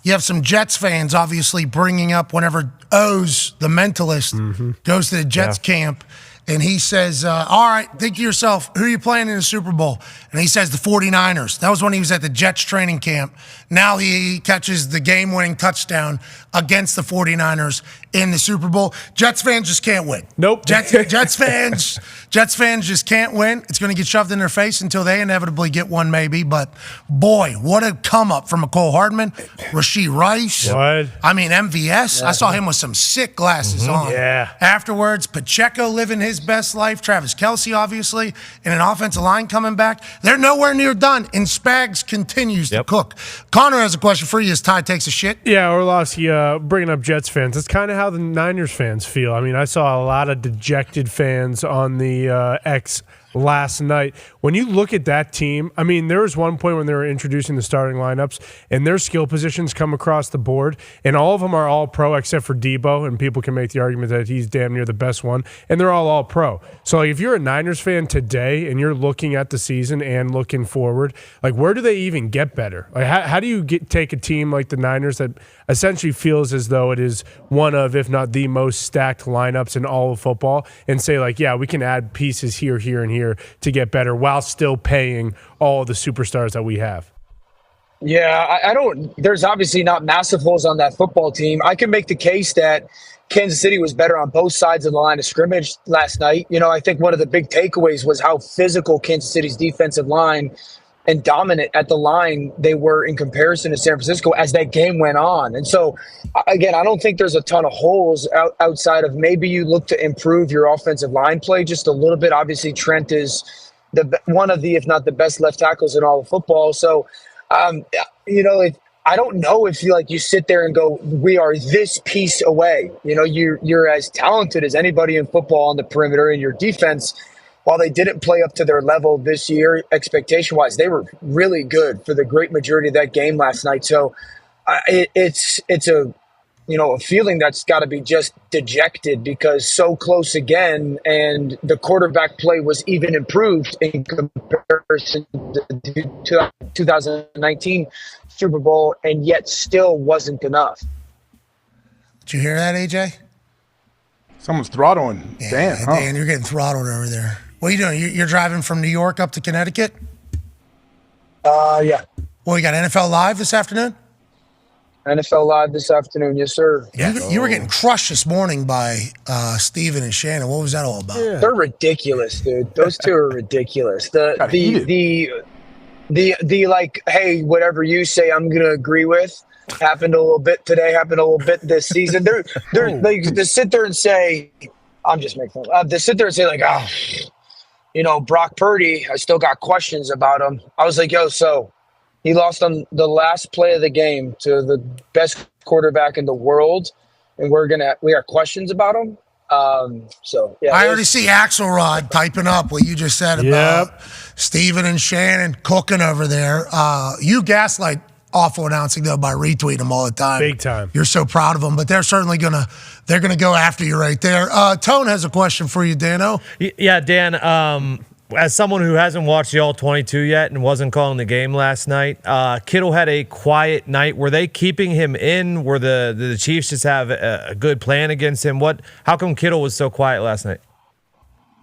You have some Jets fans obviously bringing up whenever O's, the mentalist, goes to the Jets camp, and he says, all right, think to yourself, who are you playing in the Super Bowl? And he says the 49ers. That was when he was at the Jets training camp. Now he catches the game-winning touchdown against the 49ers in the Super Bowl. Jets fans just can't win. Nope. Jets fans just can't win. It's going to get shoved in their face until they inevitably get one, maybe. But, boy, what a come-up from McCole Hardman, Rashee Rice. What? I mean, MVS. I saw him with some sick glasses on. Yeah. Afterwards, Pacheco living his best life. Travis Kelce, obviously, and an offensive line coming back. They're nowhere near done, and Spags continues to cook. Connor has a question for you as Ty takes a shit. Yeah, Orlovsky, bringing up Jets fans. That's kind of how the Niners fans feel. I mean, I saw a lot of dejected fans on the X last night. When you look at that team, I mean, there was one point when they were introducing the starting lineups, and their skill positions come across the board, and all of them are all pro except for Debo, and people can make the argument that he's damn near the best one, and they're all pro. So like, if you're a Niners fan today and you're looking at the season and looking forward, like where do they even get better? Like how do you take a team like the Niners that essentially feels as though it is one of, if not the most stacked lineups in all of football, and say like, yeah, we can add pieces here, here, and here to get better while still paying all of the superstars that we have? Yeah, I don't. There's obviously not massive holes on that football team. I can make the case that Kansas City was better on both sides of the line of scrimmage last night. You know, I think one of the big takeaways was how physical Kansas City's defensive line and dominant at the line they were in comparison to San Francisco as that game went on. And so, again, I don't think there's a ton of holes outside of maybe you look to improve your offensive line play just a little bit. Obviously, Trent is one of the, if not the best left tackles in all of football. So, you know, I don't know if you sit there and go, we are this piece away. You know, you're as talented as anybody in football on the perimeter, and your defense, while they didn't play up to their level this year, expectation-wise, they were really good for the great majority of that game last night. So it's a a feeling that's got to be just dejected because so close again, and the quarterback play was even improved in comparison to 2019 Super Bowl, and yet still wasn't enough. Did you hear that, AJ? Someone's throttling Dan. Huh? Dan, you're getting throttled over there. What are you doing? You're driving from New York up to Connecticut? Yeah. Well, you got NFL Live this afternoon? NFL Live this afternoon, yes, sir. You were getting crushed this morning by Steven and Shannon. What was that all about? Yeah. They're ridiculous, dude. Those two are ridiculous. The like, hey, whatever you say, I'm gonna agree with. Happened a little bit today. Happened a little bit this season. They sit there and say, I'm just making fun. They sit there and say like, Brock Purdy. I still got questions about him. I was like, so. He lost on the last play of the game to the best quarterback in the world, and we got questions about him. Yeah, I already see Axelrod typing up what you just said about Steven and Shannon cooking over there. You gaslight awful announcing though by retweeting them all the time. Big time. You're so proud of them, but they're certainly gonna go after you right there. Tone has a question for you, Dano. Yeah, Dan. As someone who hasn't watched the All-22 yet and wasn't calling the game last night, Kittle had a quiet night. Were they keeping him in? Were the Chiefs just have a good plan against him? How come Kittle was so quiet last night?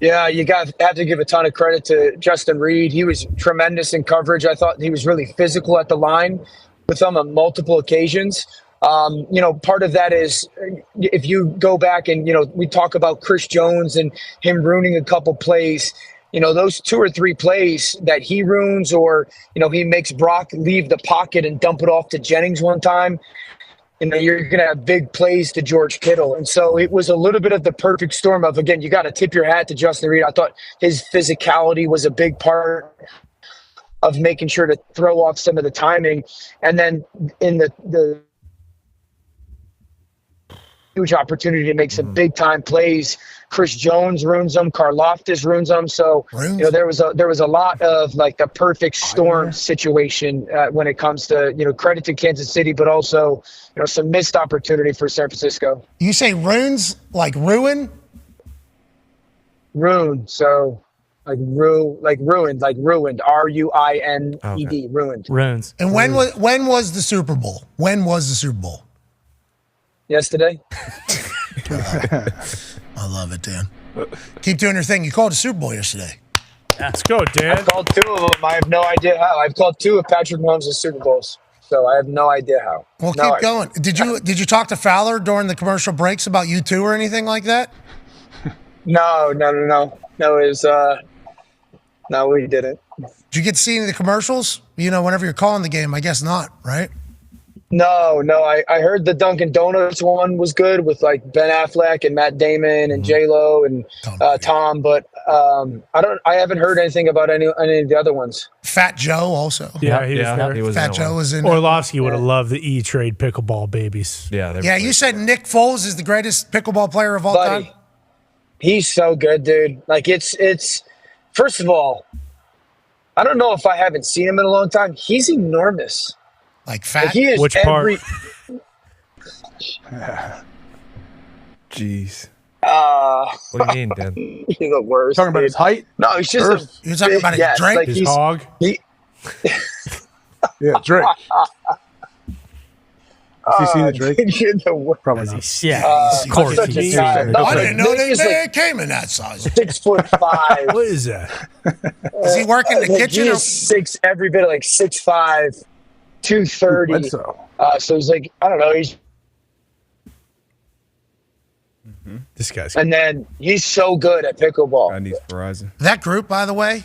Yeah, you have to give a ton of credit to Justin Reed. He was tremendous in coverage. I thought he was really physical at the line with them on multiple occasions. Part of that is if you go back and, we talk about Chris Jones and him ruining a couple plays. Those 2 or 3 plays that he ruins, or, he makes Brock leave the pocket and dump it off to Jennings one time, you're going to have big plays to George Kittle. And so it was a little bit of the perfect storm of, again, you got to tip your hat to Justin Reed. I thought his physicality was a big part of making sure to throw off some of the timing. And then in the huge opportunity to make some big time plays. Chris Jones ruins them. Karlaftis ruins them. So there was a lot of like the perfect storm situation when it comes to credit to Kansas City, but also some missed opportunity for San Francisco. You say ruins like ruin? Ruin. So like ruined. RUINED. Ruined. Ruins. And when was the Super Bowl? When was the Super Bowl? Yesterday. I love it, Dan. Keep doing your thing. You called a Super Bowl yesterday. Let's go, Dan. I've called 2 of them. I have no idea how. I've called 2 of Patrick Mahomes' Super Bowls, so I have no idea how. Well, keep going. Did you talk to Fowler during the commercial breaks about U2 or anything like that? No. No, it was no, we didn't. Did you get to see any of the commercials? Whenever you're calling the game, I guess not, right? No. I heard the Dunkin' Donuts one was good with like Ben Affleck and Matt Damon and J-Lo and Tom, but I haven't heard anything about any of the other ones. Fat Joe also. Yeah, he was there. He was Fat Joe was in. Orlovsky would have loved the E-Trade pickleball babies. Yeah, you said Nick Foles is the greatest pickleball player of all time? He's so good, dude. Like it's First of all, I don't know if I haven't seen him in a long time. He's enormous. Like fat? He is Which every. Jeez. What do you mean, Dan? He's the worst. Talking about his height? No, he's just. You're talking about his Drake? Like His hog? Yeah, Drake. Has he seen the Drake? You're the worst. Probably not. Yeah, of course. Such a he's child. serious. No, I didn't know Nick they, is they like came in that size. 6'5". What is that? Is he working the kitchen? He's every bit of like 6'5", 230. Bledsoe. So he's like, I don't know. He's This guy's. and then he's so good at pickleball. I need Verizon. That group, by the way,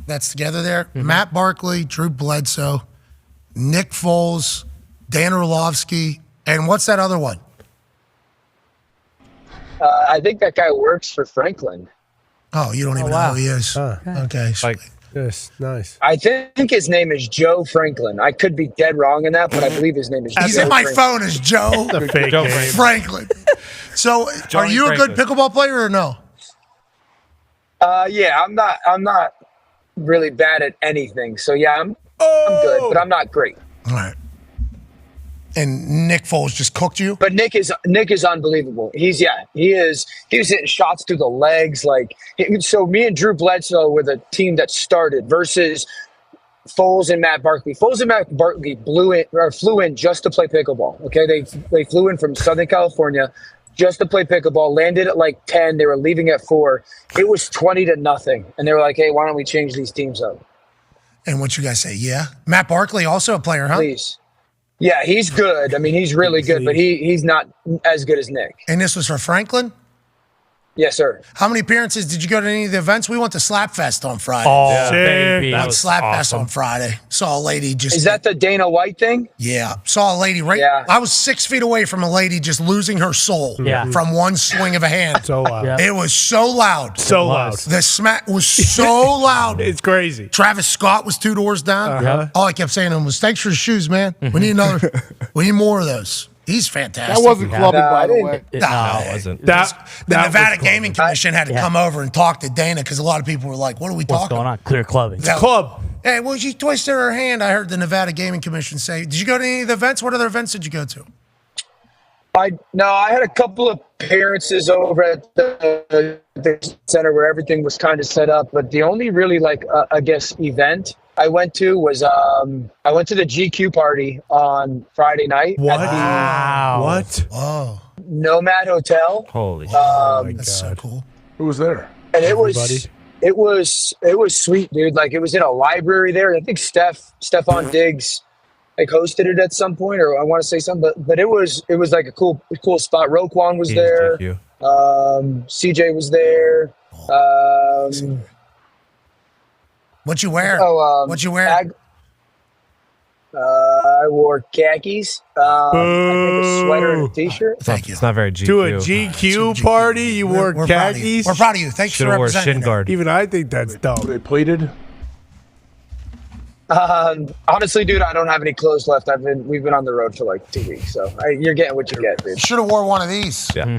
that's together there. Matt Barkley, Drew Bledsoe, Nick Foles, Dan Orlovsky, and what's that other one? I think that guy works for Franklin. Oh, you don't even know who he is. Okay. Like, Yes, nice. I think his name is Joe Franklin. I could be dead wrong in that, but I believe his name is He's Joe in my Franklin. phone as Joe The fake Joe name. Franklin. So, are Johnny you a good Franklin. pickleball player or no? Yeah, I'm not really bad at anything. So yeah, I'm good, but I'm not great. All right. And Nick Foles just cooked you? But Nick is unbelievable. He was hitting shots through the legs. So me and Drew Bledsoe were the team that started versus Foles and Matt Barkley. Foles and Matt Barkley flew in just to play pickleball. Okay, they flew in from Southern California just to play pickleball. Landed at like 10. They were leaving at 4. It was 20-0, and they were like, "Hey, why don't we change these teams up?" And what you guys say? Yeah. Matt Barkley, also a player, huh? Please. Yeah, he's good. I mean, he's really good, but he's not as good as Nick. And this was for Franklin? Yes, sir. How many appearances did you go to any of the events? We went to Slapfest on Friday. Oh, baby. Went That was Slapfest awesome. on Friday. Saw a lady just. Is that the Dana White thing? Yeah. Saw a lady right. Yeah. I was 6 feet away from a lady just losing her soul from one swing of a hand. So loud. Yeah. It was so loud. So loud. The smack was so loud. It's crazy. Travis Scott was 2 doors down. Uh-huh. All I kept saying to him was, "Thanks for the shoes, man. We need another. We need more of those." He's fantastic. That wasn't clubbing, by the way. No, it wasn't. The That Nevada was Gaming Commission had to come over and talk to Dana because a lot of people were like, "What are we What's talking going on? Clear clubbing. about?" Club. Hey, well, she twisted her hand. I heard the Nevada Gaming Commission say. Did you go to any of the events? What other events did you go to? I had a couple of appearances over at the center where everything was kind of set up, but the only really I guess event I went to was I went to the GQ party on Friday night. What? Wow. What? Oh, Nomad Hotel. Holy shit. that's so cool. Who was there? And it Everybody. was sweet, dude. Like it was in a library there. I think Stefan Diggs hosted it at some point, or I want to say something, but it was like a cool spot. Roquan was there. CJ was there. What'd you wear? What'd you wear? I wore khakis. I think a sweater and a t-shirt. Thank you. It's not very GQ. To a GQ party, you wore We're proud of you. khakis? We're proud of you. Thanks Should for have wore representing. shin that. guard. Even I think that's dumb. They pleated. Honestly, dude, I don't have any clothes left. We've been on the road for like 2 weeks, so you're getting what you get, dude. Should have wore one of these. Yeah.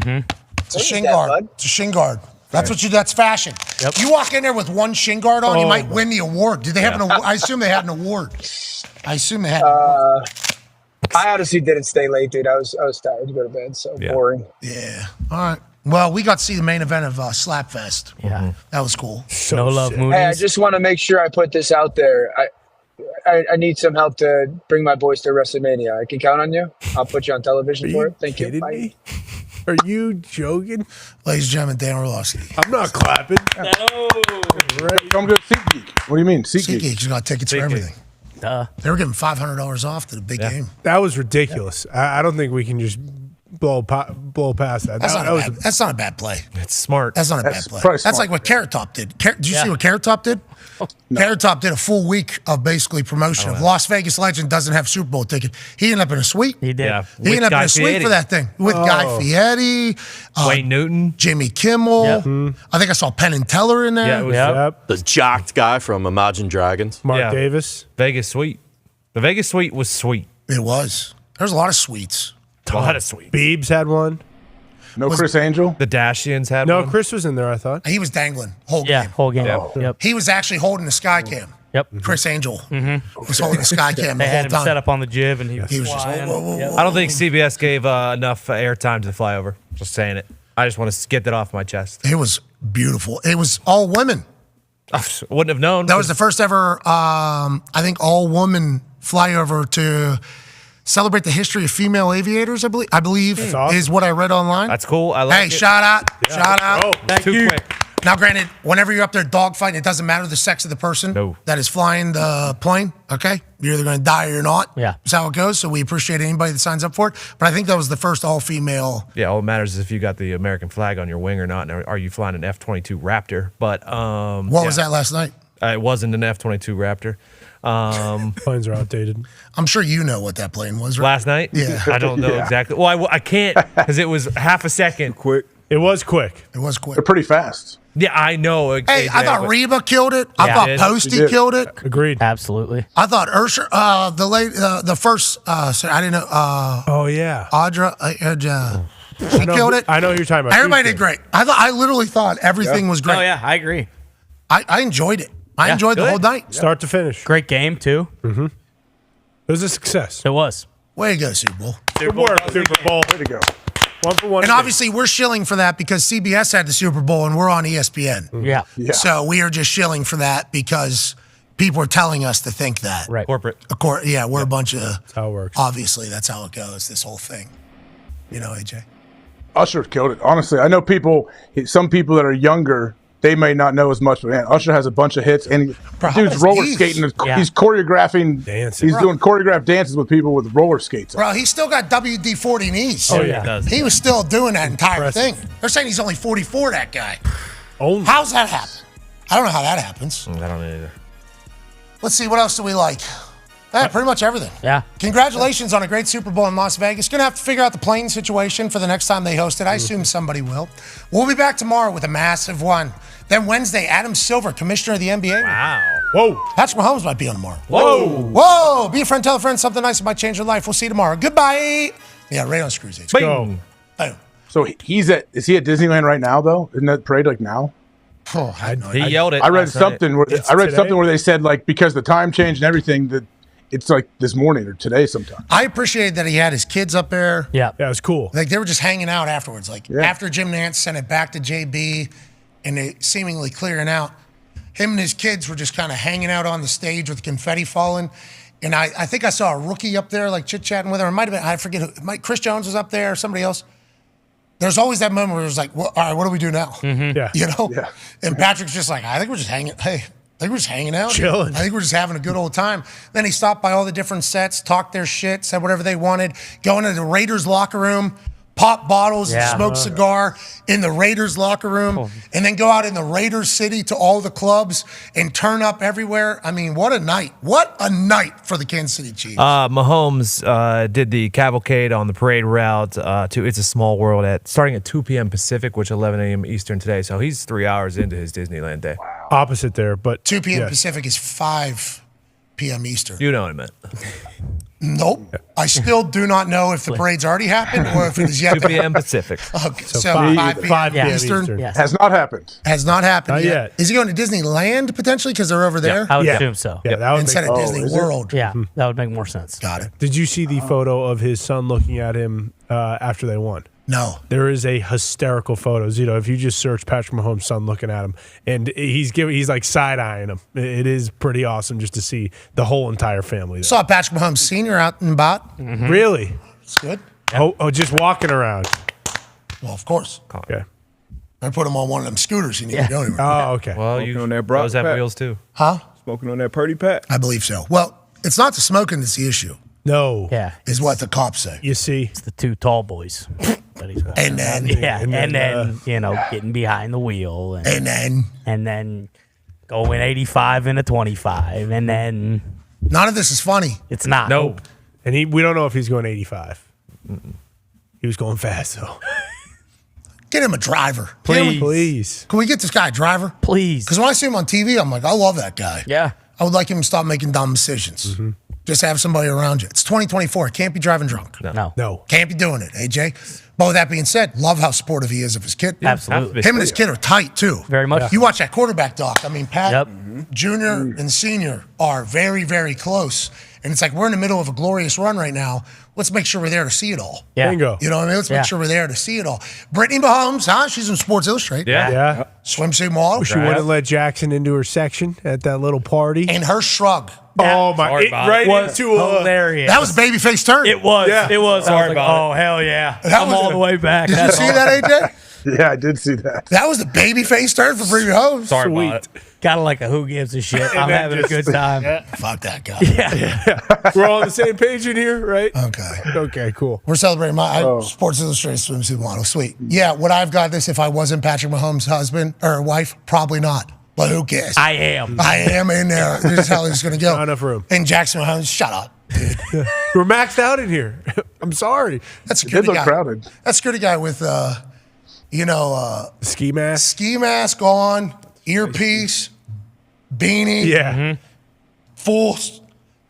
It's a What shin is that, guard. bud? It's a shin guard. That's fashion. Yep. You walk in there with one shin guard on, you Oh, might my- win the award. Did they have an award? I assume they had an award. I assume they had an award. I honestly didn't stay late, dude. I was tired to go to bed. So boring. Yeah. All right. Well, we got to see the main event of Slapfest. Yeah. That was cool. No love movies. Hey, I just want to make sure I put this out there. I need some help to bring my boys to WrestleMania. I can count on you. I'll put you on television for it. Thank you. Kidding Bye. me? Are you joking? Ladies and gentlemen, Dan Orlovsky. I'm not clapping. Come to SeatGeek. What do you mean? SeatGeek SeatGeek. just got tickets for everything. Duh. They were giving $500 off to the big game. That was ridiculous. I don't think we can just blow past that. That's not a bad play. It's smart. That's not a bad That's play. probably That's smart. like what Carrot Top did. Did you see what Carrot Top did? Carrot Top did a full week of basically promotion of Las Vegas legend doesn't have Super Bowl ticket. He ended up in a suite. He did. Yeah. He ended up in a suite for that thing with Guy Fieri, Wayne Newton. Jimmy Kimmel. Yep. I think I saw Penn and Teller in there. Yeah, it was Yep. The jocked guy from Imagine Dragons. Mark Yeah. Davis. Vegas Suite. The Vegas Suite was sweet. It was. There's a lot of suites. A lot of sweet. Biebs had one. No Chris Angel? The Dashians had No, one. Chris was in there, I thought. He was dangling whole Yeah, game. whole game. Yeah. Yep. He was actually holding the sky cam. Yep. Chris Angel was holding the sky cam the They whole had him time. set up on the jib, and he was just flying. whoa, whoa, Yep. I don't think CBS gave enough airtime to the flyover. Just saying it. I just want to get that off my chest. It was beautiful. It was all women. Wouldn't have known. That was the first ever, I think, all-woman flyover to celebrate the history of female aviators, I believe is what I read online. That's cool. I like Hey, it. shout out. Shout out. Oh, too quick. Now, granted, whenever you're up there dogfighting, it doesn't matter the sex of the person that is flying the plane, okay? You're either going to die or you're not. Yeah. That's how it goes, so we appreciate anybody that signs up for it. But I think that was the first all-female. Yeah, all that matters is if you got the American flag on your wing or not, and are you flying an F-22 Raptor? But What was that last night? It wasn't an F-22 Raptor. Planes are outdated. I'm sure you know what that plane was, right? Last night? Yeah. I don't know exactly. Well, I can't because it was half a second. Quick. It was quick. It was quick. They're pretty fast. Yeah, I know. Hey, I thought Reba killed it. I thought Posty killed it. Agreed. Absolutely. I thought Ursher, the first, sorry, I didn't know. Oh, yeah. Audra, she killed it. I know who you're talking about. Everybody She did great. I literally thought everything was great. Oh yeah, I agree. I enjoyed it. I enjoyed the whole night. Start to finish. Great game too. Mm-hmm. It was a success. It was. Way to go, Super Bowl. Good work, Super Bowl. Way to go. 1 for 1. And obviously, we're shilling for that because CBS had the Super Bowl and we're on ESPN. Yeah. So we are just shilling for that because people are telling us to think that. Right. Corporate. Yeah, we're a bunch of. That's how it works. Obviously, that's how it goes. This whole thing. You know, AJ. Usher killed it. Honestly, I know some people that are younger, they may not know as much, but man, Usher has a bunch of hits, and dude's roller skating. He's choreographing. Dancing. He's doing choreographed dances with people with roller skates. Bro, he's still got WD-40 knees. Oh, yeah. He does. He was still doing that entire Impressive. thing. They're saying he's only 44, that guy. Only. How's that happen? I don't know how that happens. I don't know either. Let's see, what else do we like? Pretty much everything. Yeah. Congratulations on a great Super Bowl in Las Vegas. Going to have to figure out the plane situation for the next time they host it. I assume somebody will. We'll be back tomorrow with a massive one. Then Wednesday, Adam Silver, commissioner of the NBA. Wow. Whoa. Patrick Mahomes might be on tomorrow. Whoa. Whoa. Be a friend, tell a friend something nice that might change your life. We'll see you tomorrow. Goodbye. Yeah, right on Screws. Let's go. Boom. So is he at Disneyland right now though? Isn't that parade like now? Oh, He yelled it. I read last night. something where today? they said like because the time change and everything that it's like this morning or today sometime. I appreciated that he had his kids up there. Yeah. Yeah, it was cool. Like they were just hanging out afterwards. Like after Jim Nance sent it back to JB and they seemingly clearing out, him and his kids were just kind of hanging out on the stage with confetti falling. And I think I saw a rookie up there like chit-chatting with her. It might have been, I forget who, Chris Jones was up there or somebody else. There's always that moment where it was like, well, all right, what do we do now? Yeah. You know? Yeah. And Patrick's just like, I think we're just hanging. Hey, I think we're just hanging out. Chilling. I think we're just having a good old time. Then he stopped by all the different sets, talked their shit, said whatever they wanted, go into the Raiders locker room, pop bottles, and smoke cigar in the Raiders locker room, and then go out in the Raiders city to all the clubs and turn up everywhere. I mean, what a night. What a night for the Kansas City Chiefs. Mahomes did the cavalcade on the parade route to It's a Small World starting at 2 p.m. Pacific, which 11 a.m. Eastern today. So he's 3 hours into his Disneyland day. Opposite there, but 2 p.m. yeah. Pacific is 5 p.m. Eastern. You know what I meant. Nope. I still do not know if the parade's already happened or if it is yet 2 p.m. Pacific. Okay, so So 5 5 p.m. p.m. Eastern. Yes. Has not happened. Has not happened Not yet. yet. Is he going to Disneyland potentially because they're over there? I would Yeah. assume so. Yeah, that would Instead make, of Disney is it? World. Yeah, that would make more sense. Got it. Did you see the photo of his son looking at him after they won? No. There is a hysterical photos. You know, if you just search Patrick Mahomes' son looking at him, and he's like side eyeing him. It is pretty awesome just to see the whole entire family there. Saw Patrick Mahomes Sr. out and about. Really? It's good. Oh, just walking around. Well, of course. Okay. I put him on one of them scooters. He needed to go anywhere. Oh, okay. Well, Smoking on that Brock those have Pack. wheels too. Huh? Smoking on that Purdy Pat. I believe so. Well, it's not the smoking that's the issue, No. Yeah, is what the cops say. You see, it's the two tall boys that he's walking. And then, Yeah, And and then, then, getting behind the wheel, and then, going 85 and a 25, and then none of this is funny. it's not. Nope. and we don't know if he's going 85. He was going fast though. Get him a driver. Please. Can we get this guy a driver? Please. Because when I see him on TV, I'm like, I love that guy. Yeah. I would like him to stop making dumb decisions. Just have somebody around you. It's 2024. Can't be driving drunk. No. Can't be doing it, AJ. But with that being said, love how supportive he is of his kid. Yeah, absolutely. Him and his kid are tight, too. Very much. You watch that quarterback doc. I mean, Pat Yep. Jr. and Senior are very, very close. And it's like we're in the middle of a glorious run right now. Let's make sure we're there to see it all. Yeah. Bingo. You know what I mean? Let's make sure we're there to see it all. Brittany Mahomes, huh? She's in Sports Illustrated. Yeah. Swimsuit model. She wouldn't let Jackson into her section at that little party. And her shrug. Oh, my. Right into a. Hilarious. That was babyface turn. It was. Yeah. It was. Sorry I was like, about oh, hell yeah. That I'm was all a- the way back. Did you That's see all. that, AJ? Yeah, I did see that. That was the babyface turn for Brittany Mahomes. Sorry about it. Kind of like a who gives a shit. I'm then having a just- good time. Fuck that guy. We're all on the same page in here, right? Okay. Okay, cool. We're celebrating my Sports Illustrated swimsuit model. Sweet. Yeah, would I have got this if I wasn't Patrick Mahomes' husband or wife? Probably not. But who cares? I am. I am in there. This is how this is going to go. Not enough room. And Jackson Mahomes, shut up, dude. We're maxed out in here. I'm sorry. That It did security look guy. crowded. That security guy with, Ski mask. ski mask on, earpiece, beanie, Yeah. full.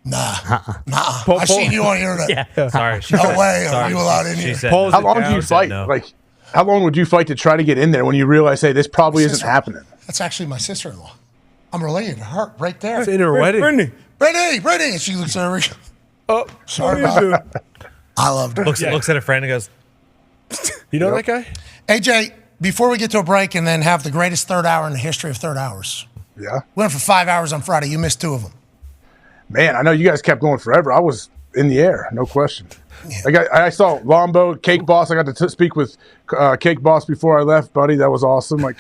Nah. I seen you on the internet. Yeah. Sorry. No way are Sorry. you allowed in She here. said Pulls no. How long do you fight? no. Like, how long would you fight to try to get in there when you realize, hey, this probably isn't happening? That's actually my sister-in-law. I'm related to her right there. It's in her wedding. Brittany. And she looks at her. Oh, Sorry what are you about it. I loved her. Looks at a friend and goes, You know that guy? AJ, before we get to a break and then have the greatest third hour in the history of third hours. Yeah. We went for 5 hours on Friday. You missed 2 of them. Man, I know you guys kept going forever. I was in the air, no question. I saw Lombo, Cake Boss. I got to speak with Cake Boss before I left, buddy. That was awesome. Like,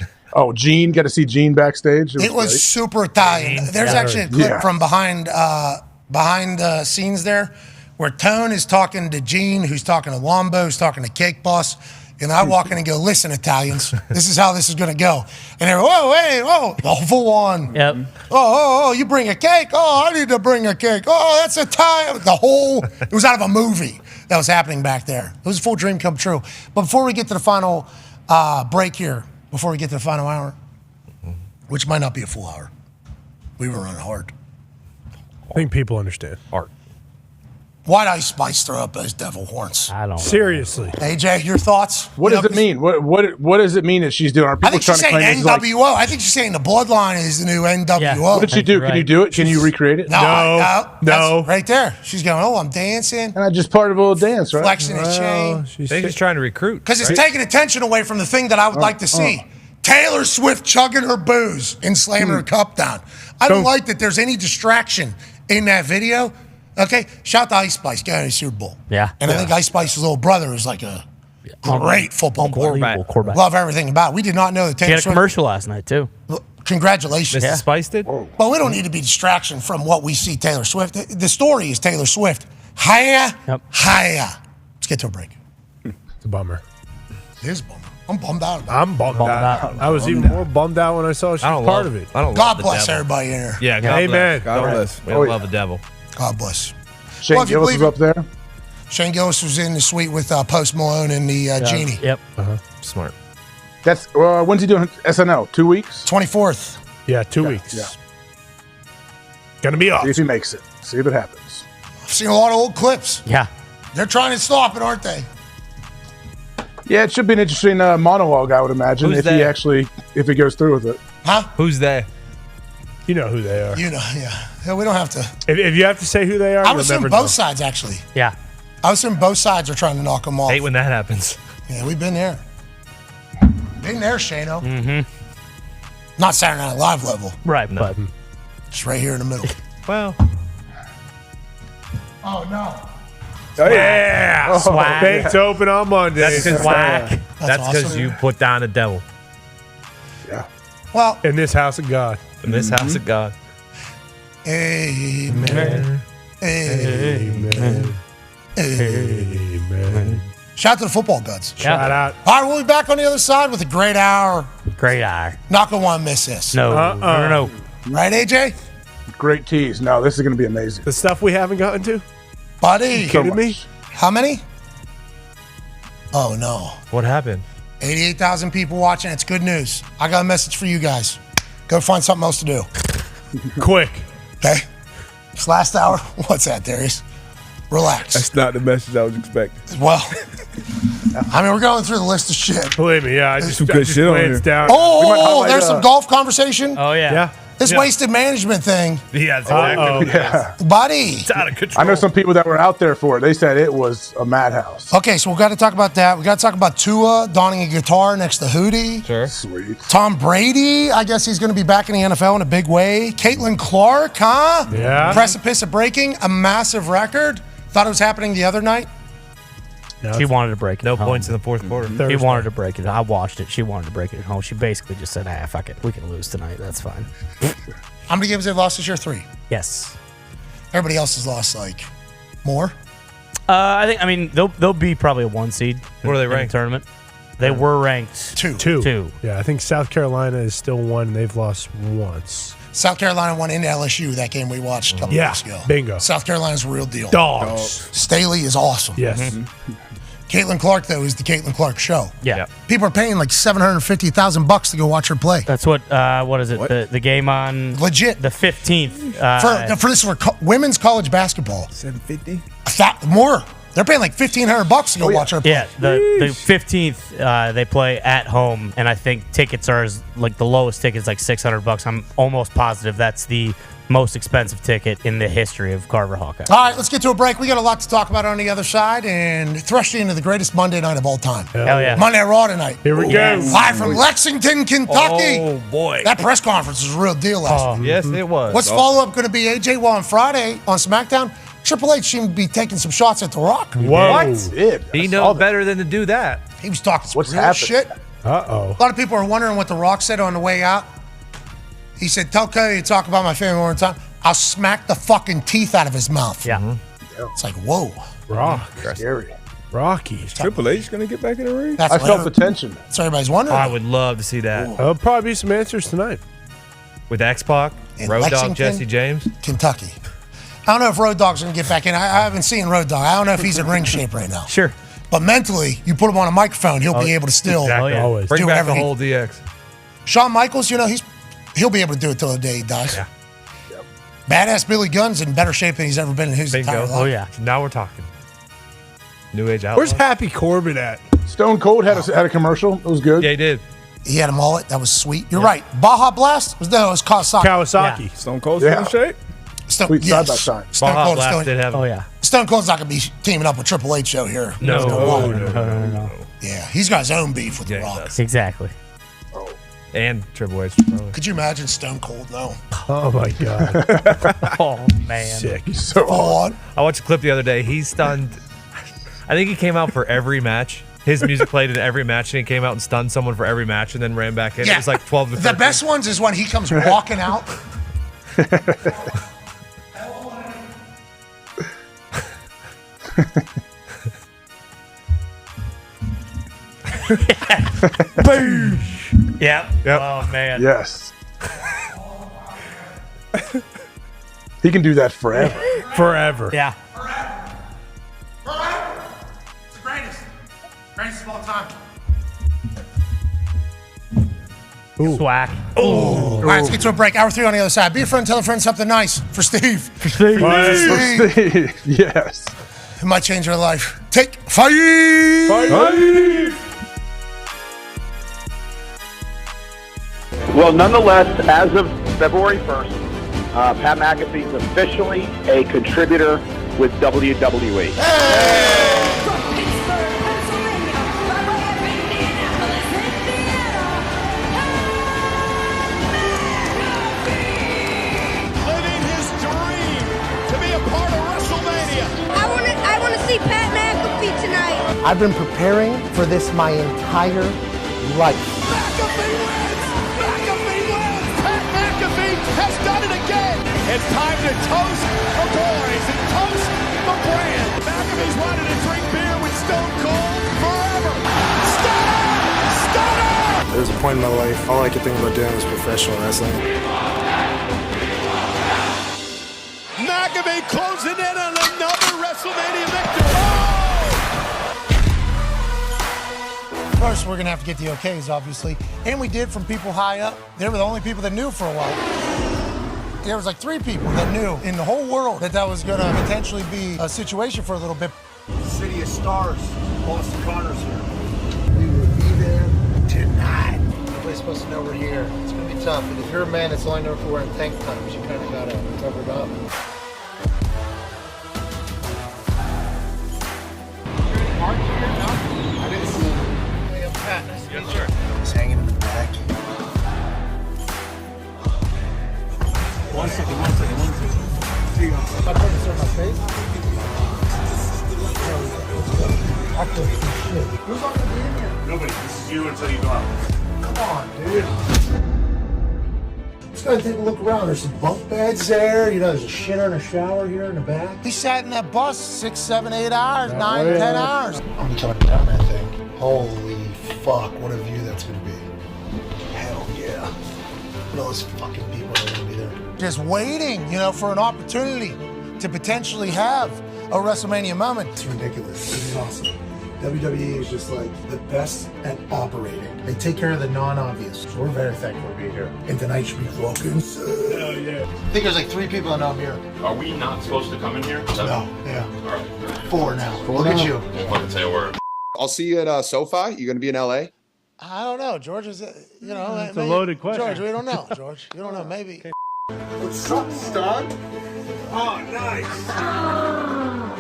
Gene, got to see Gene backstage. It was great. super Italian. There's actually a clip from behind the scenes there where Tone is talking to Gene, who's talking to Lombo, who's talking to Cake Boss. And I walk in and go, listen, Italians, this is how this is going to go. And they're, whoa, hey, whoa, the full on. Yep. Oh, you bring a cake? Oh, I need to bring a cake. Oh, that's Italian. It was out of a movie that was happening back there. It was a full dream come true. But before we get to the final break here, before we get to the final hour, which might not be a full hour, we were running hard. I think people understand. Art. Why'd Ice Spice throw up those devil horns? I don't know. Seriously. AJ, your thoughts? What does it mean? What does it mean that she's doing? Are I people think trying she's to claim saying it's like, NWO. I think she's saying the bloodline is the new NWO. Yeah. what did she do? Can you do it? Can you recreate it? No. No. That's right there. She's going, I'm dancing, And I just part of a little dance, right? flexing his chain. They're just trying to recruit. Because it's taking attention away from the thing that I would like to see. Taylor Swift chugging her booze and slamming her cup down. I don't like that there's any distraction in that video. Okay? Shout out to Ice Spice, going to the Super Bowl. Yeah. And I think Ice Spice's little brother is like a great football player. Unbelievable quarterback. Love everything about it. We did not know that He Taylor had a Swift. commercial last night, too. Congratulations. Mrs. Spice did? But we don't need to be distraction from what we see Taylor Swift. The story is Taylor Swift. Hiya. Let's get to a break. It's a bummer. It is a bummer. I'm bummed out about it. I'm bummed out. I was even more bummed out when I saw she was part of it. I don't God love bless the devil. everybody in here. Yeah, God Amen. bless. God bless. We don't love the devil. God bless. Shane Well, if you Gillis was believe up there. Shane Gillis was in the suite with Post Malone and the Genie. Yep. Smart. That's when's he doing SNL? 2 weeks. 24th. Yeah, 2 weeks. Yeah. Gonna be See up. if he makes it. See if it happens. I've seen a lot of old clips. Yeah. They're trying to stop it, aren't they? Yeah, it should be an interesting monologue, I would imagine, Who's if he goes through with it. Huh? Who's they? You know who they are. You know, yeah. We don't have to. If you have to say who they are, I you'll was never assuming know. both sides, actually. Yeah. I was assuming both sides are trying to knock them off. Hate when that happens. Yeah, we've been there. Been there, Shano. Mm-hmm. Not Saturday Night Live level. Right, No. but Just right here in the middle. Well, Oh, no. Oh, yeah. Swag. Bank's open on Monday. that's because Whack. that's because awesome. you put down the devil Well, in this house of God. in this house of God. amen. Amen. Amen. Shout out to the football gods. Shout out. All right, we'll be back on the other side with a great hour. Great eye. Not going to want to miss this. No. No. Right, AJ? Great tease. No, this is going to be amazing. The stuff we haven't gotten to? Buddy. So Kidding me? much. How many? Oh, no. What happened? 88,000 people watching. It's good news. I got a message for you guys. Go find something else to do. Quick. Okay? This last hour? What's that, Darius? Relax. That's not the message I was expecting. Well, I mean, we're going through the list of shit. Believe me, yeah. I just shit on here. glanced down. Oh, there's some golf conversation. Oh, yeah. Yeah. This wasted management thing. Yeah, that's exactly what it is. Yeah. Buddy. It's out of control. I know some people that were out there for it. They said it was a madhouse. Okay, so we've got to talk about that. We got to talk about Tua donning a guitar next to Hootie. Sure. Sweet. Tom Brady, I guess he's going to be back in the NFL in a big way. Caitlin Clark, huh? Yeah. Precipice of breaking a massive record. Thought it was happening the other night. No, She wanted to break it. No at home. points in the fourth quarter. She wanted to break it. I watched it. She wanted to break it at home. She basically just said, fuck it. We can lose tonight. That's fine. How many games they've lost this year? 3. Yes. Everybody else has lost, like, more. I mean, they'll be probably a 1 seed. Where are they in the ranked? tournament. They were ranked 2. 2. Yeah, I think South Carolina is still 1. They've lost once. South Carolina won in LSU, that game we watched a couple weeks ago. Bingo. South Carolina's a real deal. Dogs. Staley is awesome. Yes. Caitlin Clark, though, is the Caitlin Clark show. Yeah. People are paying like $750,000 to go watch her play. That's what is it? The game on Legit. the 15th. For this, for women's college basketball. $750? More. They're paying like $1,500 to go watch her play. Yeah, the 15th they play at home, and I think tickets are like the lowest ticket is like $600. I'm almost positive that's the most expensive ticket in the history of Carver Hawkeye. All right, let's get to a break. We got a lot to talk about on the other side and thrust you into the greatest Monday night of all time. Hell yeah. Monday Night Raw tonight. Here we Yes. go. Live from Lexington, Kentucky. Oh, boy. That press conference was a real deal last week. Yes, it was. What's follow-up going to be, AJ? Well, on Friday on SmackDown, Triple H seemed to be taking some shots at The Rock. Whoa. He knows better than to do that. He was talking some What's real happening? shit. Uh-oh. A lot of people are wondering what The Rock said on the way out. He said, tell Cody to talk about my family one more time. I'll smack the fucking teeth out of his mouth. Yeah. It's like, whoa. Rock. Scary. Rocky. Triple H going to get back in the ring? That's I what felt the tension. That's what everybody's wondering. I would love to see that. There'll probably be some answers tonight. With X-Pac, In Road Lexington? Dogg Jesse James. Kentucky. I don't know if Road Dogg's going to get back in. I haven't seen Road Dogg. I don't know if he's in ring shape right now. Sure. But mentally, you put him on a microphone, he'll be able to still Exactly. yeah. Always. Bring do back whatever the he- whole DX. Shawn Michaels, he'll be able to do it till the day he dies. Yeah. Badass Billy Gunn's in better shape than he's ever been in his entire Bingo. life. Oh, yeah. Now we're talking. New Age Outlaw. Where's Happy Corbin at? Stone Cold had a commercial. It was good. Yeah, he did. He had a mullet. That was sweet. You're right. Baja Blast? It was Kawasaki. Kawasaki. Yeah. Stone Cold's Yeah. in shape? Stone, Side by side. Stone Baja Cold is Blast still, did have Oh, yeah. Stone Cold's not going to be teaming up with Triple H show here. No. No. Yeah, he's got his own beef with Yeah, The he Rock. does. Exactly. And Triple H. Could you imagine Stone Cold? No. Oh, my God. Oh, man. Sick. So Full on. I watched a clip the other day. He stunned. I think he came out for every match. His music played in every match, and he came out and stunned someone for every match, and then ran back in. Yeah. It was like 12 to 13. The best ones is when he comes walking out. Boom. Yep. Yep. Oh, man. yes. He can do that forever. Forever. Yeah. It's the greatest. Greatest of all time. Swag. All right, let's get to a break. Hour 3 on the other side. Be a friend, tell a friend something nice for Steve. Steve. Yes. It might change your life. Take 5. Well, nonetheless, as of February 1st, Pat McAfee is officially a contributor with WWE. Living his dream to be a part of WrestleMania. I want to see Pat McAfee tonight. I've been preparing for this my entire life. McAfee wins! McAfee wins! Pat McAfee has done it again! It's time to toast the boys and toast the brand. McAfee's wanted to drink beer with Stone Cold forever. Stunner! Stunner! There was a point in my life, all I could think about doing was professional wrestling. McAfee closing in on another WrestleMania victory. First, we're going to have to get the okays, obviously. And we did from people high up. They were the only people that knew for a while. There was like 3 people that knew in the whole world that was going to potentially be a situation for a little bit. City of Stars, Boston Connors here. We will be there tonight. Everybody's supposed to know we're here. It's going to be tough. And if you're a man that's only known for wearing tank tops, you kind of got to cover it up. I didn't see him. Hey, I'm Pat. Nice to meet you. He's hanging in the back. One second. Here you go. If I put this on my face, I couldn't do shit. Who's all gonna be in here? Nobody. This is you until you go out. Come on, dude. Just gotta take a look around. There's some bunk beds there. You know, there's a shitter and a shower here in the back. He sat in that bus 6, 7, 8 hours, 9, 10 hours. I'm coming down that thing. Holy fuck, what a view that's gonna be. Hell yeah. Look at all those fucking people that are gonna be there. Just waiting, for an opportunity to potentially have a WrestleMania moment. It's ridiculous. This is awesome. WWE is just like the best at operating. They take care of the non-obvious. So we're very thankful to be here. And tonight should be fucking sick. Hell yeah. I think there's like 3 people that know I'm here. Are we not supposed to come in here? No, yeah. All right. 4 now. Look at you. I wanted to say a word. I'll see you at SoFi. You gonna be in LA? I don't know, George. Is it, it's a loaded question. George, we don't know, George. You don't know, maybe. What's up, stud? Oh, nice.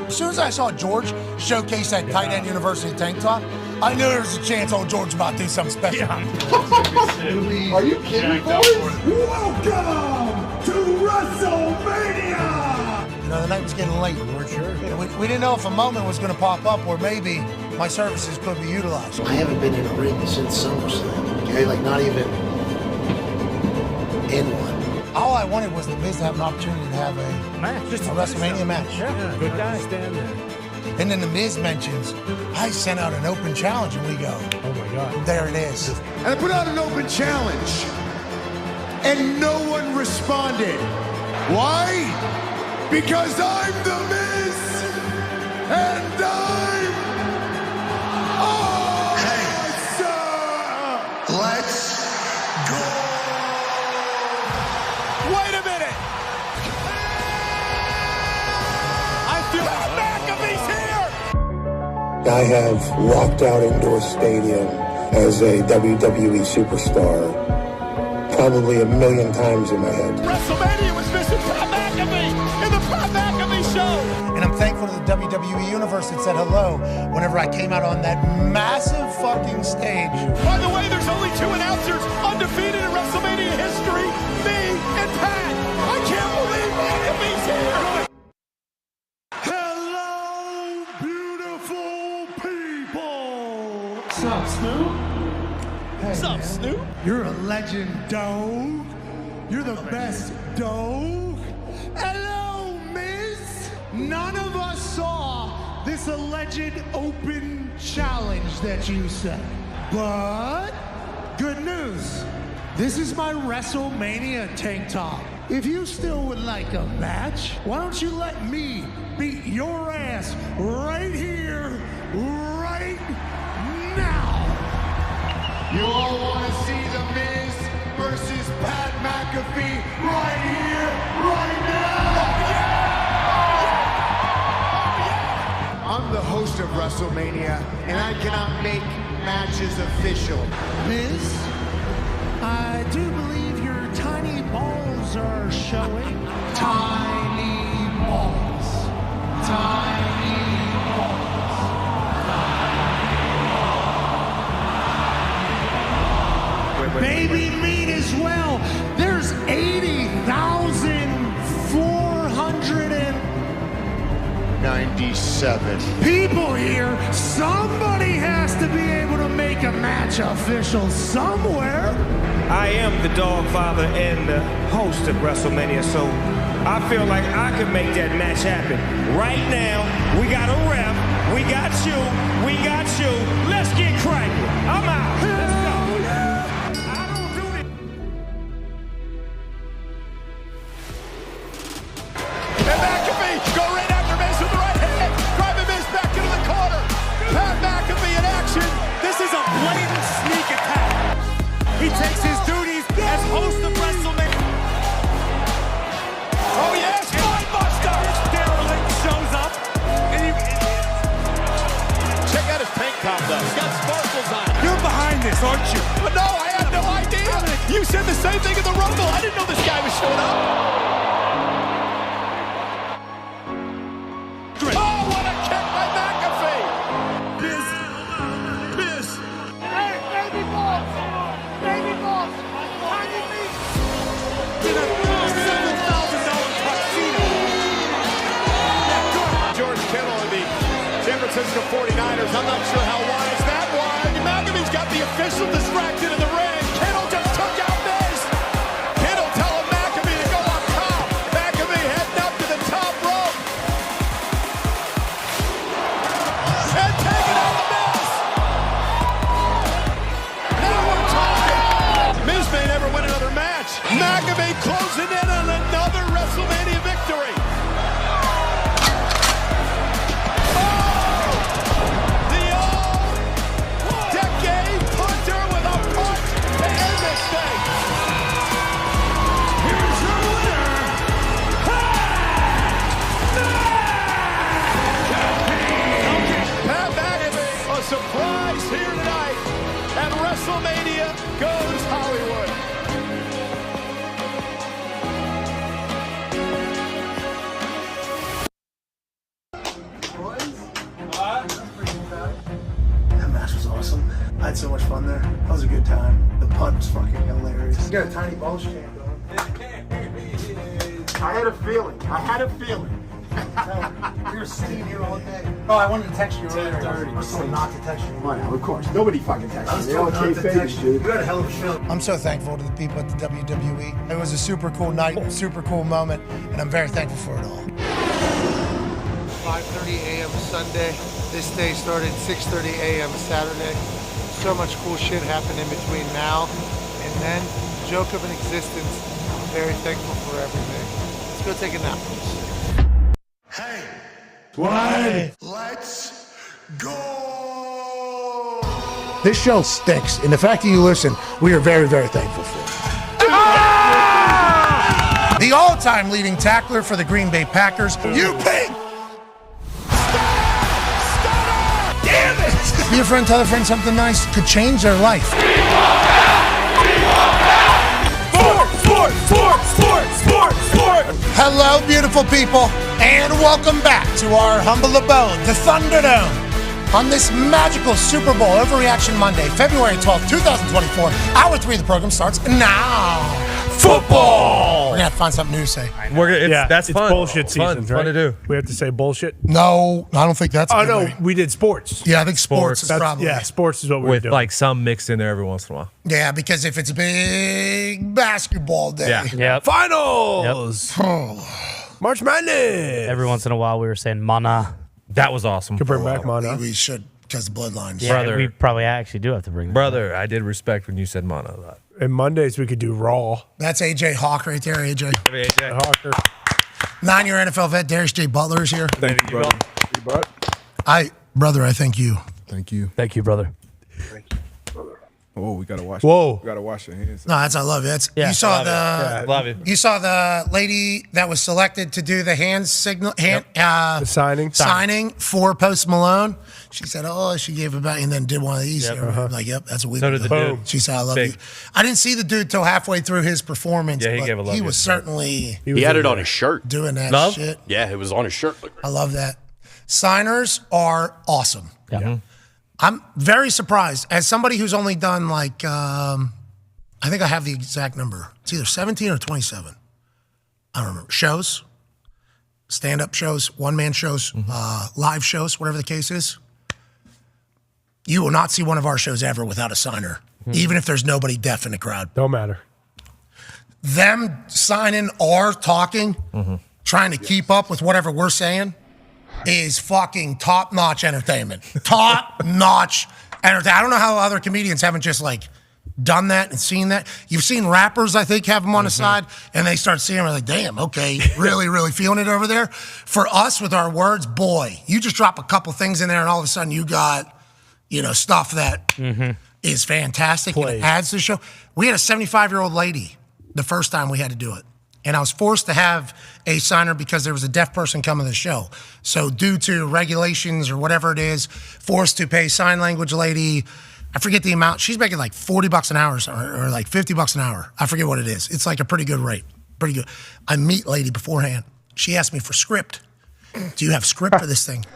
As soon as I saw George showcase that tight end university tank top, I knew there was a chance old George was about to do something special. Are you kidding me, boys? Welcome to WrestleMania! The night was getting late. We weren't sure. We didn't know if a moment was going to pop up where maybe my services could be utilized. I haven't been in a ring since SummerSlam. Okay, like not even in one. All I wanted was the Miz to have an opportunity to have a WrestleMania match. Yeah, good guy. Stand there. And then the Miz mentions, I sent out an open challenge, and we go, oh my God. There it is. And I put out an open challenge, and no one responded. Why? Because I'm the Miz, and I'm awesome! Let's go! Wait a minute! I feel like McAfee's here! I have walked out into a stadium as a WWE superstar probably 1,000,000 times in my head. WrestleMania was missing Pat McAfee in the Pat McAfee Show! And I'm thankful to the WWE Universe that said hello whenever I came out on that massive fucking stage. By the way, there's only 2 announcers undefeated in WrestleMania history, me and Pat. I can't believe McAfee's here! Hello, beautiful people! What's up, Snoop? What's up, Snoop? You're a legend, dog. You're the best, dog. Hello, Miz. None of us saw this alleged open challenge that you set. But good news. This is my WrestleMania tank top. If you still would like a match, why don't you let me beat your ass right here, right now? You all want to see The Miz versus Pat McAfee right here, right now? I'm the host of WrestleMania, and I cannot make matches official. Miz, I do believe your tiny balls are showing. Tiny balls. Tiny balls. Baby meat as well. There's 80,497 people here. Somebody has to be able to make a match official somewhere. I am the dog father and the host of WrestleMania, so I feel like I could make that match happen. Right now, we got a ref, we got you, Let's get cracking. I'm out. Let's go. And McAfee go right after Miz with the right hand, driving Miz back into the corner. Pat McAfee in action. This is a blatant sneak attack. He takes his duties as host of WrestleMania. this, aren't you? But no, I had no idea. You said the same thing in the Rumble. I didn't know this guy was showing up. Oh, what a kick by McAfee. Miss. Hey, baby boss! Baby boss! Tiny meat! In a $7,000 tuxedo. George Kittle and the San Francisco 49ers. I'm not sure how wise that was. McAfee's got the official distracted in the ring. Kittle just took out Miz. Kittle telling McAfee to go on top. McAfee heading up to the top rope. And taking out the Miz. Now we're talking. Miz may never win another match. McAfee closing in on another WrestleMania victory. Surprise here tonight, and WrestleMania goes Hollywood. That match was awesome. I had so much fun there. That was a good time. The punt was fucking hilarious. You got a tiny bulge cam going. I had a feeling. We were sitting here all day. Oh, I wanted to text you earlier. I was told not to text you. Well, of course. Nobody fucking texts me. They all not to kayfabe text this you. shit. You had a hell of a show. I'm so thankful to the people at the WWE. It was a super cool night, super cool moment, and I'm very thankful for it all. 5:30 a.m. Sunday. This day started 6:30 a.m. Saturday. So much cool shit happened in between now and then. Joke of an existence. I'm very thankful for everything. Let's go take a nap. Hey, Why? let's go! This show stinks, and the fact that you listen, we are very, very thankful for. The all-time leading tackler for the Green Bay Packers, you pig! Damn it! Be a friend, tell a friend something nice could change their life. Sport! Hello, beautiful people, and welcome back to our humble abode, the Thunderdome, on this magical Super Bowl Overreaction Monday, February 12th, 2024. Hour 3 of the program starts now. Football! We're going to have to find something new to say. That's fun. It's bullshit season, Fun right? to do. We have to say bullshit. No, I don't think that's Oh, good no, way. we did sports. Yeah, I think sports is probably. Yeah, sports is what we're With doing. like some mixed in there every once in a while. Yeah, because if it's a big basketball day. Yeah. Yep. Finals! March Madness! Every once in a while, we were saying mana. That was awesome. Could bring back Mana. We should, because the bloodlines. Yeah, Brother. we probably actually do have to bring that. Brother, I did respect when you said mana a lot. And Mondays we could do Raw. That's AJ Hawk right there, AJ. Hawker. 9-year NFL vet, Darius J. Butler is here. Thank you, brother. Brother, I thank you. Thank you. Thank you, brother. Oh, we gotta wash. Whoa. We gotta wash our hands. No, I love it. Yeah, you saw love it. You saw the lady that was selected to do the hand signal, The signing. for Post Malone. She said, "Oh, she gave it back," and then did one of these. Yep. I'm like, "Yep, that's what we So do." did the dude. She said, "I love Big. you." I didn't see the dude till halfway through his performance. Yeah, he but gave a love he you. was certainly He had it on his shirt. doing that Love? shit. Yeah, it was on his shirt. I love that. Signers are awesome. Yeah. I'm very surprised. As somebody who's only done like, I think I have the exact number. It's either 17 or 27. I don't remember. Shows, stand-up shows, one-man shows, live shows, whatever the case is. You will not see one of our shows ever without a signer, even if there's nobody deaf in the crowd. Don't matter. Them signing or talking, trying to keep up with whatever we're saying, is fucking top-notch entertainment. Top-notch entertainment. I don't know how other comedians haven't just like done that and seen that. You've seen rappers, I think, have them on the side, and they start seeing them like, damn, okay, really, really feeling it over there. For us, with our words, boy, you just drop a couple things in there, and all of a sudden you got, stuff that is fantastic and it adds to the show. We had a 75-year-old lady the first time we had to do it. And I was forced to have a signer because there was a deaf person coming to the show. So due to regulations or whatever it is, forced to pay sign language lady I forget the amount. She's making like $40 an hour or like $50 an hour. I forget what it is. It's like a pretty good rate. Pretty good. I meet lady beforehand. She asked me for script. Do you have script for this thing?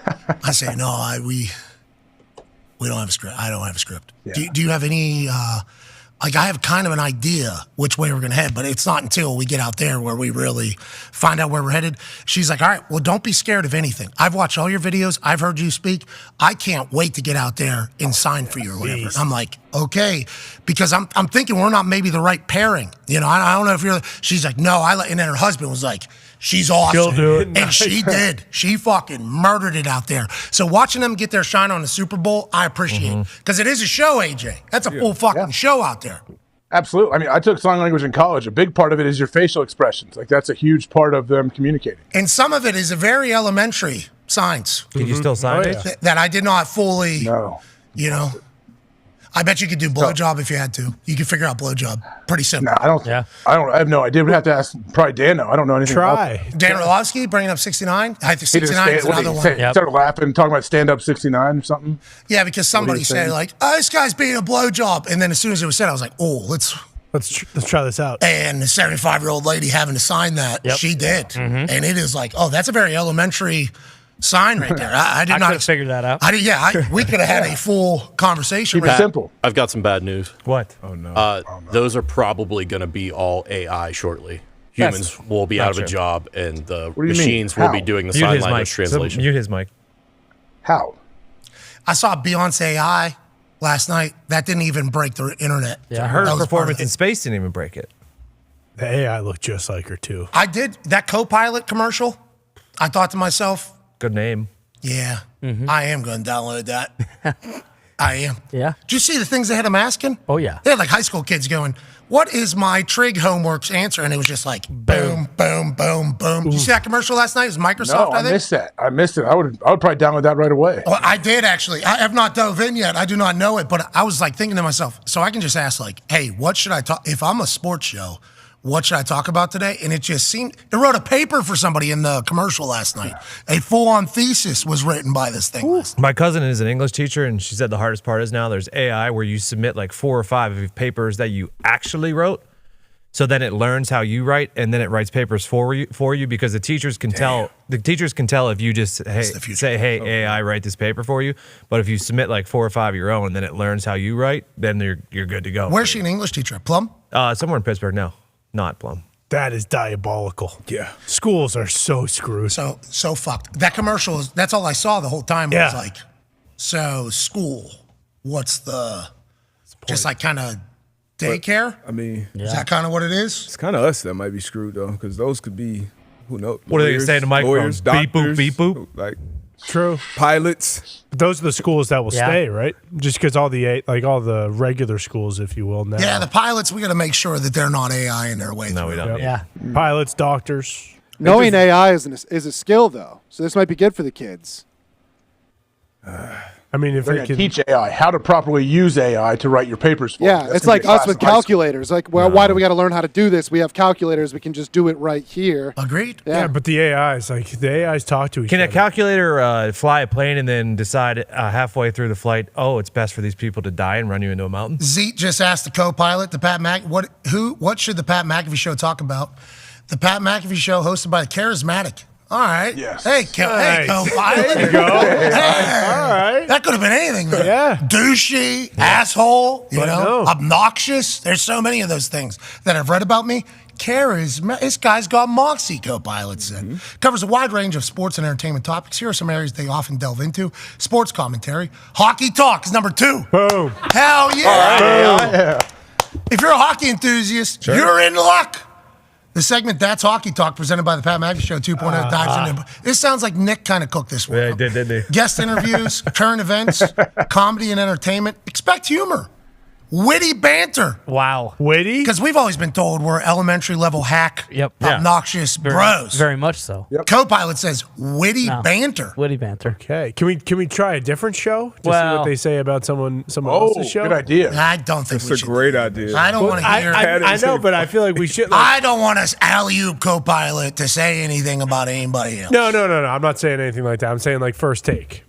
I say, no, we don't have a script. I don't have a script. Yeah. Do you have any, I have kind of an idea which way we're going to head, but it's not until we get out there where we really find out where we're headed. She's like, all right, well, don't be scared of anything. I've watched all your videos. I've heard you speak. I can't wait to get out there and sign for you or whatever. I'm like, okay, because I'm thinking we're not maybe the right pairing. You know, I don't know if you're, she's like, no, and then her husband was like, she's awesome. She'll do it. And she did. She fucking murdered it out there. So watching them get their shine on the Super Bowl, I appreciate. Because it is a show, AJ. That's a full fucking show out there. Absolutely. I mean, I took sign language in college. A big part of it is your facial expressions. Like, that's a huge part of them communicating. And some of it is a very elementary signs. Can you still sign it? That I did not fully, you know. I bet you could do blowjob if you had to. You could figure out blowjob. Pretty simple. I don't. Yeah. I have no idea. We'd have to ask probably Dan. I don't know anything. Try. Dan Orlovsky bringing up 69. I think 69 is another one. Started laughing, talking about stand up 69 or something. Yeah, because somebody said like, "Oh, this guy's being a blowjob," and then as soon as it was said, I was like, "Oh, let's try this out." And the 75-year-old lady having to sign that, she did, and it is like, oh, that's a very elementary sign right there. I did not figure that out. We could have had a full conversation. Keep it simple. I've got some bad news. What? Oh no. Those are probably going to be all AI shortly. Humans will be out of a job, and the machines will be doing the sign language translation. Mute his mic. How? I saw Beyonce AI last night. That didn't even break the internet. Yeah, her performance in space didn't even break it. The AI looked just like her too. I did that Copilot commercial. I thought to myself, good name. Yeah, I am going to download that. I am. Yeah. Did you see the things they had them asking? Oh, yeah. They had like high school kids going, what is my trig homework's answer? And it was just like, boom, boom, boom, boom. Did you see that commercial last night? It was Microsoft, No, I think. missed that. I missed it. I would probably download that right away. Well, I did actually. I have not dove in yet. I do not know it, but I was like thinking to myself, so I can just ask like, hey, what should I talk? If I'm a sports show, what should I talk about today? And it just seemed, it wrote a paper for somebody in the commercial last night. A full-on thesis was written by this thing. My cousin is an English teacher, and she said the hardest part is now there's AI where you submit like 4 or 5 of your papers that you actually wrote. So then it learns how you write, and then it writes papers for you because the teachers can tell. The teachers can tell if you just say, "Hey, AI, write this paper for you." But if you submit like 4 or 5 of your own, and then it learns how you write, then you're good to go. Where's she an English teacher? Plum? Somewhere in Pittsburgh. No, not Plum. That is diabolical. Yeah, schools are so screwed. So fucked. That commercial is. That's all I saw the whole time. Was like, so school. What's the? Just like kind of. Daycare? I mean, is that kind of what it is? It's kind of us that might be screwed though, because those could be, who knows? What are they gonna say to microphones? Lawyers, doctors, beep boop, like true pilots. But those are the schools that will stay, right? Just because all the regular schools, if you will, now. Yeah, the pilots. We got to make sure that they're not AI in their way. No, we don't. Yep. Yeah, pilots, doctors. Knowing AI is a skill though, so this might be good for the kids. I mean, if they're they going can to teach AI how to properly use AI to write your papers for. Yeah, it's like us with calculators. Like, well, why do we got to learn how to do this? We have calculators. We can just do it right here. Agreed. Yeah, but the AIs talk to each Can other. a calculator fly a plane and then decide halfway through the flight, oh, it's best for these people to die and run you into a mountain? Zeke just asked the co-pilot, the Pat what should the Pat McAfee Show talk about? The Pat McAfee Show, hosted by the charismatic. All right. Yes. Hey, co-pilot. There you go. Hey. All right. That could have been anything. Man. Yeah. Douchey, asshole, obnoxious. There's so many of those things that I've read about me. This guy's got moxie, co-pilot said. Covers a wide range of sports and entertainment topics. Here are some areas they often delve into. Sports commentary. Hockey talk is number 2. Boom. Hell yeah. If you're a hockey enthusiast, you're in luck. The segment That's Hockey Talk, presented by the Pat McAfee Show 2.0, dives into. This sounds like Nick kind of cooked this one. Yeah, he did, didn't he? Guest interviews, current events, comedy and entertainment. Expect humor. Witty banter. Wow. Witty? Because we've always been told we're elementary level hack, obnoxious bros. Very much so. Yep. Co-pilot says witty banter. Witty banter. Okay. Can we try a different show to see what they say about someone else's show? Good idea. I don't think That's a great idea. I don't want to hear. I know, but I feel like we should. I don't want us alley-oop co-pilot to say anything about anybody else. No. I'm not saying anything like that. I'm saying like first take.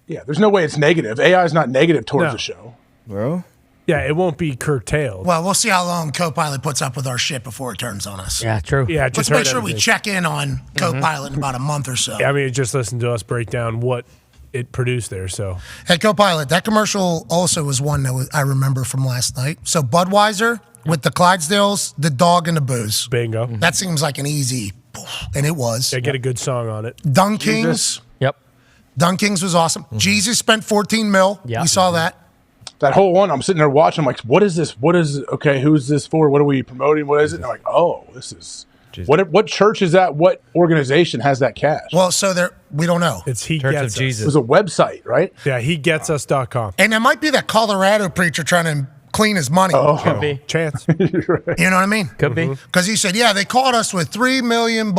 Yeah, there's no way it's negative. AI is not negative towards the show. Well, Yeah, it won't be curtailed. Well, we'll see how long Copilot puts up with our shit before it turns on us. Yeah, true. Yeah, Let's just make heard sure we everything. check in on Copilot in about a month or so. Yeah, I mean, just listen to us break down what it produced there. So Hey, Copilot, that commercial also was one that I remember from last night. So Budweiser with the Clydesdales, the dog, and the booze. bingo. That seems like an easy, and it was. Yeah, get a good song on it. Dun Kings. Yep. Dun Kings was awesome. Jesus spent 14 mil. Yeah. We saw that. That whole one, I'm sitting there watching. I'm like, what is this? Okay, who's this for? What are we promoting? What is it? And I'm like, oh, this is. What church is that? What organization has that cash? Well, so there, we don't know. It's He Church of Gets Us. Jesus. It was a website, right? Yeah, HeGetsUs.com. And it might be that Colorado preacher trying to clean his money. Could be. Chance. You know what I mean? Could be. Because he said, yeah, they caught us with $3 million.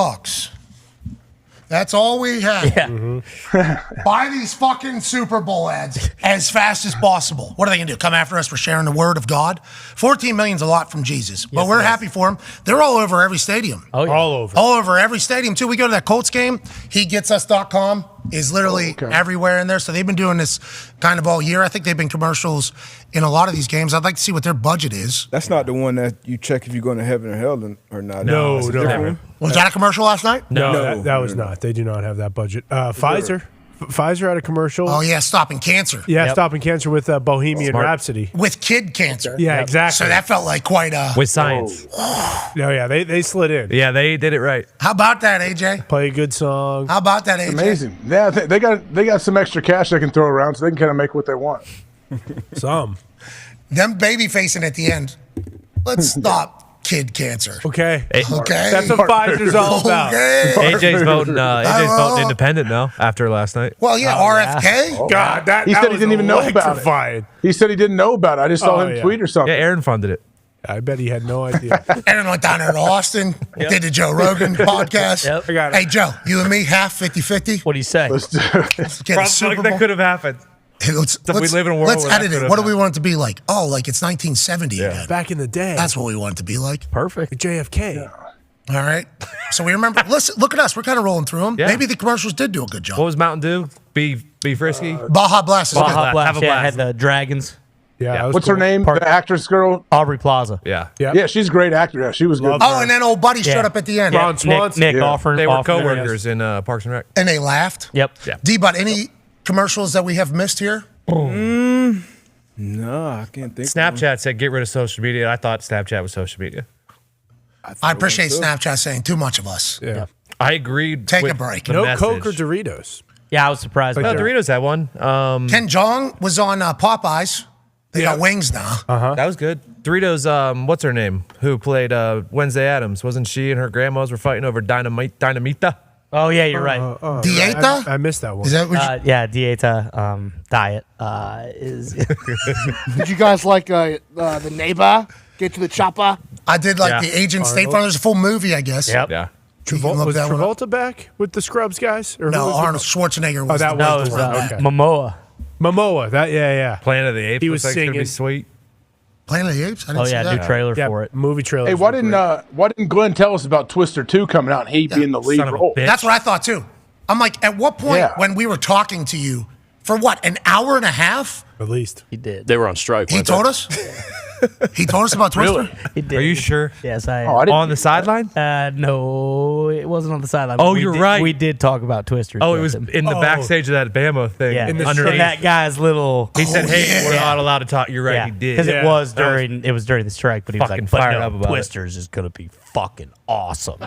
That's all we had. Yeah. Buy these fucking Super Bowl ads as fast as possible. What are they going to do? Come after us for sharing the word of God? 14 million's a lot from Jesus. But we're happy for them. They're all over every stadium. Oh, yeah. All over. All over every stadium, too. We go to that Colts game. HeGetsUs.com is literally everywhere in there. So they've been doing this kind of all year. I think they've been commercials in a lot of these games. I'd like to see what their budget is. that's not the one that you check if you're going to heaven or hell or not. No, That's a no. different one? Was that a commercial last night? No, that was not. They do not have that budget. Pfizer. Pfizer had a commercial. Oh, yeah, stopping cancer. Yeah, stopping cancer with Bohemian Rhapsody. With kid cancer. Yeah, exactly. So that felt like quite a... With science. No, yeah, they slid in. Yeah, they did it right. How about that, AJ? Play a good song. How about that, AJ? Amazing. Yeah, they got some extra cash they can throw around, so they can kind of make what they want. Some. Them baby facing at the end. Let's stop kid cancer. Okay. Okay. That's what Pfizer's all about. Okay. AJ's voting independent now after last night. Well, yeah, RFK. Oh, God, that he that said he was didn't even know about electrifying. it. He said he didn't know about it. I just saw Oh, him yeah. tweet or something. Yeah, Aaron funded it. I bet he had no idea. Aaron went down there to Austin, did the Joe Rogan podcast. Yep. I got it. Hey, Joe, you and me, half 50-50. What do you say? Let's do it. Let's get a Super Bowl. That could have happened. Hey, let's we live in a world let's where that edit could it. have What do we happened. want it to be like? Oh, like it's 1970 again. Back in the day. That's what we want it to be like. Perfect. JFK. All right. So we remember. Listen, look at us. We're kind of rolling through them. Yeah. Maybe the commercials did do a good job. What was Mountain Dew? Be frisky. Baja Blast is good. Baja Have Blast. a Yeah, blast. had the dragons. Yeah. that was What's cool. her name? The actress girl? Aubrey Plaza. Yeah. Yep. Yeah, she's a great actor. Yeah, she was good. Love Oh, and then old buddy showed up at the end. Ron Swanson. Nick Yeah. offering. They were offering- co-workers in Parks and Rec. And they laughed. Yep. Yeah. D-Bud, any commercials that we have missed here? No, I can't think. Snapchat said get rid of social media. I thought Snapchat was social media. I appreciate Snapchat saying too much of us. Yeah. I agreed. Take a with break. the No message. Coke or Doritos. Yeah, I was surprised. No, by that. Doritos had one. Ken Jeong was on Popeyes. They got wings now. That was good. Doritos. What's her name? Who played Wednesday Addams? Wasn't she and her grandmas were fighting over Dynamita? Oh yeah, you're right. Dieta? I missed that one. Is that what Yeah, Dieta diet is. Did you guys like the neighbor? Get to the chopper. I did like Yeah. the Agent State Arnold. Farm. There's a full movie, I guess. Yep. Yeah. You can look Was that one up. Travolta back with the Scrubs guys? Or who No, was the- Arnold Schwarzenegger was that the No, one it was to run that. okay. Momoa. Momoa. That yeah. Planet of the Apes. He was looks like it's gonna singing. be sweet. Planet of the Apes? I didn't Oh see yeah, that. new trailer Yeah, for it. movie trailer. Hey, why didn't Glenn tell us about Twister 2 coming out and he being the lead Son of a role? bitch. That's what I thought too. I'm like, at what point Yeah. when we were talking to you for what, an hour and a half? At least. He did. They were on strike. He weren't told they? us? He told us about Twister? He did. Are you sure? Yes, I am. Oh, I didn't On the sideline? No, it wasn't on the sideline. Oh, We you're did- right. We did talk about Twister. Oh, it was in the backstage of that Bama thing. Yeah, in the underneath. in that guy's little. He said, "Hey, yeah. we're not allowed to talk." You're right. Yeah, He did. because Yeah, it was that was during the strike, but he was fucking like, "But fired no, up about it." Twisters is gonna be fucking awesome."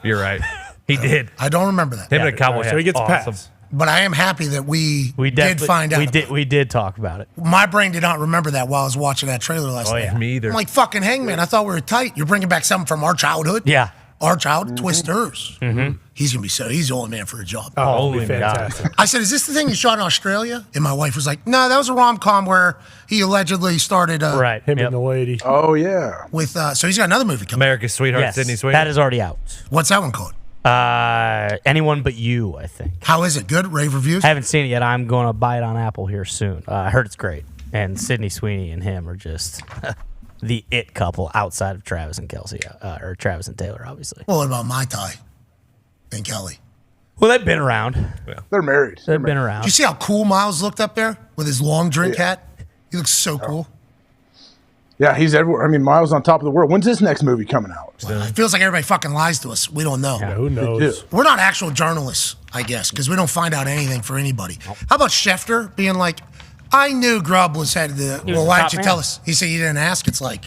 You're right. He did. I don't remember that. Him and a cowboy. So he gets a awesome. pass. But I am happy that we did definitely- find out. We did talk about it. My brain did not remember that while I was watching that trailer last Oh night. yeah, Me either. I'm like, fucking Hangman, I thought we were tight. You're bringing back something from our childhood? yeah. Our childhood, Twisters. He's going to be he's the only man for a job. Oh, Holy it'll be God. fantastic. I said, is this the thing you shot in Australia? And my wife was like, no, that was a rom-com where he allegedly started Right. Him Yep. and the lady. Oh, yeah. with, so he's got another movie coming. America's Sweetheart, Yes, Sydney Sweeney. that is already out. What's that one called? Anyone but you, I think. How is it? Good? Rave reviews? I haven't seen it yet. I'm going to buy it on Apple here soon. I heard it's great. And Sydney Sweeney and him are just the it couple outside of Travis and Kelsey, or Travis and Taylor, obviously. Well, what about Mai Tai and Kelly? Well, they've been around. They're married. They've been around. Did you see how cool Miles looked up there with his long drink hat? He looks so cool. Yeah, he's everywhere. I mean, Miles on top of the world. When's his next movie coming out? Well, it feels like everybody fucking lies to us. We don't know. Yeah, who knows? We're not actual journalists, I guess, because we don't find out anything for anybody. How about Schefter being like, I knew Grubb was headed to the. Well, why didn't you tell us? He said you didn't ask. It's like,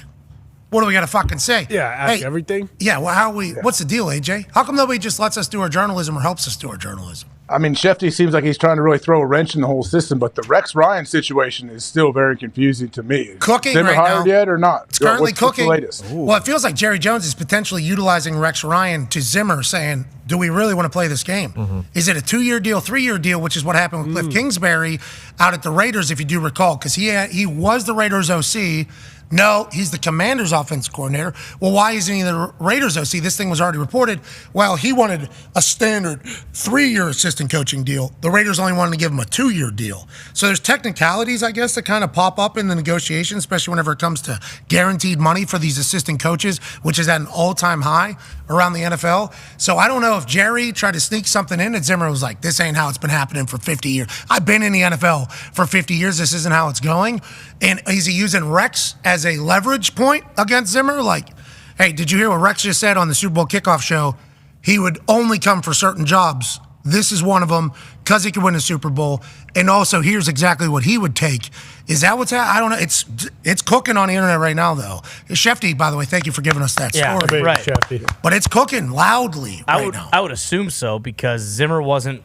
what do we got to fucking say? Yeah, ask everything. Yeah, well, what's the deal, AJ? How come nobody just lets us do our journalism or helps us do our journalism? I mean, Shefty seems like he's trying to really throw a wrench in the whole system, but the Rex Ryan situation is still very confusing to me. Is Cooking Zimmer right hired now. yet or not? It's currently What's cooking. the latest? Well, it feels like Jerry Jones is potentially utilizing Rex Ryan to Zimmer, saying, do we really want to play this game? Is it a 2-year deal, 3-year deal, which is what happened with Cliff Kingsbury out at the Raiders, if you do recall, because he was the Raiders OC. No, he's the Commanders' offense coordinator. Well, why isn't he the Raiders OC? This thing was already reported. Well, he wanted a standard 3-year assistant coaching deal. The Raiders only wanted to give him a 2-year deal. So there's technicalities, I guess, that kind of pop up in the negotiation, especially whenever it comes to guaranteed money for these assistant coaches, which is at an all-time high around the NFL. So I don't know if Jerry tried to sneak something in and Zimmer was like, this ain't how it's been happening for 50 years. I've been in the NFL for 50 years. This isn't how it's going. And is he using Rex as a leverage point against Zimmer? Like, hey, did you hear what Rex just said on the Super Bowl kickoff show? He would only come for certain jobs. This is one of them because he could win a Super Bowl. And also, here's exactly what he would take. Is that what's happening? I don't know. It's cooking on the internet right now, though. Shefty, by the way, thank you for giving us that story. Right. Shefty. But it's cooking loudly right now. I would assume so because Zimmer wasn't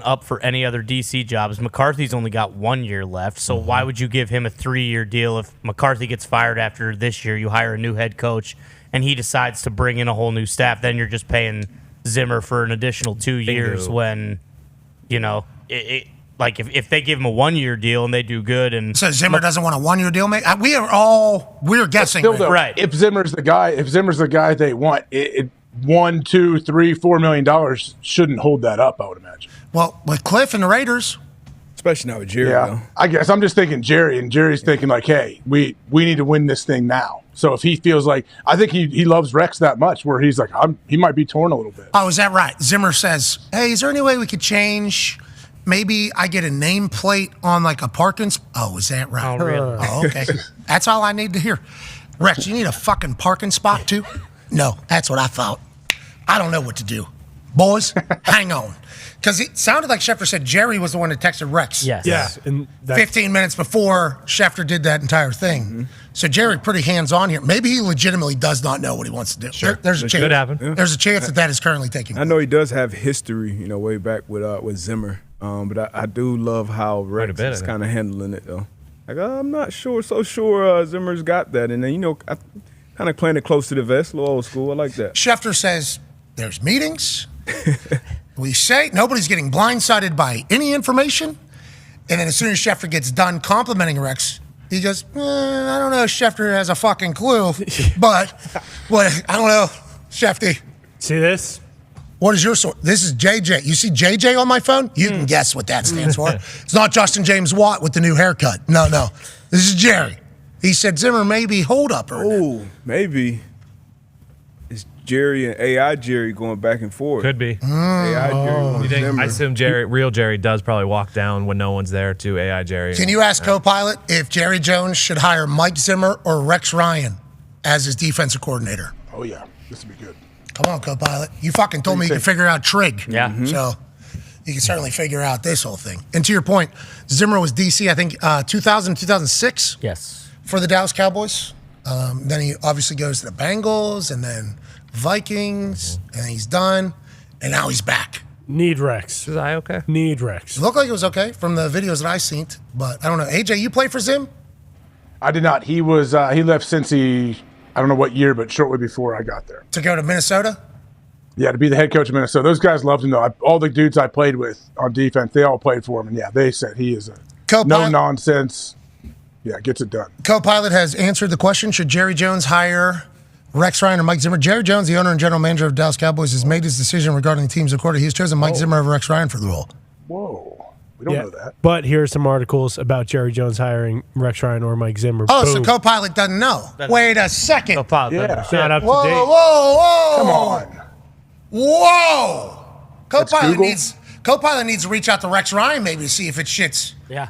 up for any other DC jobs. McCarthy's only got 1 year left, so why would you give him a 3-year deal if McCarthy gets fired after this year? You hire a new head coach, and he decides to bring in a whole new staff. Then you're just paying Zimmer for an additional 2 years when, like if they give him a 1-year deal and they do good and so Zimmer doesn't want a 1-year deal, mate. We're guessing, right? If Zimmer's the guy they want, $1, $2, $3, $4 million shouldn't hold that up, I would imagine. Well, with Cliff and the Raiders, especially now with Jerry. Yeah, though. I guess I'm just thinking Jerry, and Jerry's thinking like, hey, we need to win this thing now. So if he feels like, I think he loves Rex that much, where he's like, he might be torn a little bit. Oh, is that right? Zimmer says, hey, is there any way we could change? Maybe I get a nameplate on like a parking spot. Oh, is that right? Oh, really? Oh, okay. That's all I need to hear. Rex, you need a fucking parking spot too? No, that's what I thought. I don't know what to do. Boys, hang on. Because it sounded like Schefter said Jerry was the one that texted Rex. Yes. Yeah. And 15 minutes before Schefter did that entire thing. So Jerry pretty hands-on here. Maybe he legitimately does not know what he wants to do. Sure. There's a chance. Could happen. Yeah. There's a chance that is currently taking I know he does have history, way back with Zimmer. But I do love how Rex is kind of handling it, though. Like, I'm not so sure Zimmer's got that. And then, I kind of playing it close to the vest, a little old school. I like that. Schefter says there's meetings. We say nobody's getting blindsided by any information. And then as soon as Schefter gets done complimenting Rex, he goes, I don't know if Schefter has a fucking clue. But I don't know, Shefty. See this? What is your source? This is JJ. You see JJ on my phone? You can guess what that stands for. It's not Justin James Watt with the new haircut. No. This is Jerry. He said Zimmer maybe hold up. Oh, maybe. It's Jerry and AI Jerry going back and forth. Could be. AI Jerry You think, I assume real Jerry does probably walk down when no one's there to AI Jerry. Can you ask co-pilot if Jerry Jones should hire Mike Zimmer or Rex Ryan as his defensive coordinator? Oh, yeah. This would be good. Come on, co-pilot. You fucking told me you could figure out trig. Yeah. So you can certainly figure out this whole thing. And to your point, Zimmer was DC, I think, 2000, 2006? Yes. For the Dallas Cowboys. Then he obviously goes to the Bengals and then Vikings, and he's done. And now he's back. Need Rex. Is I okay? Need Rex. It looked like it was okay from the videos that I seen, but I don't know. AJ, you play for Zim? I did not. He was he left Cincy, I don't know what year, but shortly before I got there. To go to Minnesota? Yeah, to be the head coach of Minnesota. Those guys loved him, though. All the dudes I played with on defense, they all played for him. And, yeah, they said he is a no-nonsense. Yeah, gets it done. Co-pilot has answered the question, should Jerry Jones hire Rex Ryan or Mike Zimmer? Jerry Jones, the owner and general manager of Dallas Cowboys, has made his decision regarding the team's quarter. He has chosen Mike Zimmer over Rex Ryan for the role. Whoa. We don't know that. But here are some articles about Jerry Jones hiring Rex Ryan or Mike Zimmer. Oh, Boom. so co-pilot doesn't know. Wait a second. Co-pilot It's not up to Whoa, date. whoa. Come on. Whoa. That's Co-pilot Google? needs to reach out to Rex Ryan maybe to see if it shits. Yeah.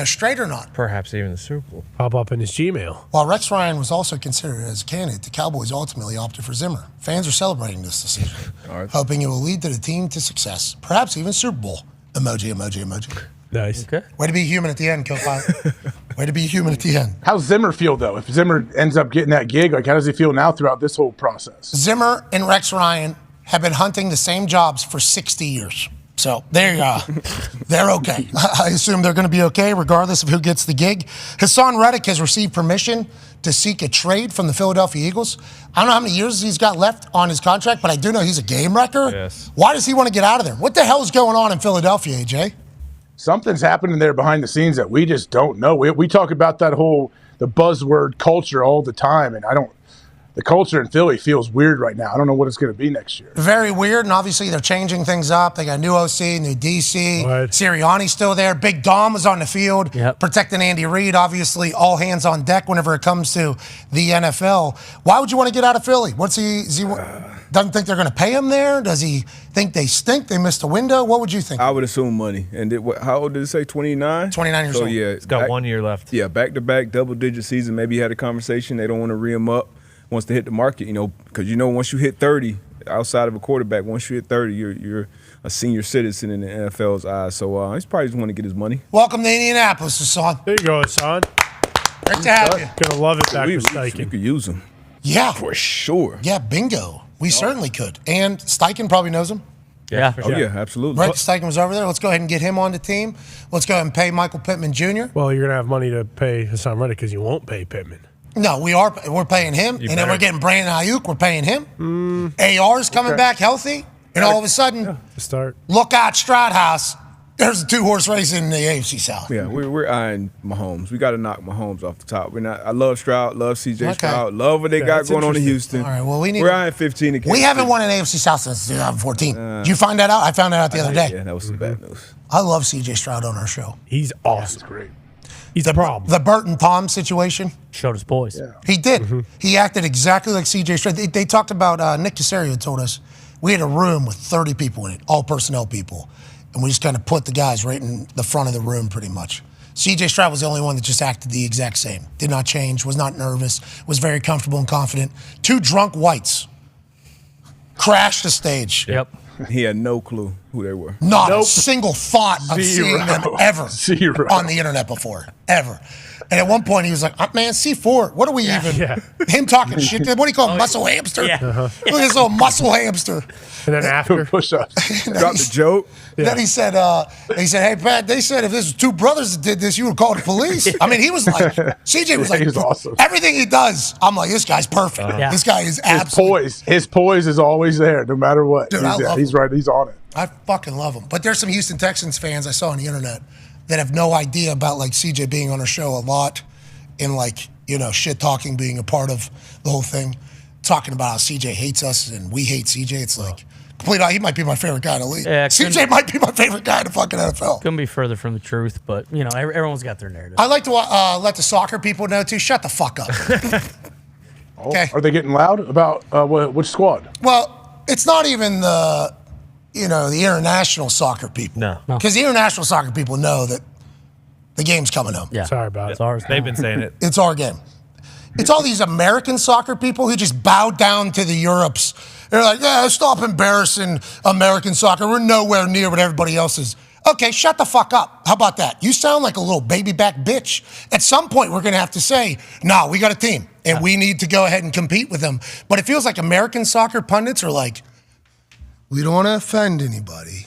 straight or not. Perhaps even the Super Bowl. Pop up in his Gmail. While Rex Ryan was also considered as a candidate, the Cowboys ultimately opted for Zimmer. Fans are celebrating this decision, hoping it will lead the team to success, perhaps even Super Bowl. Emoji, emoji, emoji. Nice. Okay. Way to be human at the end, Killpilot. Way to be human at the end. How's Zimmer feel, though? If Zimmer ends up getting that gig, like, how does he feel now throughout this whole process? Zimmer and Rex Ryan have been hunting the same jobs for 60 years. So there you go. They're okay. I assume they're going to be okay regardless of who gets the gig. Hassan Reddick has received permission to seek a trade from the Philadelphia Eagles. I don't know how many years he's got left on his contract, but I do know he's a game wrecker. Yes. Why does he want to get out of there? What the hell is going on in Philadelphia, AJ? Something's happening there behind the scenes that we just don't know. We talk about the buzzword culture all the time, and the culture in Philly feels weird right now. I don't know what it's going to be next year. Very weird, and obviously they're changing things up. They got new OC, new DC. Right. Sirianni's still there. Big Dom was on the field protecting Andy Reid. Obviously, all hands on deck whenever it comes to the NFL. Why would you want to get out of Philly? Doesn't think they're going to pay him there? Does he think they stink? They missed a window? What would you think? I would assume money. And how old did it say? 29? 29 years old. Yeah, He's got 1 year left. Yeah, back-to-back double-digit season. Maybe he had a conversation. They don't want to re-him up once they hit the market, because once you hit 30, outside of a quarterback, once you hit 30, you're a senior citizen in the NFL's eyes. So he's probably just want to get his money. Welcome to Indianapolis, Hassan. There you go, Hassan. Great to have you. Gonna love it back We with Steichen. could use him. Yeah. For sure. Yeah, bingo. We certainly could. And Steichen probably knows him. Yeah. Oh, yeah, absolutely. Right, Steichen was over there. Let's go ahead and get him on the team. Let's go ahead and pay Michael Pittman Jr. Well, you're gonna have money to pay Hassan Reddick because you won't pay Pittman. No, we're paying him. And then we're getting Brandon Ayuk. We're paying him. AR's coming back healthy. And all of a sudden, look out, Stradhouse. There's a 2-horse race in the AFC South. Yeah, we're eyeing Mahomes. We got to knock Mahomes off the top. I love Stroud, love CJ Stroud, love what they got going on in Houston. All right, well, we're eyeing 15 again. We haven't won an AFC South since 2014. Did you find that out? I found that out the other day. Yeah, that was some bad news. I love CJ Stroud on our show. He's awesome. He's great. He's a problem. The Burton Tom situation. Showed his boys. Yeah. He did. He acted exactly like CJ Stroud. They talked about, Nick Casario told us, we had a room with 30 people in it, all personnel people. And we just kind of put the guys right in the front of the room pretty much. CJ Stroud was the only one that just acted the exact same. Did not change, was not nervous, was very comfortable and confident. 2 drunk whites crashed the stage. Yep. He had no clue who they were. Not a single thought of seeing them ever on the internet before, ever. And at one point he was like, man, C4, what are we even? Yeah. Him talking shit. What do you call him? Muscle hamster? Yeah. Look at this little muscle hamster. And then after push-ups. Dropped the joke. Then he said, hey, Pat, they said if this was 2 brothers that did this, you would call the police. I mean, he was like, CJ was like, he was awesome. Everything he does, I'm like, this guy's perfect. This guy is absolutely. His poise is always there, no matter what. Dude, he's right. He's on it. I fucking love him. But there's some Houston Texans fans I saw on the internet that have no idea about like CJ being on our show a lot and like, shit talking being a part of the whole thing. Talking about how CJ hates us and we hate CJ. It's like, he might be my favorite guy in the league. Yeah, CJ might be my favorite guy in the fucking NFL. Couldn't be further from the truth, but, everyone's got their narrative. I like to let the soccer people know, too. Shut the fuck up. Okay. Are they getting loud about which squad? Well, it's not even the international soccer people. No. Because the international soccer people know that the game's coming home. Yeah. Sorry about It's ours. They've been saying it. It's our game. It's all these American soccer people who just bow down to the Europes. They're like, yeah, stop embarrassing American soccer. We're nowhere near what everybody else is. Okay, shut the fuck up. How about that? You sound like a little baby back bitch. At some point, we're going to have to say, no, we got a team, and we need to go ahead and compete with them. But it feels like American soccer pundits are like, we don't want to offend anybody.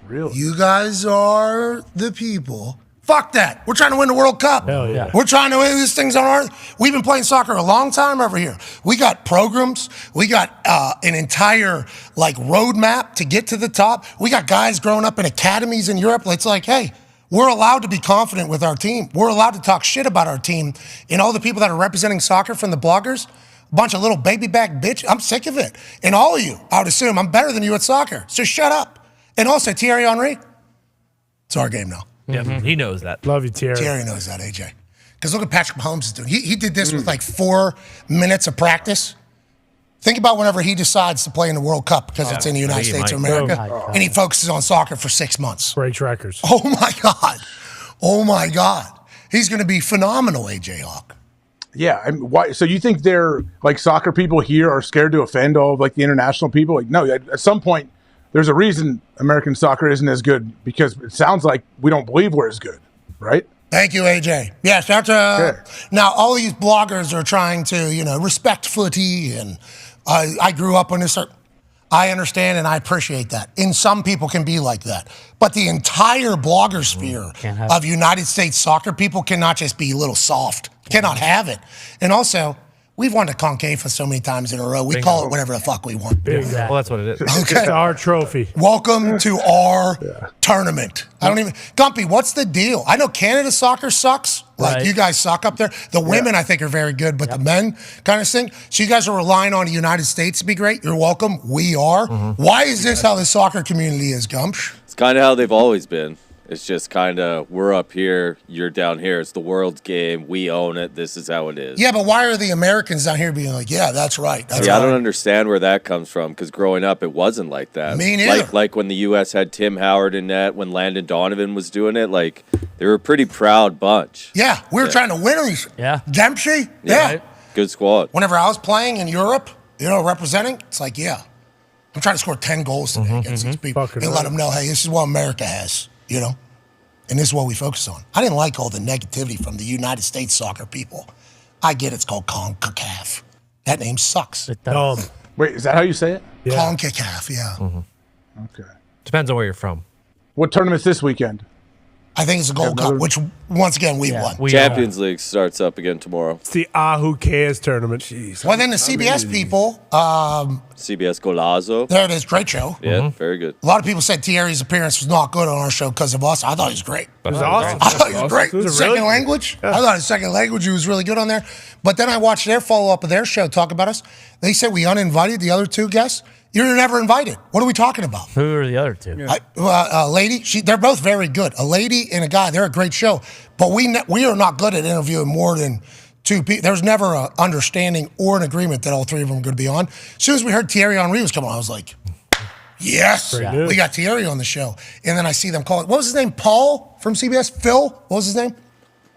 Really? You guys are the people. Fuck that. We're trying to win the World Cup. Hell yeah. We're trying to win these things on our... We've been playing soccer a long time over here. We got programs. We got an entire, roadmap to get to the top. We got guys growing up in academies in Europe. It's like, hey, we're allowed to be confident with our team. We're allowed to talk shit about our team. And all the people that are representing soccer from the bloggers, a bunch of little baby back bitch. I'm sick of it. And all of you, I would assume, I'm better than you at soccer. So shut up. And also, Thierry Henry, it's our game now. Yeah, he knows that. Love you, Thierry. Thierry knows that, AJ. Because look what Patrick Mahomes is doing. He did this with 4 minutes of practice. Think about whenever he decides to play in the World Cup because it's in the United States of America, and he focuses on soccer for 6 months. Breaks records. Oh, my God. Oh my God, he's going to be phenomenal, AJ Hawk. Yeah, I mean, why? So you think they're like soccer people here are scared to offend all of like the international people? Like, no, at some point, there's a reason American soccer isn't as good because it sounds like we don't believe we're as good, right? Thank you, AJ. Yes, that's now all these bloggers are trying to, respect footy, and I grew up on this. I understand and I appreciate that. And some people can be like that. But the entire blogger sphere of United States soccer people cannot just be a little soft. Cannot have it. And also, we've won the CONCACAF so many times in a row. We call it whatever the fuck we want. Exactly. Well, that's what it is. Okay. It's our trophy. Welcome to our tournament. I don't even... Gumpy, what's the deal? I know Canada soccer sucks. Like, you guys suck up there. The women, I think, are very good, but the men kind of stink. So you guys are relying on the United States to be great. You're welcome. We are. Why is this how the soccer community is, Gumps? It's kind of how they've always been. It's just kind of, we're up here, you're down here. It's the world's game. We own it. This is how it is. Yeah, but why are the Americans down here being like, yeah, that's right. That's I don't understand where that comes from, because growing up, it wasn't like that. Me neither. Like when the U.S. had Tim Howard in net, when Landon Donovan was doing it, like, they were a pretty proud bunch. Yeah, we were trying to win these. Yeah. Dempsey? Right? Good squad. Whenever I was playing in Europe, representing, it's like, yeah. I'm trying to score 10 goals today against these people. And let them know, hey, this is what America has, And this is what we focus on. I didn't like all the negativity from the United States soccer people. I get it's called CONCACAF. That name sucks. It does. Wait, is that how you say it? Yeah. CONCACAF, yeah. Okay. Depends on where you're from. What tournament's this weekend? I think it's a Gold Cup, which, once again, we won. Champions League starts up again tomorrow. It's the Who Cares tournament. Jeez. Well, then the CBS people... CBS Golazo. There it is. Great show. Yeah, very good. A lot of people said Thierry's appearance was not good on our show because of us. I thought he was great. It was awesome. I thought he was great. Was it Second really? language. I thought his second language he was really good on there. But then I watched their follow-up of their show talk about us. They said we uninvited the other two guests. You were never invited. What are we talking about? Who are the other two? A lady. They're both very good. A lady and a guy. They're a great show. But we are not good at interviewing more than two people. There's never an understanding or an agreement that all three of them are going to be on. As soon as we heard Thierry Henry was coming on, I was like, yes, we got Thierry on the show. And then I see them call it, what was his name? Paul from CBS? Phil? What was his name?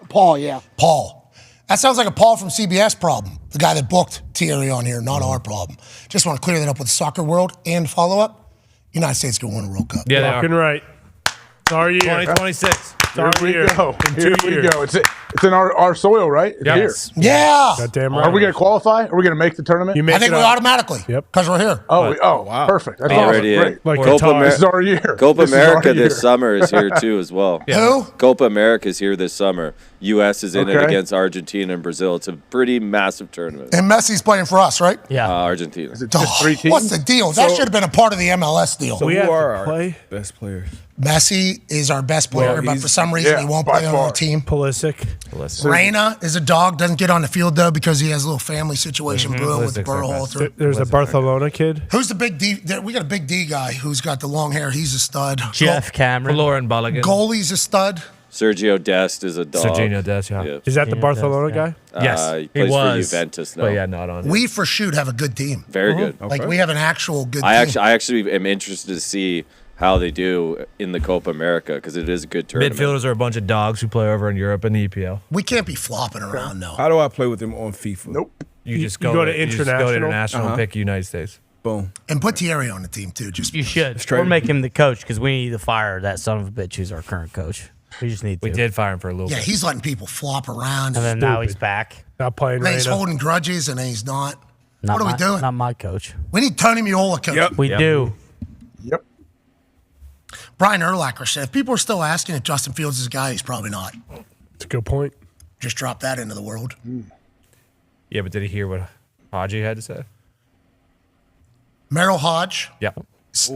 Paul, yeah. Paul. That sounds like a Paul from CBS problem. The guy that booked Thierry on here, not our problem. Just want to clear that up with the soccer world and follow-up. United States going to win a World Cup. Yeah, they Fucking right. It's our year. 2026. It's our Here we year. go. In Here 2 we years. go. It's in our soil, right? It's here. Yeah. Goddamn right. Are we going to qualify? Are we going to make the tournament? I think we automatically. Yep. Because we're here. Oh, wow. Perfect. That's awesome. Already Great. Like This is our year. Copa This is our America year. this summer is here too as well. Who? Copa America is here this summer. U.S. is in it Okay. against Argentina and Brazil. It's a pretty massive tournament. And Messi's playing for us, right? Yeah. Argentina. Is it just 3 teams? What's the deal? That should have been a part of the MLS deal. So We who have are to our play. best players? Messi is our best player, but for some reason he won't by play on far. our team. Pulisic. Reina is a dog, doesn't get on the field though because he has a little family situation brewing with the Pulisic's our Burrow best. through. There's a Barcelona kid. Who's the big D? We got a big D guy who's got the long hair. He's a stud. Jeff Cameron. Lauren Balogun. Goalie's a stud. Sergio Dest is a dog. Serginho Dest, yeah. Is that the Yeah, Barcelona that's- guy? Yes, he plays for Juventus now. But yeah, not on. We for shoot have a good team. Very good. Like we have an actual good I team. actually am interested to see how they do in the Copa America because it is a good tournament. Midfielders are a bunch of dogs who play over in Europe and the EPL. We can't be flopping around though. How do I play with them on FIFA? Nope. You just you go, go to to international international? and pick United States. Boom. And put Thierry on the team too. Just You should. trade Or him. make him the coach because we need to fire that son of a bitch who's our current coach. We just need to. We did fire him for a little yeah, bit. he's letting people flop around. And then now he's back. Not playing Then he's Reina. holding grudges and then he's not. Not What are we my- doing? Not my coach. We need Tony Miola coach. Yep. We do. Yep. Brian Urlacher said if people are still asking if Justin Fields is a guy, he's probably not. That's a good point. Just drop that into the world. Yeah, but did he hear what Haji had to say? Merrill Hodge Yeah.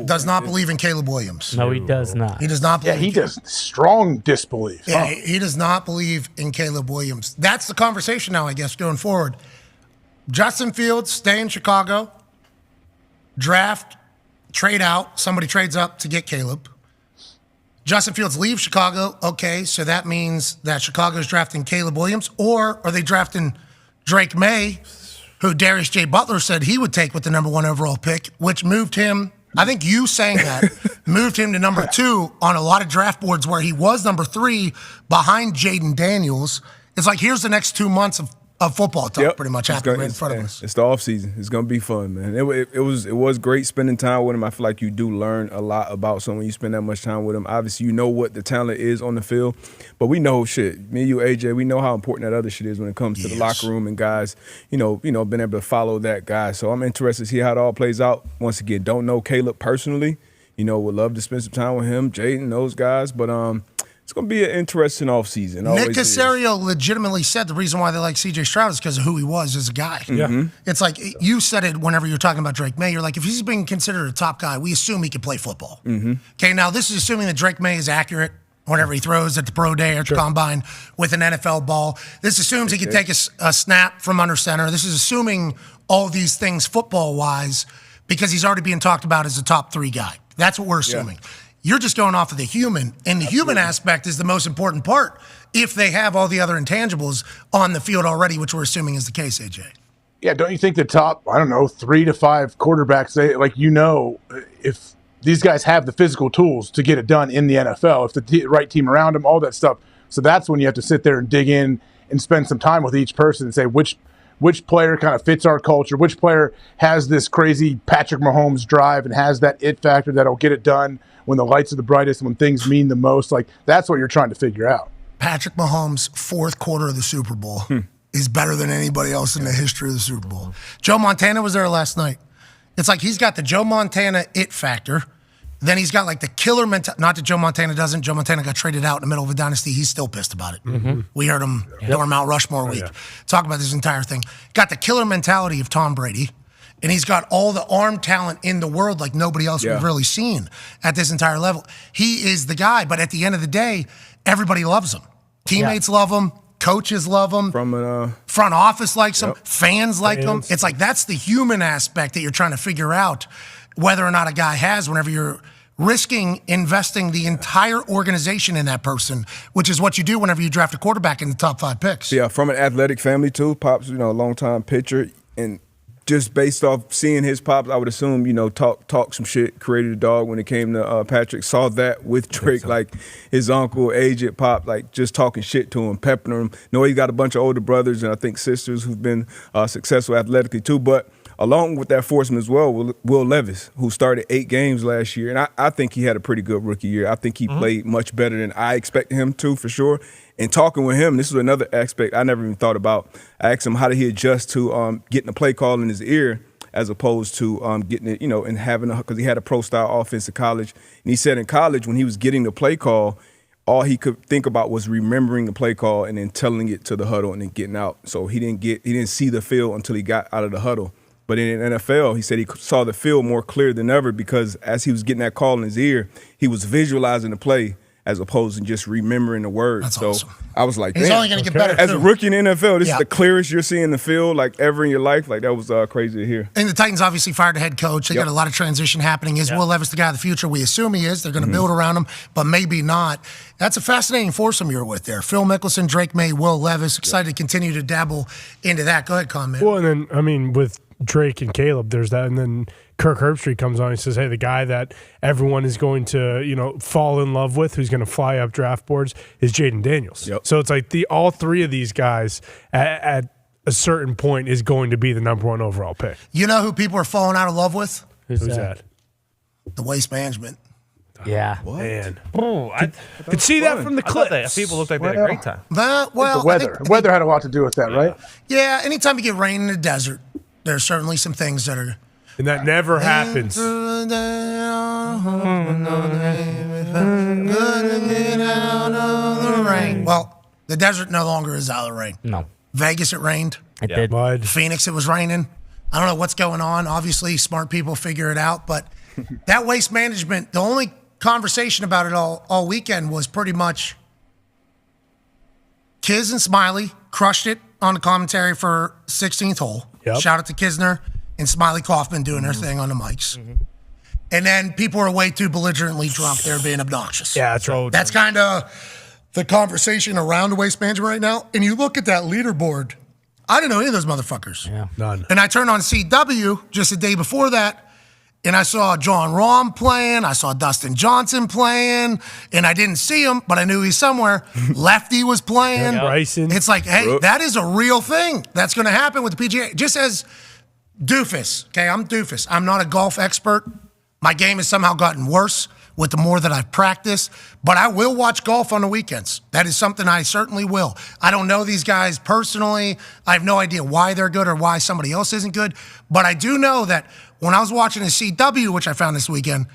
does not believe in Caleb Williams. No, he does not. He does not Yeah, believe. he does strong disbelief. Yeah, Huh. he does not believe in Caleb Williams. That's the conversation now, I guess, going forward. Justin Fields, stay in Chicago, draft, trade out. Somebody trades up to get Caleb. Justin Fields leaves Chicago. Okay, so that means that Chicago's drafting Caleb Williams, or are they drafting Drake May, who Darius J. Butler said he would take with the number 1 overall pick, which moved him. I think you saying that moved him to number 2 on a lot of draft boards where he was number 3 behind Jaden Daniels. It's like, here's the next 2 months of football talk pretty much happening right in front of us. It's the offseason. It's going to be fun, man. It was great spending time with him. I feel like you do learn a lot about someone when you spend that much time with him. Obviously, you know what the talent is on the field, but we know shit. Me, you, AJ, we know how important that other shit is when it comes to the locker room and guys, been able to follow that guy. So I'm interested to see how it all plays out. Once again, don't know Caleb personally. Would love to spend some time with him, Jaden, those guys, but it's going to be an interesting offseason. Nick Caserio legitimately said the reason why they like C.J. Stroud is because of who he was as a guy. Yeah. It's like you said it whenever you're talking about Drake May. You're like, if he's being considered a top guy, we assume he can play football. Okay, now this is assuming that Drake May is accurate whenever he throws at the pro day or at the combine with an NFL ball. This assumes he can take a snap from under center. This is assuming all these things football-wise because he's already being talked about as a top 3 guy. That's what we're assuming. Yeah. You're just going off of the human, and the human aspect is the most important part if they have all the other intangibles on the field already, which we're assuming is the case, AJ. Yeah, don't you think the top, 3 to 5 quarterbacks, if these guys have the physical tools to get it done in the NFL, if the right team around them, all that stuff. So that's when you have to sit there and dig in and spend some time with each person and say which player kind of fits our culture, which player has this crazy Patrick Mahomes drive and has that it factor that'll get it done when the lights are the brightest and when things mean the most. Like, that's what you're trying to figure out. Patrick Mahomes' 4th quarter of the Super Bowl is better than anybody else in the history of the Super Bowl. Joe Montana was there last night. It's like he's got the Joe Montana it factor. Then he's got like the killer mentality. Not that Joe Montana doesn't. Joe Montana got traded out in the middle of a dynasty. He's still pissed about it. We heard him during Mount Rushmore week talk about this entire thing. Got the killer mentality of Tom Brady. And he's got all the arm talent in the world like nobody else we've really seen at this entire level. He is the guy. But at the end of the day, everybody loves him. Teammates love him. Coaches love him. Front office likes him. Fans like him. It's like that's the human aspect that you're trying to figure out whether or not a guy has whenever you're risking investing the entire organization in that person, which is what you do whenever you draft a quarterback in the top 5 picks. Yeah, from an athletic family too. Pop's, a long-time pitcher. And just based off seeing his pops, I would assume, talk some shit, created a dog when it came to Patrick. Saw that with Drake, like his uncle, aged Pop, like just talking shit to him, peppering him. Know he got a bunch of older brothers and I think sisters who've been successful athletically too. But along with that foursome as well, Will Levis, who started 8 games last year. And I think he had a pretty good rookie year. I think he played much better than I expected him to, for sure. And talking with him, this is another aspect I never even thought about. I asked him how did he adjust to getting a play call in his ear as opposed to getting it, and having because he had a pro-style offense in college. And he said in college when he was getting the play call, all he could think about was remembering the play call and then telling it to the huddle and then getting out. So he didn't see the field until he got out of the huddle. But in the NFL, he said he saw the field more clear than ever because as he was getting that call in his ear, he was visualizing the play as opposed to just remembering the words. That's awesome. I was like, he's only going to get better, as too. a rookie in the NFL, this is the clearest you're seeing the field like ever in your life. Like that was crazy to hear. And the Titans obviously fired a head coach. They got a lot of transition happening. Is Will Levis the guy of the future? We assume he is. They're going to build around him, but maybe not. That's a fascinating foursome you're with there. Phil Mickelson, Drake May, Will Levis. Excited to continue to dabble into that. Go ahead, comment. Well, and then, with Drake and Caleb, there's that. And then Kirk Herbstreit comes on and says, hey, the guy that everyone is going to, fall in love with, who's going to fly up draft boards, is Jaden Daniels. Yep. So it's like all 3 of these guys at a certain point is going to be the number 1 overall pick. You know who people are falling out of love with? Who's that? The Waste Management. Yeah. What? Man. Oh, I could see that from the clips. People looked like they had a great time. Well, the weather. The weather had a lot to do with that, right? Yeah, anytime you get rain in the desert, there's certainly some things that are... And that never happens. Well, the desert no longer is out of the rain. No. Vegas, it rained. It did. Mud. Phoenix, it was raining. I don't know what's going on. Obviously, smart people figure it out. But that Waste Management, the only conversation about it all weekend was pretty much Kiz and Smiley crushed it on the commentary for 16th hole. Yep. Shout out to Kisner and Smiley Kaufman doing their thing on the mics. And then people are way too belligerently drunk. They're being obnoxious. Yeah, that's right. That's kind of the conversation around the Waste Management right now. And you look at that leaderboard, I didn't know any of those motherfuckers. Yeah. None. And I turned on CW just a day before that, and I saw John Rahm playing. I saw Dustin Johnson playing, and I didn't see him, but I knew he's somewhere. Lefty was playing. Bryson. It's like, hey, that is a real thing that's going to happen with the PGA. Just as doofus, okay, I'm doofus. I'm not a golf expert. My game has somehow gotten worse with the more that I've practiced, but I will watch golf on the weekends. That is something I certainly will. I don't know these guys personally. I have no idea why they're good or why somebody else isn't good, but I do know that when I was watching the CW, which I found this weekend,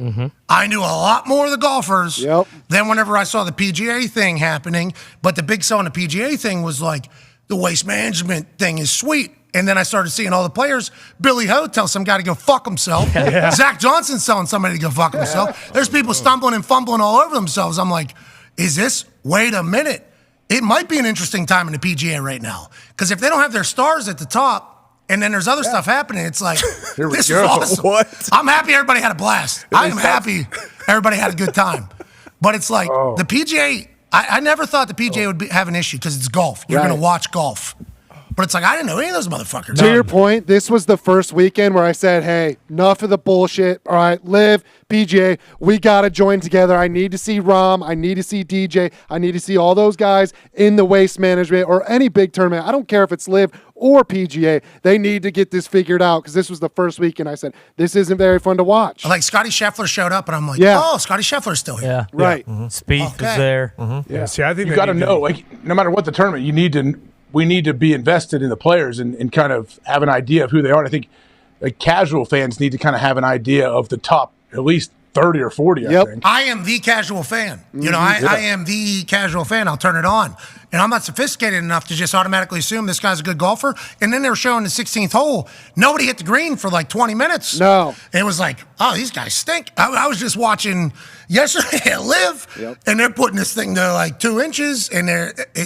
I knew a lot more of the golfers than whenever I saw the PGA thing happening. But the big sell on the PGA thing was like, the waste management thing is sweet. And then I started seeing all the players. Billy Ho tells some guy to go fuck himself. Zach Johnson's telling somebody to go fuck himself. There's people stumbling and fumbling all over themselves. I'm like, wait a minute. It might be an interesting time in the PGA right now. Because if they don't have their stars at the top, and then there's other stuff happening, it's like, this is awesome. What? I'm happy everybody had a blast. I am happy everybody had a good time. But it's like, the PGA, I never thought the PGA would have an issue because it's golf. You're going to watch golf. But it's like, I didn't know any of those motherfuckers. To your point, this was the first weekend where I said, hey, enough of the bullshit. All right, Liv, PGA, we got to join together. I need to see Rom. I need to see DJ. I need to see all those guys in the waste management or any big tournament. I don't care if it's Liv or PGA. They need to get this figured out because this was the first weekend I said, this isn't very fun to watch. Like Scotty Scheffler showed up, and I'm like, oh, Scotty Scheffler's still here. Yeah. Right. Spieth is there. Yeah. See, I think you got to know, like, no matter what the tournament, we need to be invested in the players and kind of have an idea of who they are. And I think like casual fans need to kind of have an idea of the top at least 30 or 40, I think. I am the casual fan. You know, I am the casual fan. I'll turn it on. And I'm not sophisticated enough to just automatically assume this guy's a good golfer. And then they were showing the 16th hole. Nobody hit the green for like 20 minutes. No. And it was like, oh, these guys stink. I was just watching yesterday at Live, and they're putting this thing to like 2 inches, and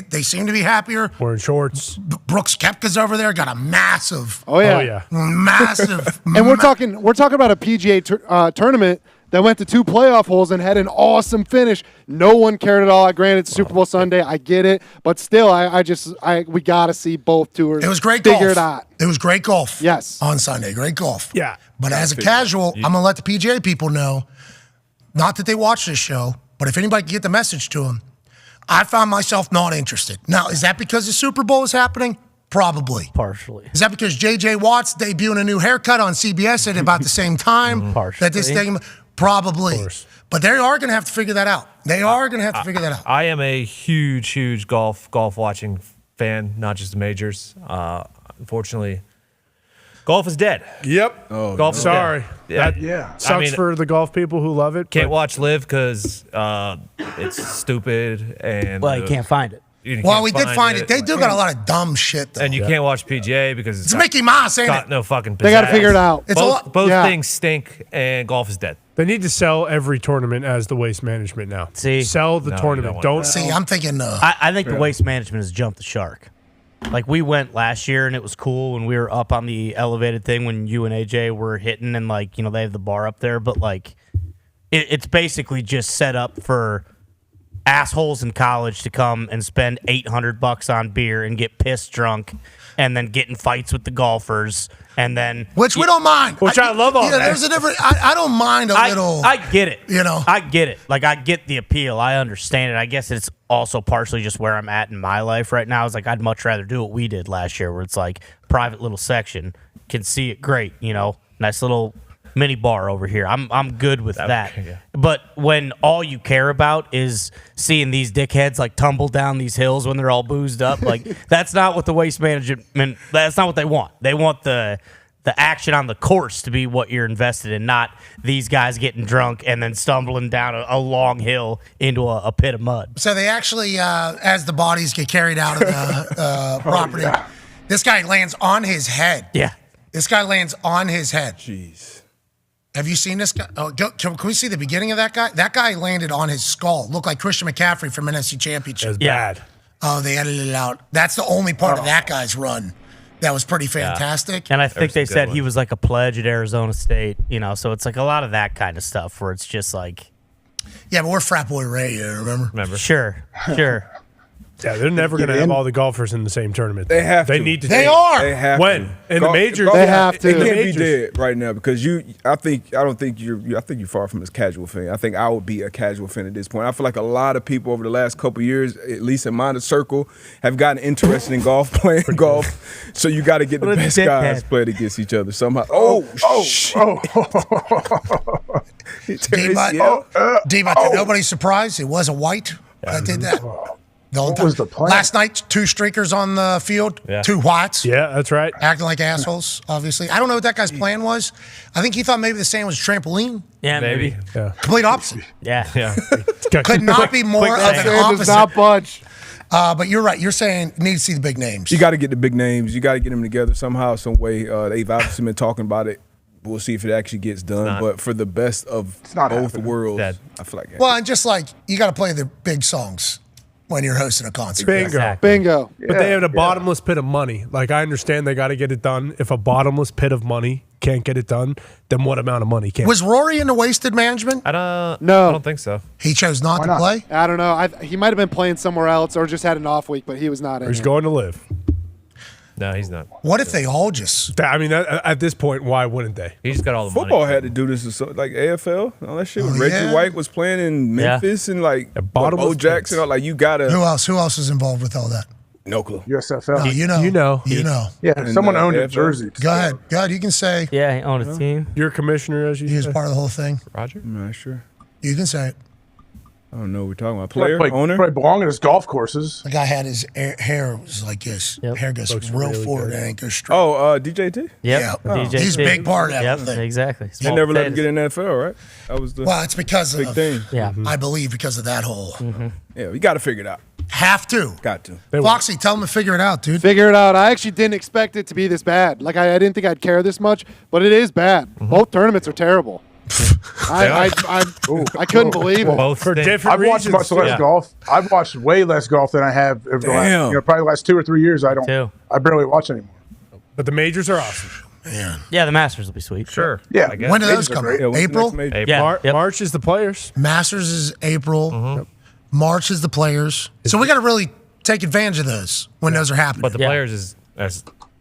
they seem to be happier. Wearing shorts. Brooks Koepka's over there, got a massive. Massive. And we're talking about a PGA tournament that went to 2 playoff holes and had an awesome finish. No one cared at all. Granted, it's Super Bowl Sunday. I get it. But still, we got to see both tours. It was great figure golf. It out. It was great golf. Yes. On Sunday. Great golf. Yeah. But as a casual, I'm going to let the PGA people know, not that they watch this show, but if anybody can get the message to them, I found myself not interested. Now, is that because the Super Bowl is happening? Probably. Partially. Is that because J.J. Watt's debuting a new haircut on CBS at about the same time? Partially. That this thing? Probably. But they are going to have to figure that out. I am a huge golf watching fan, not just the majors. Unfortunately, golf is dead. Yep. Oh, golf is sorry. Dead. That sucks for the golf people who love it. Can't watch Live because it's stupid and you can't find it. Well, we did find it. They do got a lot of dumb shit, though. And you can't watch PGA because it's Mickey Mouse, ain't it? No fucking pizzazz. They got to figure it out. It's both things stink, and golf is dead. They need to sell every tournament as the waste management now. Sell the tournament. Don't see. I'm thinking. I think the waste management has jumped the shark. Like we went last year and it was cool when we were up on the elevated thing when you and AJ were hitting and they have the bar up there, but it's basically just set up for assholes in college to come and spend $800 on beer and get pissed drunk and then get in fights with the golfers and then we don't mind. I love all that. There's a different. I don't mind a little. I get it. I get it. I get the appeal. I understand it. I guess it's also partially just where I'm at in my life right now. It's like I'd much rather do what we did last year, where it's like private little section, can see it great. Nice little mini bar over here. I'm good with that. But when all you care about is seeing these dickheads tumble down these hills when they're all boozed up, that's not what the waste management. That's not what they want. They want the action on the course to be what you're invested in, not these guys getting drunk and then stumbling down a long hill into a pit of mud. So they actually, as the bodies get carried out of the property, this guy lands on his head. Yeah. This guy lands on his head. Jeez. Have you seen this guy? Oh, can we see the beginning of that guy? That guy landed on his skull. Looked like Christian McCaffrey from NFC Championship. That's bad. Oh, they edited it out. That's the only part of that guy's run that was pretty fantastic. And I think they said he was a pledge at Arizona State, so it's a lot of that kind of stuff where it's just Yeah, but we're frat boy Ray here, remember? Sure. Yeah, they're never going to have all the golfers in the same tournament. They have They to. need to. They are. They have When? to. In the majors? They have to. It can't be majors. dead right now because I don't think you're far from a casual fan. I think I would be a casual fan at this point. I feel like a lot of people over the last couple of years, at least in my circle, have gotten interested in golf, playing golf. So you got to get the best guys playing against each other somehow. D-Bot, to nobody's surprise, it was a white that did that. The whole What time. was the plan? Last night, 2 streakers on the field, 2 whites. Yeah, that's right. Acting like assholes, obviously. I don't know what that guy's plan was. I think he thought maybe the sand was trampoline. Yeah, maybe. Yeah. Complete opposite. Yeah. Could not be more of an Sand does opposite. not budge. But you're right. You're saying you need to see the big names. You got to get the big names. You got to get them together somehow, some way. They've obviously been talking about it. We'll see if it actually gets done. But for the best of both worlds, I feel like. Well, and just like you got to play the big songs when you're hosting a concert. Bingo. But they have a bottomless pit of money. Like, I understand they got to get it done. If a bottomless pit of money can't get it done, then what amount of money can? Was Rory into wasted management? No, No. I don't think so. He chose not Why to not? play? I don't know. He might have been playing somewhere else or just had an off week, but he was not in. He's it. going to live. No, he's not. What if they all just? I mean, at this point, why wouldn't they? He just got all the Football money. had to do this, like AFL, all that shit. Oh, Reggie yeah. White was playing in Memphis and like bottomless Bo Jackson. Like you gotta. Who else? Who else is involved with all that? No clue. USFL. No, you know. You know. Yeah, And, someone owned a AFL. jersey. Go ahead. Go ahead. You can say Yeah, he owned a team. You're a commissioner, as you he was say. part of the whole thing. Roger? I'm not sure. You can say it. I don't know what we're talking about. Player, Player, owner. probably belong in his golf courses. The guy had his hair was like this. Hair goes Looks real really forward good. and it goes straight. Oh, DJT. Yep. Yeah. DJ He's a big part of that Yep, thing. exactly. They never let him get in the NFL, right? That was the Well, it's because big of thing. Yeah. I believe because of that whole Yeah, we got to figure it out. have to. Got to. Foxy, tell him to figure it out, dude. Figure it out. I actually didn't expect it to be this bad. Like I didn't think I'd care this much, but it is bad. Both tournaments are terrible. I couldn't believe it. Both For things. different I've watched reasons. much less Yeah. golf. I've watched way less golf than I have over the last, probably the last 2 or 3 years. I barely watch anymore. But the majors are awesome. Man. Yeah, the Masters will be sweet. Sure. Yeah. I guess. When do Majors those are come? great. Yeah, what's the April? next major? April. Yeah. March is the players. Masters is April. March is the players. So we got to really take advantage of those when those are happening. But the Yeah. players is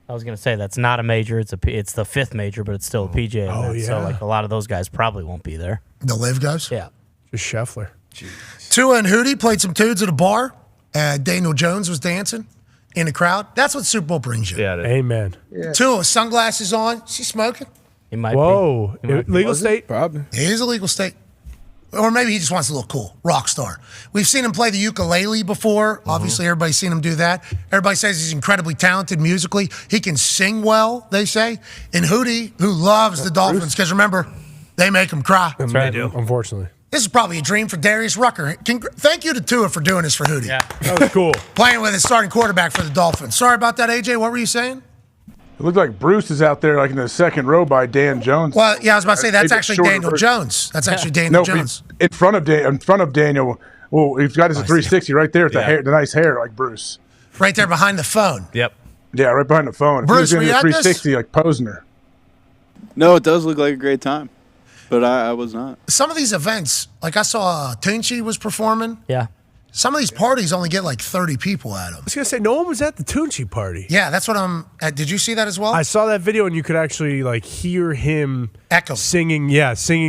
I was gonna say that's not a major. It's the 5th major, but it's still a PGA event. So yeah. like a lot of those guys probably won't be there. the live guys. Yeah. Just Scheffler. Tua and Hootie played some tunes at a bar. Daniel Jones was dancing in the crowd. That's what Super Bowl brings you. yeah. It is. Amen. Tua, sunglasses on. She's smoking. He might Whoa. be. He might be. Legal state? Probably. It is a legal state. Or maybe he just wants to look cool. Rock star. We've seen him play the ukulele before. Obviously, everybody's seen him do that. Everybody says he's incredibly talented musically. He can sing well, they say. And Hootie, who loves the Dolphins, because remember, they make him cry. That's right. They do. Unfortunately. This is probably a dream for Darius Rucker. Thank you to Tua for doing this for Hootie. Yeah. That was cool. Playing with his starting quarterback for the Dolphins. Sorry about that, AJ. What were you saying? It looked like Bruce is out there like in the second row by Dan Jones. Well, yeah, I was about to say that's Maybe actually shorter Daniel version. Jones. That's actually Daniel Jones. In front of Daniel. Well, he's got his 360 right there with the hair, the nice hair like Bruce. Right there behind the phone. Yep. Yeah, right behind the phone. If Bruce, he were was you in at the this? 360 like Posner. No, it does look like a great time, but I was not. Some of these events, like I saw Tunchi was performing. Yeah. Some of these parties only get like 30 people at them. I was going to say, no one was at the Tunchi party. Yeah, that's what I'm at. Did you see that as well? I saw that video, and you could actually like hear him Echo. singing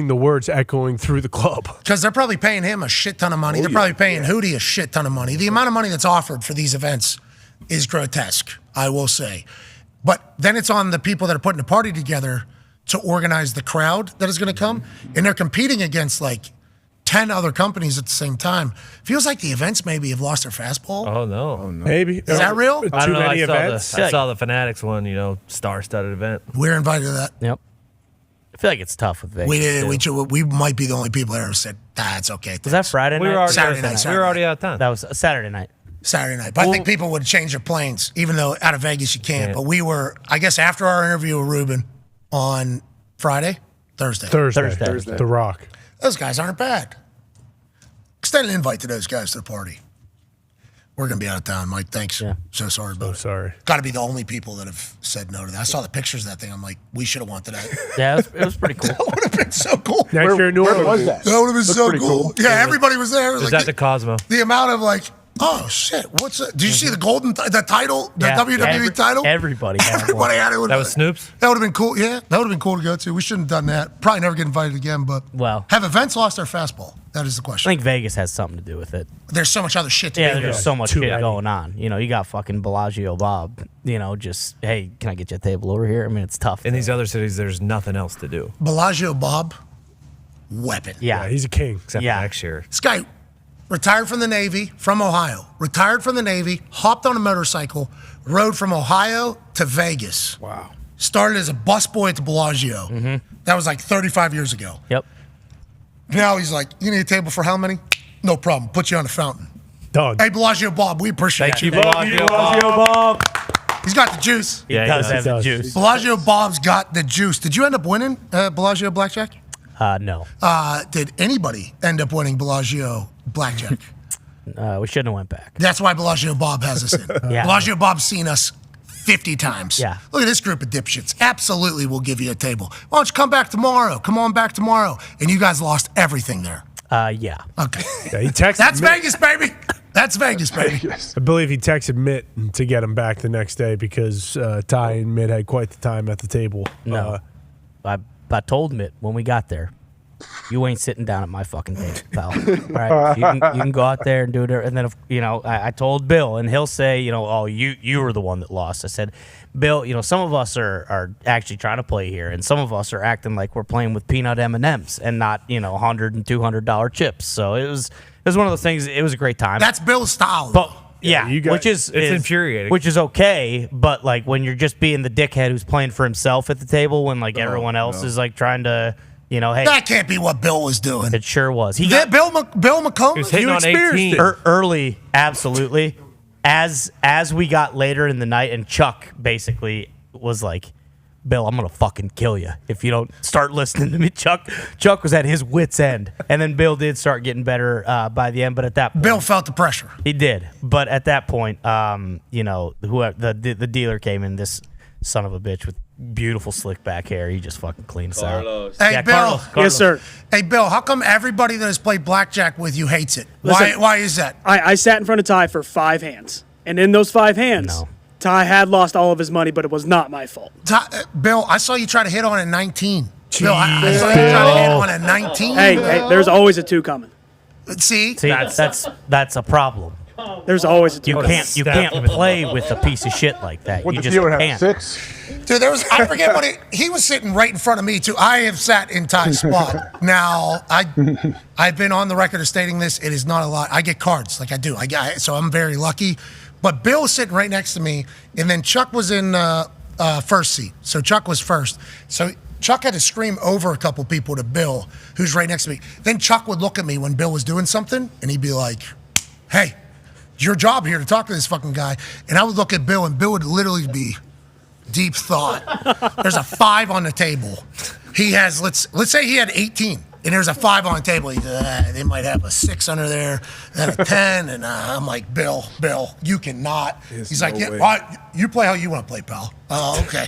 the words echoing through the club. Because they're probably paying him a shit ton of money. They're probably paying Hootie a shit ton of money. The amount of money that's offered for these events is grotesque, I will say. But then it's on the people that are putting the party together to organize the crowd that is going to come. And they're competing against like 10 other companies at the same time. Feels like the events maybe have lost their fastball. Oh no. Maybe. Is that real? I Too don't know. many I saw events? I saw the Fanatics one. Star-studded event. We're invited to that. Yep. I feel like it's tough with Vegas. We did. too. We might be the only people there who said, it's okay. Was that Friday night? We were already Saturday night. We Saturday were already out of town. That was a Saturday night. Saturday night. But I think people would change their planes, even though out of Vegas you can't. But we were, I guess, after our interview with Ruben on Friday, Thursday. The Rock. Those guys aren't bad. Extend an invite to those guys to the party. We're going to be out of town, Mike. Thanks. Yeah. So sorry about it. Sorry. Got to be the only people that have said no to that. I saw the pictures of that thing. I'm like, we should have wanted that. Yeah, it was pretty cool. That would have been so cool. Next year in New Where Orleans. was that? That would have been so pretty cool. cool. Yeah, everybody was there. It was Like, at the Cosmo. the amount of like Oh shit! Did you see the the title, the WWE title? Everybody had Everybody had it. That was Snoop's? That would have been cool. Yeah, that would have been cool to go to. We shouldn't have done that. Probably never get invited again. But have events lost their fastball? That is the question. I think Vegas has something to do with it. There's so much other shit to do. There's so much shit going on. You know, you got fucking Bellagio Bob. You know, just hey, can I get you a table over here? I mean, it's tough. In these other cities, there's nothing else to do. Bellagio Bob, weapon. Yeah, he's a king. Except for next year. This guy retired from the Navy, from Ohio. Retired from the Navy, hopped on a motorcycle, rode from Ohio to Vegas. Wow. Started as a busboy at the Bellagio. Mm-hmm. That was like 35 years ago. Yep. Now he's like, you need a table for how many? No problem. Put you on the fountain. Done. Hey, Bellagio Bob, we appreciate Thank you. you, Bellagio Bob. He's got the juice. He does have the juice. Bellagio Bob's got the juice. Did you end up winning Bellagio Blackjack? No. Did anybody end up winning Bellagio Blackjack? We shouldn't have went back. That's why Bellagio Bob has us in. Yeah. Bellagio Bob's seen us 50 times. Yeah. Look at this group of dipshits. Absolutely, we'll give you a table. Why don't you come back tomorrow? Come on back tomorrow. And you guys lost everything there. Yeah. Okay. Yeah, he texted That's Mitt. Vegas, baby. That's Vegas, baby. I believe he texted Mitt to get him back the next day because Ty and Mitt had quite the time at the table. No. I told Mitt when we got there, you ain't sitting down at my fucking table, pal. All right? You can go out there and do it. And then, I told Bill, and he'll say, oh, you were the one that lost. I said, Bill, some of us are actually trying to play here, and some of us are acting like we're playing with peanut M&Ms and not, $100 and $200 chips. So it was one of those things. It was a great time. That's Bill's style. But which is infuriating. Which is okay, but like when you're just being the dickhead who's playing for himself at the table, when like everyone else is like trying to. Hey, that can't be what Bill was doing. It sure was. Bill McComb. He was hitting on 18. Early, absolutely. As we got later in the night, and Chuck basically was like, "Bill, I'm gonna fucking kill you if you don't start listening to me." Chuck was at his wit's end, and then Bill did start getting better by the end. But at that point, Bill felt the pressure. He did. But at that point, whoever the dealer came in, this son of a bitch with beautiful slick back hair. He just fucking cleaned us out. Hey, Bill. Carlos. Yes, sir. Hey, Bill, how come everybody that has played blackjack with you hates it? Listen, Why is that? I sat in front of Ty for 5 hands. And in those 5 hands, Ty had lost all of his money, but it was not my fault. Bill, I saw you try to hit on at 19. Bill, I saw you try to hit on at 19. Hey, there's always a 2 coming. See, that's a problem. There's always a 2. You can't play with a piece of shit like that. What you the just dealer can't. had 6? Dude, I forget what he was sitting right in front of me too. I have sat in Ty's spot. Now, I've been on the record of stating this. It is not a lot. I get cards like I do. So I'm very lucky. But Bill was sitting right next to me, and then Chuck was in first seat. So Chuck was first. So Chuck had to scream over a couple people to Bill, who's right next to me. Then Chuck would look at me when Bill was doing something, and he'd be like, "Hey, it's your job here to talk to this fucking guy." And I would look at Bill, and Bill would literally be deep thought. There's a 5 on the table. He has, let's say he had 18, and there's a 5 on the table. He said, they might have a 6 under there, and a 10, and I'm like, Bill, you cannot. He's like, yeah, well, you play how you want to play, pal. Oh, okay.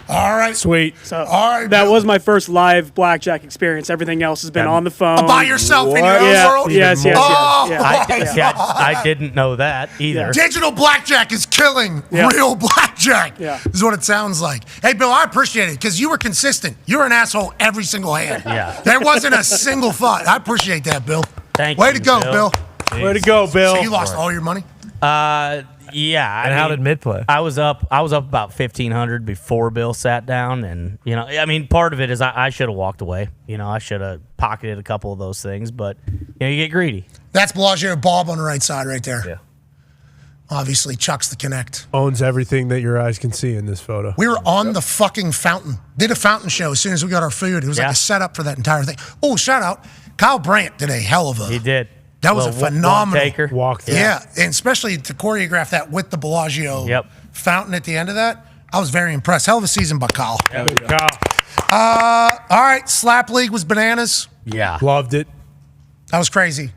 All right. Sweet. So all right, that Bill. was my first live blackjack experience. Everything else has been on the phone. By yourself in your own world? Yes. I didn't know that either. Digital blackjack is killing real blackjack. Yeah. Is what it sounds like. Hey, Bill, I appreciate it because you were consistent. You were an asshole every single hand. Yeah. There wasn't a single thought. I appreciate that, Bill. Thank Way you, to go, Bill. Way to go, Bill. So you lost all your money? Yeah. And how did Mid play? I was up about 1,500 before Bill sat down, and part of it is I should have walked away. I should have pocketed a couple of those things, but you get greedy. That's Bellagio Bob on the right side right there. Yeah. Obviously, Chuck's the connect. Owns everything that your eyes can see in this photo. We were on the fucking fountain. Did a fountain show as soon as we got our food. It was like a setup for that entire thing. Oh, shout out. Kyle Brandt did a hell of a. He did. That was a phenomenal walk through. Yeah, and especially to choreograph that with the Bellagio fountain at the end of that. I was very impressed. Hell of a season by Kyle. All right, Slap League was bananas. Yeah. Loved it. That was crazy.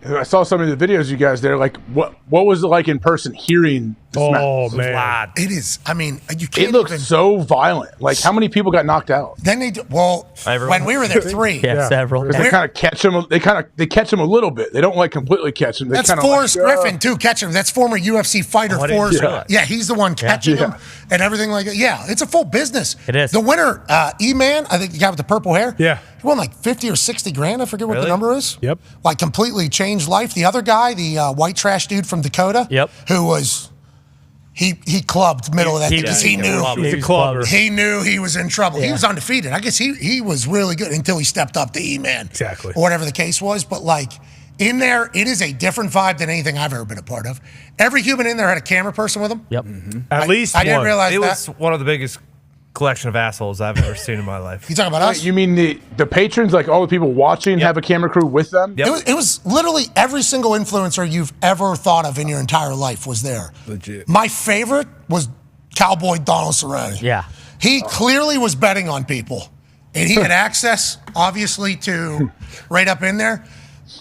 I saw some of the videos you guys there. Like, what was it like in person hearing Oh, man. It is. I mean, you can't It looks even. so violent. Like, how many people got knocked out? Then they do. Well, when we were there, 3. several. Because they kind of catch them. They catch them a little bit. They don't like completely catch them. They That's kinda Forrest like, Griffin, too, catching him. That's former UFC fighter Oh, I didn't Forrest. know that. Yeah, he's the one catching Yeah. him and everything like that. Yeah, it's a full business. It is. The winner, E-Man, I think the guy with the purple hair. Yeah. He won like 50 or 60 grand. I forget what the number is. Yep. Like completely changed life. The other guy, the white trash dude from Dakota. Yep. Who was. He clubbed middle of that because he knew He's a clubber. he knew he was in trouble. He Yeah. was undefeated. I guess he was really good until he stepped up to E-Man. Exactly. Or whatever the case was. But like in there, it is a different vibe than anything I've ever been a part of. Every human in there had a camera person with them. Yep. At least I didn't one. realize It that. was one of the biggest collection of assholes I've ever seen in my life. You talking about us? You mean the patrons, like all the people watching, have a camera crew with them? Yep. It was literally every single influencer you've ever thought of in your entire life was there. Legit. My favorite was Cowboy Donald Cerrone. Yeah. He clearly was betting on people. And he had access, obviously, to right up in there.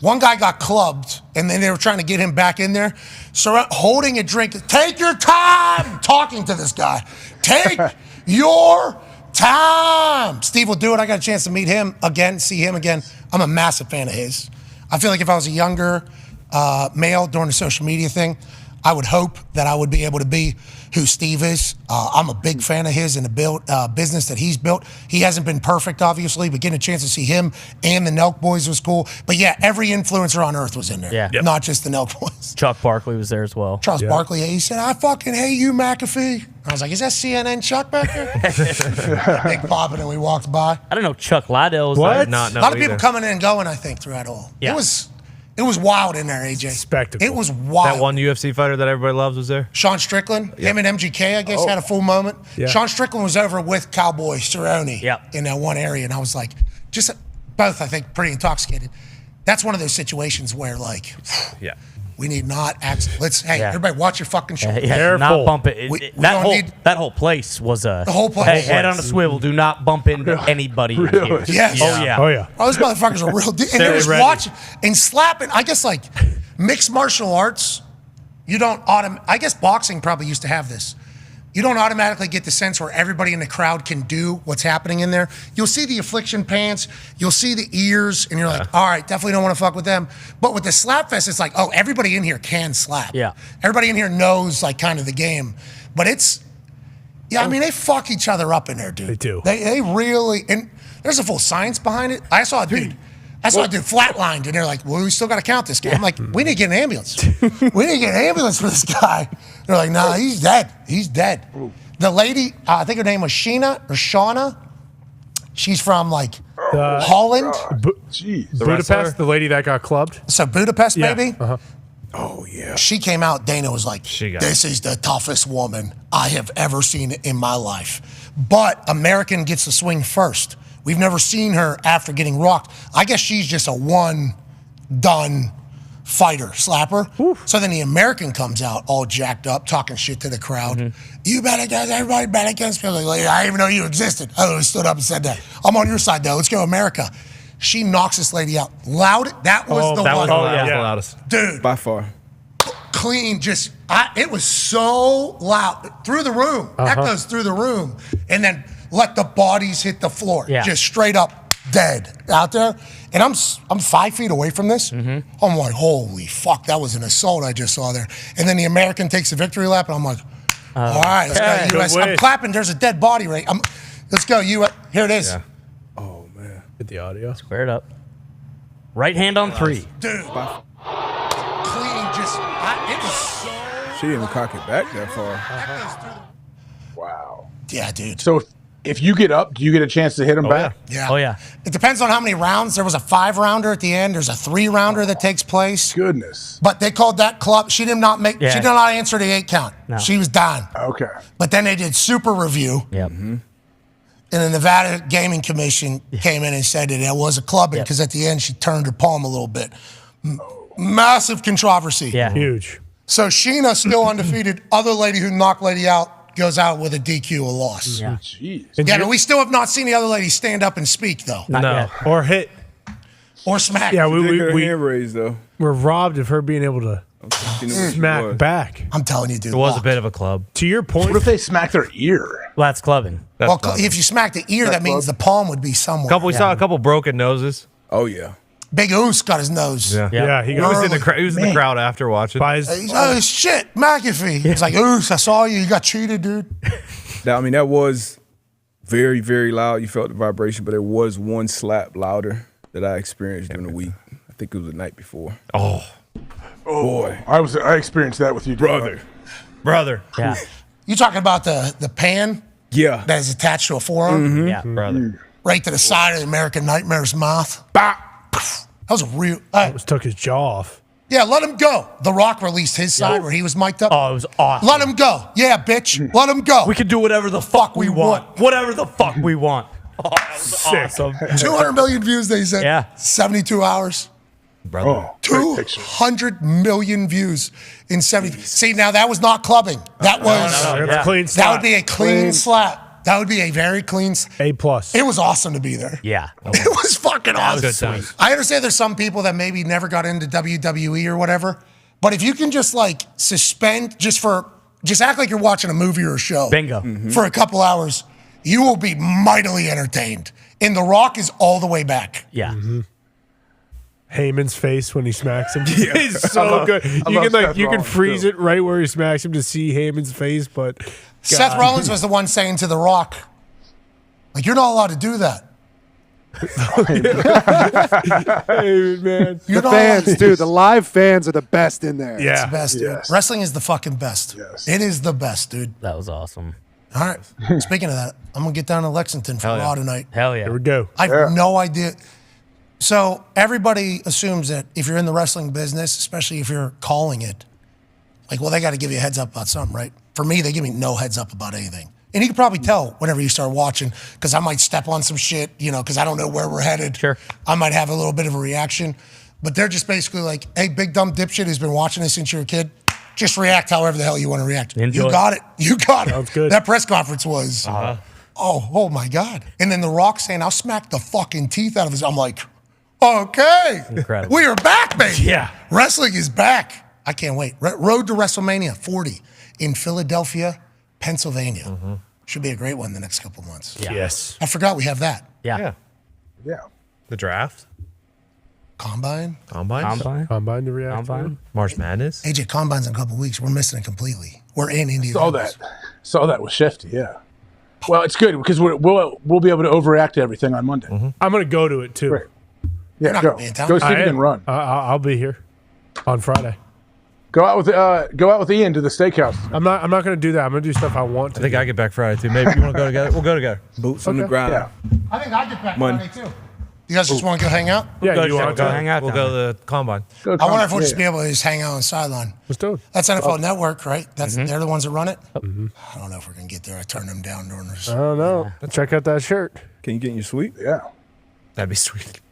One guy got clubbed, and then they were trying to get him back in there. So holding a drink, take your time, talking to this guy. Take your time. Steve will do it. I got a chance to meet him again, see him again. I'm a massive fan of his. I feel like if I was a younger male during the social media thing, I would hope that I would be able to be who Steve is. I'm a big fan of his and the business that he's built. He hasn't been perfect, obviously, but getting a chance to see him and the Nelk Boys was cool. But yeah, every influencer on earth was in there. Yeah. Yep. Not just the Nelk Boys. Chuck Barkley was there as well. Charles Barkley, he said, I fucking hate you, McAfee. I was like, is that CNN Chuck back there? Big popping, and we walked by. I don't know. Chuck Liddell was What? there. Not A lot of people coming in and going, I think, throughout all. Yeah. It was wild in there, AJ. Spectacle. It was wild. That one UFC fighter that everybody loves was there. Sean Strickland, him and MGK, I guess, had a full moment. Yeah. Sean Strickland was over with Cowboy Cerrone Yep. in that one area, and I was like, just both, I think, pretty intoxicated. That's one of those situations where, like, Yeah. we need not act. Hey, everybody, watch your fucking shoulder. Not bump it. We That whole place was a. The whole place. Hey, head on a swivel. Do not bump into anybody. in here. Yes. Oh yeah. Oh, yeah. Oh, those motherfuckers are real. And they was ready. watching and slapping. I guess like mixed martial arts, you don't I guess boxing probably used to have this. You don't automatically get the sense where everybody in the crowd can do what's happening in there. You'll see the affliction pants, you'll see the ears, and you're like, all right, definitely don't want to fuck with them. But with the slap fest, it's like, oh, everybody in here can slap. Yeah. Everybody in here knows like kind of the game. But it's, yeah, I mean, they fuck each other up in there, dude. They do. They really, and there's a full science behind it. I saw a dude flatlined, and they're like, well, we still got to count this guy. I'm like, we need to get an ambulance. We need to get an ambulance for this guy. They're like, nah, he's dead. He's dead. The lady, I think her name was Sheena or Shauna. She's from like Holland. Budapest, the lady that got clubbed. So Budapest, Yeah. maybe? Uh-huh. Oh, yeah. She came out, Dana was like, this is the toughest woman I have ever seen in my life. But American gets the swing first. We've never seen her after getting rocked. I guess she's just a one-done fighter, slapper. So then the American comes out all jacked up, talking shit to the crowd. You bet against, everybody bet against me. Like, I didn't even know you existed. I literally stood up and said that. I'm on your side, though. Let's go, America. She knocks this lady out. Loud. That was the one. The loudest. Dude. By far. Clean, it was so loud. Through the room. Echoes through the room. And then let the bodies hit the floor. Yeah. Just straight up dead out there. And I'm 5 feet away from this. I'm like, holy fuck, that was an assault I just saw there. And then the American takes the victory lap, and I'm like, all right, let's go, U.S. I'm clapping. There's a dead body right. Let's go, U.S. Here it is. Yeah. Oh, man. Get the audio. Square it up. Right hand on three. Dude. Clean, it was so. She didn't even cock it back that far. Wow. Yeah, dude. So if you get up, do you get a chance to hit them back? Yeah. Oh yeah. It depends on how many rounds. There was a 5-rounder at the end. There's a 3-rounder that takes place. Goodness. But they called that club. She did not make. Yeah. She did not answer the 8 count. No. She was done. Okay. But then they did super review. Yep. And the Nevada Gaming Commission came in and said that it was a clubbing because at the end she turned her palm a little bit. Massive controversy. Yeah. Huge. So Sheena still undefeated. Other lady who knocked lady out goes out with a DQ, a loss. Yeah. Jeez. Yeah, but we still have not seen the other lady stand up and speak though, Not No. yet. Or hit. or smack. Yeah, She did get her we hand raised though. were robbed of her being able to Smack back. I'm telling you, dude. It was a locked. bit of a club. To your point, What if they smack their ear? Well, that's clubbing. Well, if you smack the ear, that means the palm would be somewhere. We saw a couple broken noses. Oh yeah. Big Oos got his nose. Yeah, he was in the he was in the crowd after watching. Oh shit, McAfee. He's like, Oos, I saw you. You got cheated, dude. That was very, very loud. You felt the vibration, but there was one slap louder that I experienced during the week. I think it was the night before. Oh boy, I experienced that with you, brother. Yeah. You talking about the pan? Yeah. That is attached to a forearm? Mm-hmm. Yeah, brother. Right to the side of the American Nightmare's mouth. Bah! That was a real. Took his jaw off. Yeah, let him go. The Rock released his side where he was mic'd up. Oh, it was awesome. Let him go. Yeah, bitch. Let him go. We can do whatever the fuck we want. Whatever the fuck we want. Oh, that was awesome. 200 million views, they said. Yeah. 72 hours. Brother. 200 million views in 70. See, now that was not clubbing. That was That's clean that slap. would be a clean slap. That would be a very clean. A plus. It was awesome to be there. Yeah. It was fucking awesome. Good times. I understand there's some people that maybe never got into WWE or whatever, but if you can just like suspend just act like you're watching a movie or a show. Bingo. For a couple hours, you will be mightily entertained. And The Rock is all the way back. Yeah. Heyman's face when he smacks him. It's so good. You can freeze it right where he smacks him to see Heyman's face, but Seth Rollins was the one saying to The Rock, like, you're not allowed to do that. Hey, man. You're The not allowed fans, to- dude. The live fans are the best in there. It's the best, dude. Wrestling is the fucking best. Yes. It is the best, dude. That was awesome. All right. Speaking of that, I'm going to get down to Lexington for Raw tonight. Hell yeah. Here we go. I have no idea. So everybody assumes that if you're in the wrestling business, especially if you're calling it, like, well, they got to give you a heads up about something, right? For me, they give me no heads up about anything. And you can probably tell whenever you start watching, because I might step on some shit, because I don't know where we're headed. Sure. I might have a little bit of a reaction. But they're just basically like, hey, big dumb dipshit who's been watching this since you were a kid, just react however the hell you want to react. Enjoy. You got it. You got it. Sounds good. That press conference was, oh my God. And then The Rock saying, I'll smack the fucking teeth out of his. I'm like, okay. Incredible. We are back, baby. Yeah. Wrestling is back. I can't wait. Road to WrestleMania 40 in Philadelphia, Pennsylvania. Should be a great one the next couple months. Yeah. Yes. I forgot we have that. Yeah. The draft. Combine. Combine to react. Combine. March Madness. AJ, Combine's in a couple weeks. We're missing it completely. We're in India. Saw that with Shifty, yeah. Well, it's good because we'll be able to overreact to everything on Monday. I'm going to go to it too. Right. Yeah, not go. gonna be in town. Go see I if you am. can run. I'll be here on Friday. Go out with Ian to the steakhouse. I'm not going to do that. I'm going to do stuff I want to. I think I get back Friday too. Maybe you want to go together. We'll go together. Boots on the ground. Yeah. I think I get back Monday. Friday too. You guys just want to go hang out? Yeah, you want Go to? hang out. We'll down go to the combine. I wonder if we'll just be able to just hang out on the sideline. Let's do it. That's NFL Network, right? They're the ones that run it. I don't know if we're gonna get there. I turned them down during this. I don't know. Check out that shirt. Can you get in your suite? Yeah. That'd be sweet.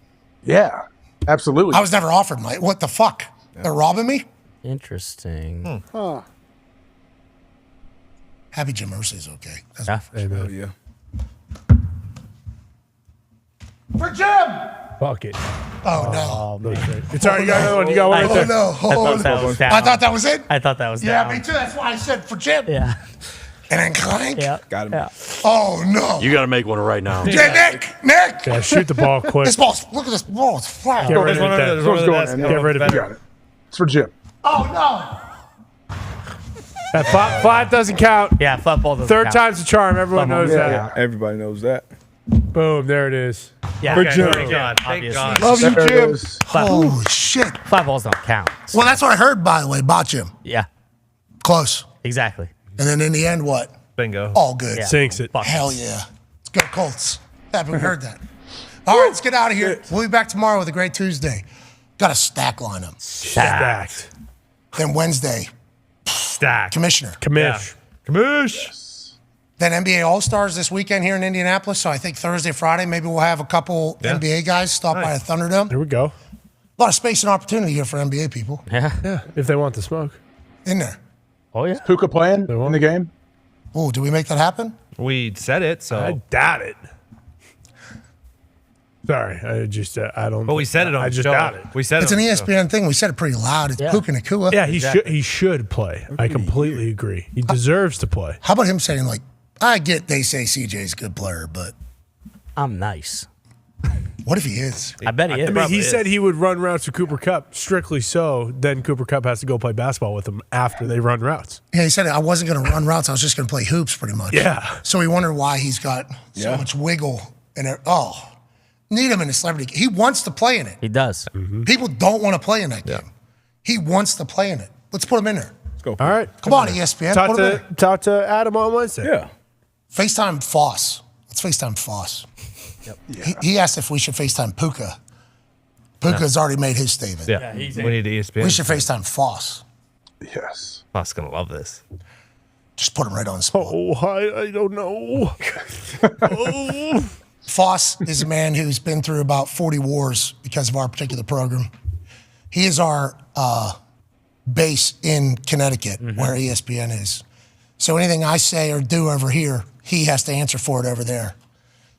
Yeah. Absolutely. I was never offered my. What the fuck? They're robbing me. Interesting. Huh. Happy Jim Mercy's okay. That's Yeah. Oh yeah. for Jim. Fuck it. Oh no. It's already got another one. You got one right Oh there. no. I thought that was down. I thought that was it. I thought that was Yeah, down. me too. That's why I said for Jim. Yeah. And then clank. Yeah. Got him. Yeah. Oh no. You got to make one right now. Yeah, Nick. Yeah, shoot the ball quick. This ball's. Look at this ball. It's flat. Get rid of one that. over there. There's one over going there. in. Get rid of it. You got it. It's for Jim. Oh no. That flat doesn't count. Yeah. Football doesn't Third count. time's the charm. Everyone Football. knows that. Everybody knows that. Boom. There it is. Yeah. For Okay, Jim. very good. Thank Obviously. God. Love you, There it Jim. is. Holy shit. Fly balls don't count. Well, that's what I heard, by the way, about Jim. Yeah. Close. Exactly. And then in the end, what? Bingo. All good. Yeah. Sinks it. Fuck. Hell yeah. Let's go Colts. Haven't heard that. All right, let's get out of here. We'll be back tomorrow with a great Tuesday. Got a stack lineup. Stacked. Then Wednesday, Stacked. Commissioner. Commish. Commish. Then NBA All-Stars this weekend here in Indianapolis. So I think Thursday, Friday, maybe we'll have a couple NBA guys stop by the Thunderdome. There we go. A lot of space and opportunity here for NBA people. Yeah. Yeah. If they want the smoke. In there. Oh yeah. Puka playing in the game? Oh, do we make that happen? We said it, so I doubt it. Sorry, I don't. But we said it on I the just show. got it. We said It's it an on the show. ESPN thing. We said it pretty loud. It's Puka Nacua. Yeah, he should play. I completely agree. He deserves to play. How about him saying, like, I get they say CJ's a good player, but I'm nice. What if he is? I bet he is. I mean, he said he would run routes with Cooper Kupp, strictly so. Then Cooper Kupp has to go play basketball with him after they run routes. Yeah, he said I wasn't going to run routes. I was just going to play hoops pretty much. Yeah. So he wondered why he's got so much wiggle in it. Oh, need him in a celebrity game. He wants to play in it. He does. People don't want to play in that game. He wants to play in it. Let's put him in there. Let's go. All right. Come on, ESPN. Put him in there. Talk to Adam on Wednesday. Yeah. FaceTime Foss. Let's FaceTime Foss. He asked if we should FaceTime Puka. Puka's already made his statement. Yeah, we need ESPN. We should FaceTime Foss. Yes. Foss gonna love this. Just put him right on the spot. Oh, I don't know. Foss is a man who's been through about 40 wars because of our particular program. He is our base in Connecticut, where ESPN is. So anything I say or do over here, he has to answer for it over there.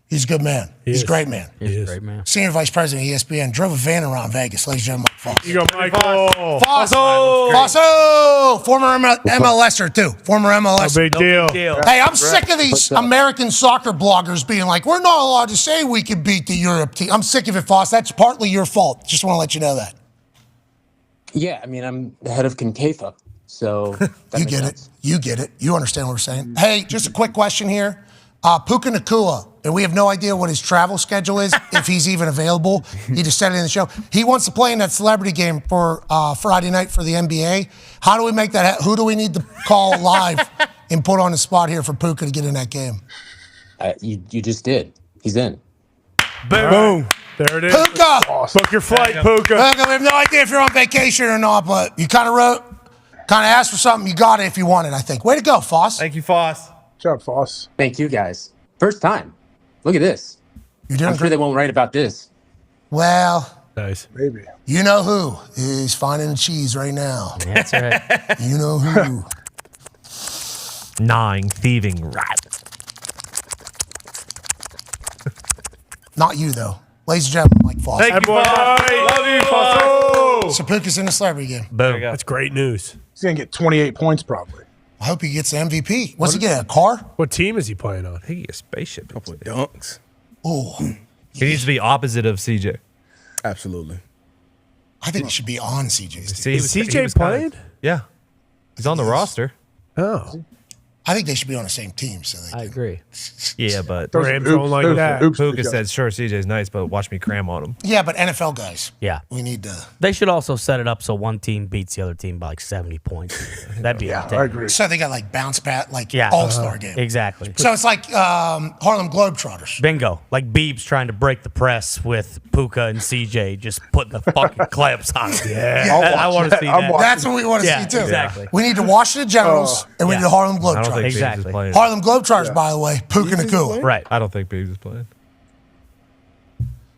He's a good man. He's a great man. He's a great man. Senior Vice President of ESPN, drove a van around Vegas, ladies and gentlemen. Foss. You go, Michael. Fosso! Former MLSer, too. Former MLSer. No big deal. Hey, I'm sick of these American soccer bloggers being like, we're not allowed to say we could beat the Europe team. I'm sick of it, Foss. That's partly your fault. Just want to let you know that. Yeah, I mean, I'm the head of Kincafa, so You get it. You get it. You understand what we're saying. Hey, just a quick question here. Puka Nacua, and we have no idea what his travel schedule is, if he's even available. He just said it in the show. He wants to play in that celebrity game for Friday night for the NBA. How do we make that? Who do we need to call live and put on the spot here for Puka to get in that game? You just did. He's in. Boom. There it is. Puka! Book your flight, Puka. We have no idea if you're on vacation or not, but you kind of asked for something. You got it if you want it, I think. Way to go, Foss. Thank you, Foss. Good job, Foss. Thank you, guys. First time. Look at this. You're doing I'm sure they won't write about this. Well, nice. Maybe. You know who is finding the cheese right now. That's right. You know who. Gnawing, thieving rat. Not you, though. Ladies and gentlemen, Mike Foss. Thank you, Foss. Love you, Foss. So Puka's in the celebrity game. Boom. That's great news. He's going to get 28 points probably. I hope he gets the MVP. What's he get, a car? What team is he playing on? I think he gets a spaceship. Couple of dunks. Oh, He needs to be opposite of CJ. Absolutely. I think he should be on CJ's team. See, Is CJ playing? Yeah. He's on the roster. Oh. I think they should be on the same team. So they I agree. Yeah, but Rams don't like that. Puka said, sure, CJ's nice, but watch me cram on him. Yeah, but NFL guys. Yeah. We need to. They should also set it up so one team beats the other team by like 70 points. That'd be I agree. So they got like bounce pat, like all-star game. Exactly. So it's like Harlem Globetrotters. Bingo. Like Beebs trying to break the press with Puka and CJ just putting the fucking clamps on it. Yeah. I want to see that. That's what we want to see, too. Exactly. We need the Washington Generals and we need the Harlem Globetrotters. Exactly. Harlem Globetrotters, by the way. Puka Nacua. Right. I don't think Beebs is playing.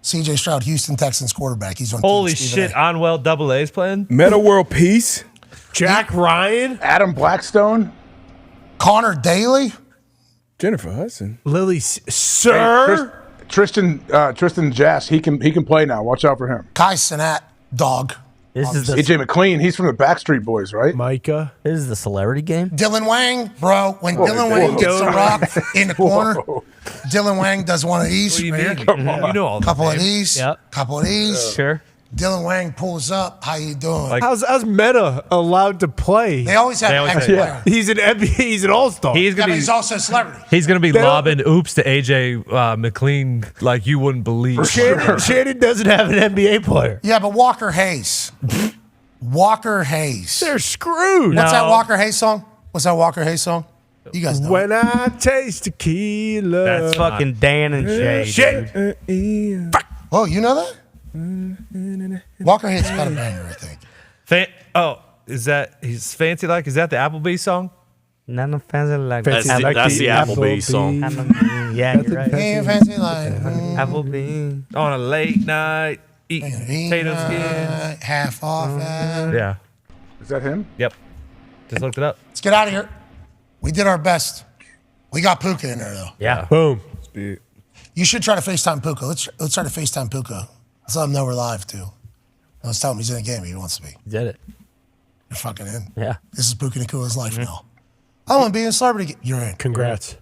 CJ Stroud, Houston Texans quarterback. He's on Holy Team Stephen shit, Onwell Double A's playing? Meta World Peace. Jack Ryan. Adam Blackstone. Connor Daly. Jennifer Hudson. Lily, sir. Hey, Tristan Jass. He can play now. Watch out for him. Kai Cenat, dog. This is the AJ McLean. He's from the Backstreet Boys, right? Micah. This is the celebrity game. Dylan Wang, bro. When Dylan Wang gets the rock in the corner, Dylan Wang does one of these. What do you right mean? here. Come on. You know all the Couple of names. these. Yep. Couple of these. Sure. Dylan Wang pulls up. How you doing? Like- How's Meta allowed to play? they always have They an always extra have- player. He's an NBA. He's an all-star. He's Yeah, gonna but be. he's also a celebrity. He's gonna be They don't- lobbing oops to AJ McLean like you wouldn't believe. Shannon doesn't have an NBA player. Yeah, but Walker Hayes. Walker Hayes. They're screwed. What's that Walker Hayes song? What's that Walker Hayes song? You guys know. When I taste tequila. That's fucking Dan and Shay. Shit. Dude. Oh, you know that? Walker Hayes got a banger, I think. Is that he's fancy like? Is that the Applebee's song? None of fancy like That's the Applebee's song. Yeah, you're right. Ain't fancy like Applebee's. On a late night, eating potato skins. half off. Yeah. Is that him? Yep. Just looked it up. Let's get out of here. We did our best. We got Puka in there though. Yeah. Boom. You should try to FaceTime Puka. Let's try to FaceTime Puka. Let's let him know we're live, too. Let's tell him he's in the game if he wants to be. Did it. You're fucking in. Yeah. This is Puka Nakua's life now. I want to be in celebrity. You're in. Congrats.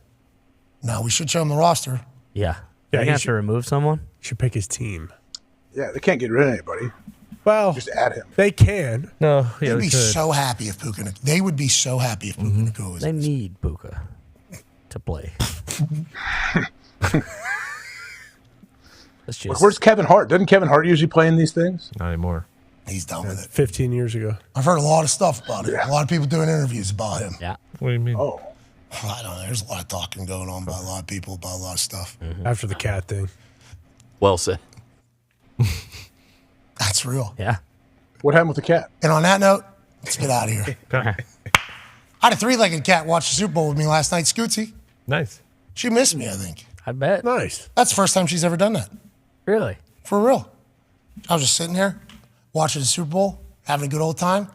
No, we should show him the roster. Yeah. Yeah, They he have to remove someone? Should pick his team. Yeah, they can't get rid of anybody. Well, just add him. They can. No, They'd be so happy if Puka. They would be so happy if Puka Nakua was. They need Puka to play. Let's just. Where's Kevin Hart? Doesn't Kevin Hart usually play in these things? Not anymore. He's done with it. 15 years ago. I've heard a lot of stuff about it. A lot of people doing interviews about him. Yeah. What do you mean? Oh. I don't know. There's a lot of talking going on by a lot of people about a lot of stuff. After the cat thing. Well said. That's real. Yeah. What happened with the cat? And on that note, let's get out of here. I had a three-legged cat watch the Super Bowl with me last night, Scootsy. Nice. She missed me, I think. I bet. Nice. That's the first time she's ever done that. Really? For real. I was just sitting here watching the Super Bowl, having a good old time,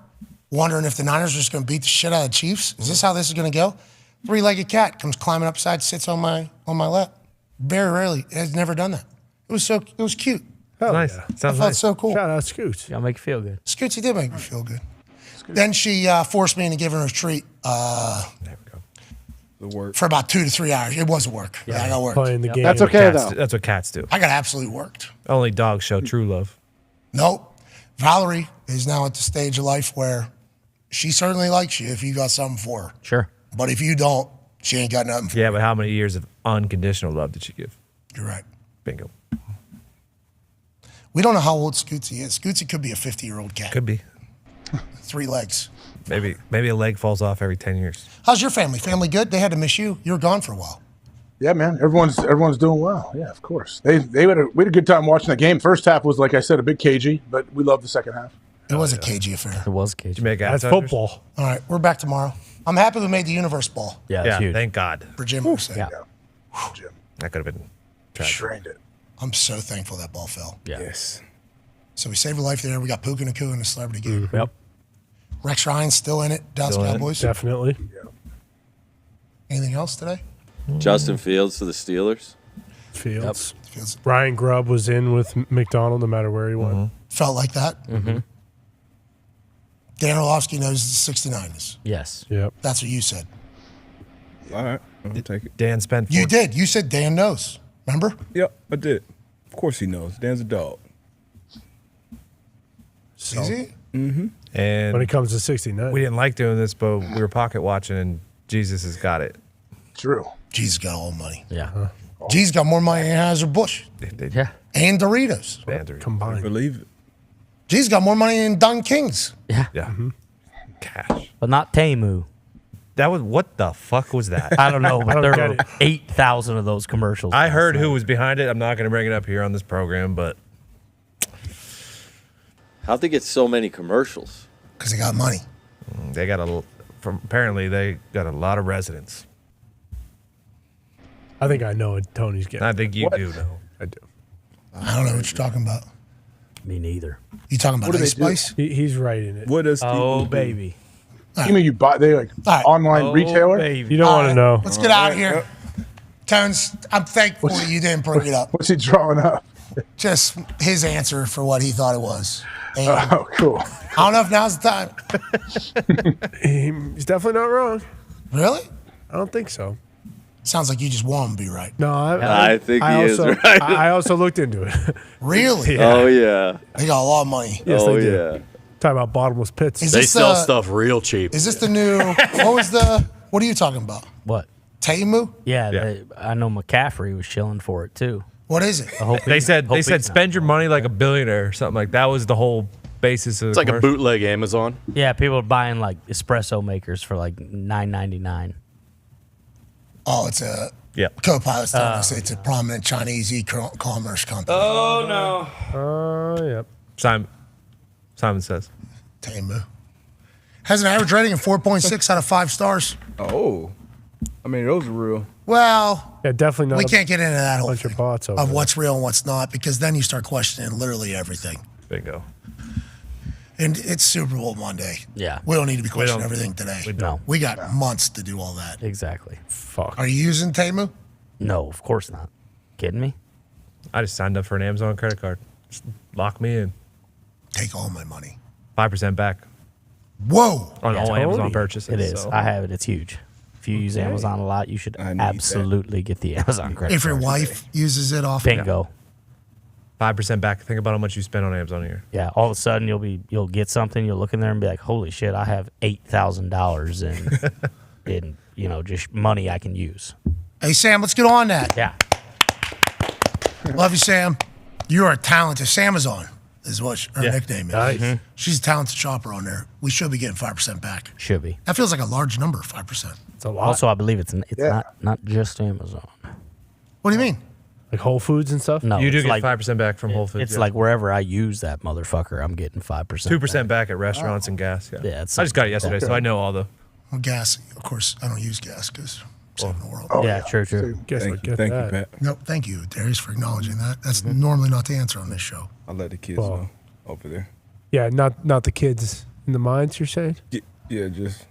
wondering if the Niners are just going to beat the shit out of the Chiefs. Is this how this is going to go? Three-legged cat comes climbing upside, sits on my lap. Very rarely. It has never done that. It was cute. Hell Nice. yeah. Sounds I felt nice. so cool. Shout out Scoots. Y'all make you feel good. Scootsy did make me feel good. Then she forced me into giving her a treat There we go. The work. for about 2 to 3 hours. It wasn't work. Yeah, I got worked. Playing the game. That's okay, Cats, though. that's what cats do. I got absolutely worked. Only dogs show true love. Nope. Valerie is now at the stage of life where she certainly likes you if you got something for her. Sure. But if you don't, she ain't got nothing for you. Yeah, but how many years of unconditional love did she give? You're right. Bingo. We don't know how old Scootsy is. Scootsy could be a 50-year-old cat. Could be. 3 legs. Maybe a leg falls off every 10 years. How's your family? Family good? They had to miss you. You were gone for a while. Yeah, man. Everyone's doing well. Yeah, of course. We had a good time watching the game. First half was, like I said, a bit cagey, but we loved the second half. It was a cagey affair. It was cagey. Did you make That's appetizers? football. All right, we're back tomorrow. I'm happy we made the universe ball Yeah, Yeah, that's huge. thank God. for Jim. Mercer. Yeah. Jim. That could have been tragic. Trained it. I'm so thankful that ball fell. Yeah. Yes. So we saved a life there. We got Puka Nakua in the celebrity game. Yep. Rex Ryan's still in it. Dallas Still in it, Cowboys. Definitely. Anything else today? Justin Fields to the Steelers. Fields. Feels, Ryan Grubb was in with McDonald no matter where he went. felt like that. Mm-hmm. Dan Orlovsky knows the 69ers. Yes. Yep. That's what you said. All right. I'll take it. Dan spent. You did. You said Dan knows. Remember? Yep, I did. Of course he knows. Dan's a dog. Is he? And When it comes to 69. we didn't like doing this, but we were pocket watching, and Jesus has got it. True. Jesus got all the money. Yeah. Jesus got more money than Anheuser-Busch Yeah. and Doritos. Combined. Believe it. Jesus got more money than Dahn Kings. Yeah. Yeah. Cash. But not Temu. That was what the fuck was that? I don't know, but I don't there get were it. 8,000 of those commercials. I heard who was behind it. I'm not going to bring it up here on this program, but How'd they get so many commercials? Because they got money. they got apparently they got a lot of residents. I think I know what Tony's getting. I think you do know. I do. I don't know what you're talking about. Me neither. You talking about What do Ice they do? Spice? He's right in it. What does Oh, baby. You mean you buy they like right. online Oh, retailer? baby. You don't want to know. Let's get out of here. Tones, I'm thankful that you didn't bring it up. What's he drawing up? Just his answer for what he thought it was. And Oh, cool. I don't know if now's the time. He's definitely not wrong. Really? I don't think so. Sounds like you just want him to be right. No, I think he is also, right. I also looked into it. Really? Yeah. Oh yeah. They got a lot of money. Yes, oh they do. yeah. Talking about bottomless pits. Is They this sell the- stuff real cheap. Is this the new? What are you talking about? What? Temu? Yeah, I know McCaffrey was shilling for it too. What is it? I hope They said hope he's not. spend your money like a billionaire or something like that was the whole basis of It's the like a commercial. bootleg Amazon. Yeah, people are buying like espresso makers for like $9.99. Oh, it's a Yeah. co-pilot's telling us it's a prominent Chinese e-commerce company. Oh no. Oh, yep. Simon says. Temu has an average rating of 4.6 out of 5 stars. Oh. I mean, those are real. Well, Yeah, definitely not. we a can't get into that whole bunch thing of bots over of there. what's real and what's not, because then you start questioning literally everything. Bingo. And it's Super Bowl Monday. Yeah. We don't need to be questioning don't. everything today. We No. We got months to do all that. Exactly. Fuck. Are you using Temu? No, of course not. kidding me? I just signed up for an Amazon credit card. Just lock me in. Take all my money. 5% back. Whoa! On all Amazon purchases. It is. So. I have it. It's huge. If you use Amazon a lot, you should absolutely get the Amazon credit If your card. wife uses it often. Bingo. 5% back. Think about how much you spend on Amazon a year. Yeah, all of a sudden you'll get something, you'll look in there and be like, holy shit, I have $8,000 in just money I can use. Hey, Sam, let's get on that. Yeah. Love you, Sam. You are talented. Samazon is what her Yeah. nickname is. Nice. Mhm. She's a talented shopper on there. We should be getting 5% back. Should be. That feels like a large number, 5%. It's a lot. Also, I believe it's not just Amazon. What do you mean? Like Whole Foods and stuff? No, You do it's get like, 5% back from Whole Foods. It's yeah. like wherever I use that motherfucker, I'm getting 5%. 2% back at restaurants and gas. Yeah, Yeah, it's I just got it yesterday, okay. so I know all the. Well, gas. Of course, I don't use gas because saving the world. Oh, yeah, true. Guess Thank what, you, get thank that. you, Pat. No, thank you, Darius, for acknowledging that. That's normally not the answer on this show. I'll let the kids Well, know over there. Yeah, not the kids in the mines, you're saying? Yeah, just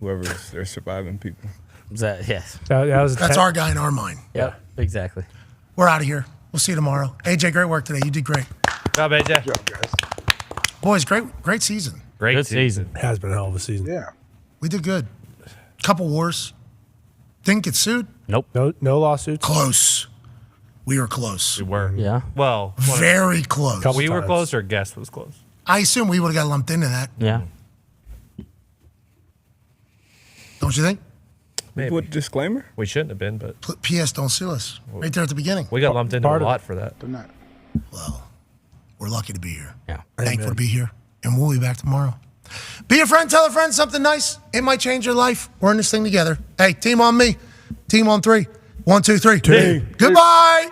whoever's they're surviving people. Is that, yes. That was a That's our guy in our mind. Yeah, exactly. We're out of here. We'll see you tomorrow. AJ, great work today. You did great. Good job, AJ. Good job, guys. Boys, great season. Great Good season. Has been a hell of a season. Yeah. We did good. Couple wars. Didn't get sued. Nope. No lawsuits. Close. We were close. We were. Yeah. Well, Very close. we were times. close, or guest was close. I assume we would have got lumped into that. Yeah. Don't you think? Maybe. What disclaimer? We shouldn't have been, but P.S. Don't sue us. Right there at the beginning. we got lumped into a Part of lot for that. Done that. Well, we're lucky to be here. Yeah. Thankful to be here. And we'll be back tomorrow. Be a friend, tell a friend something nice. It might change your life. We're in this thing together. Hey, team on me. Team on three. 1, 2, 3. Team. Goodbye.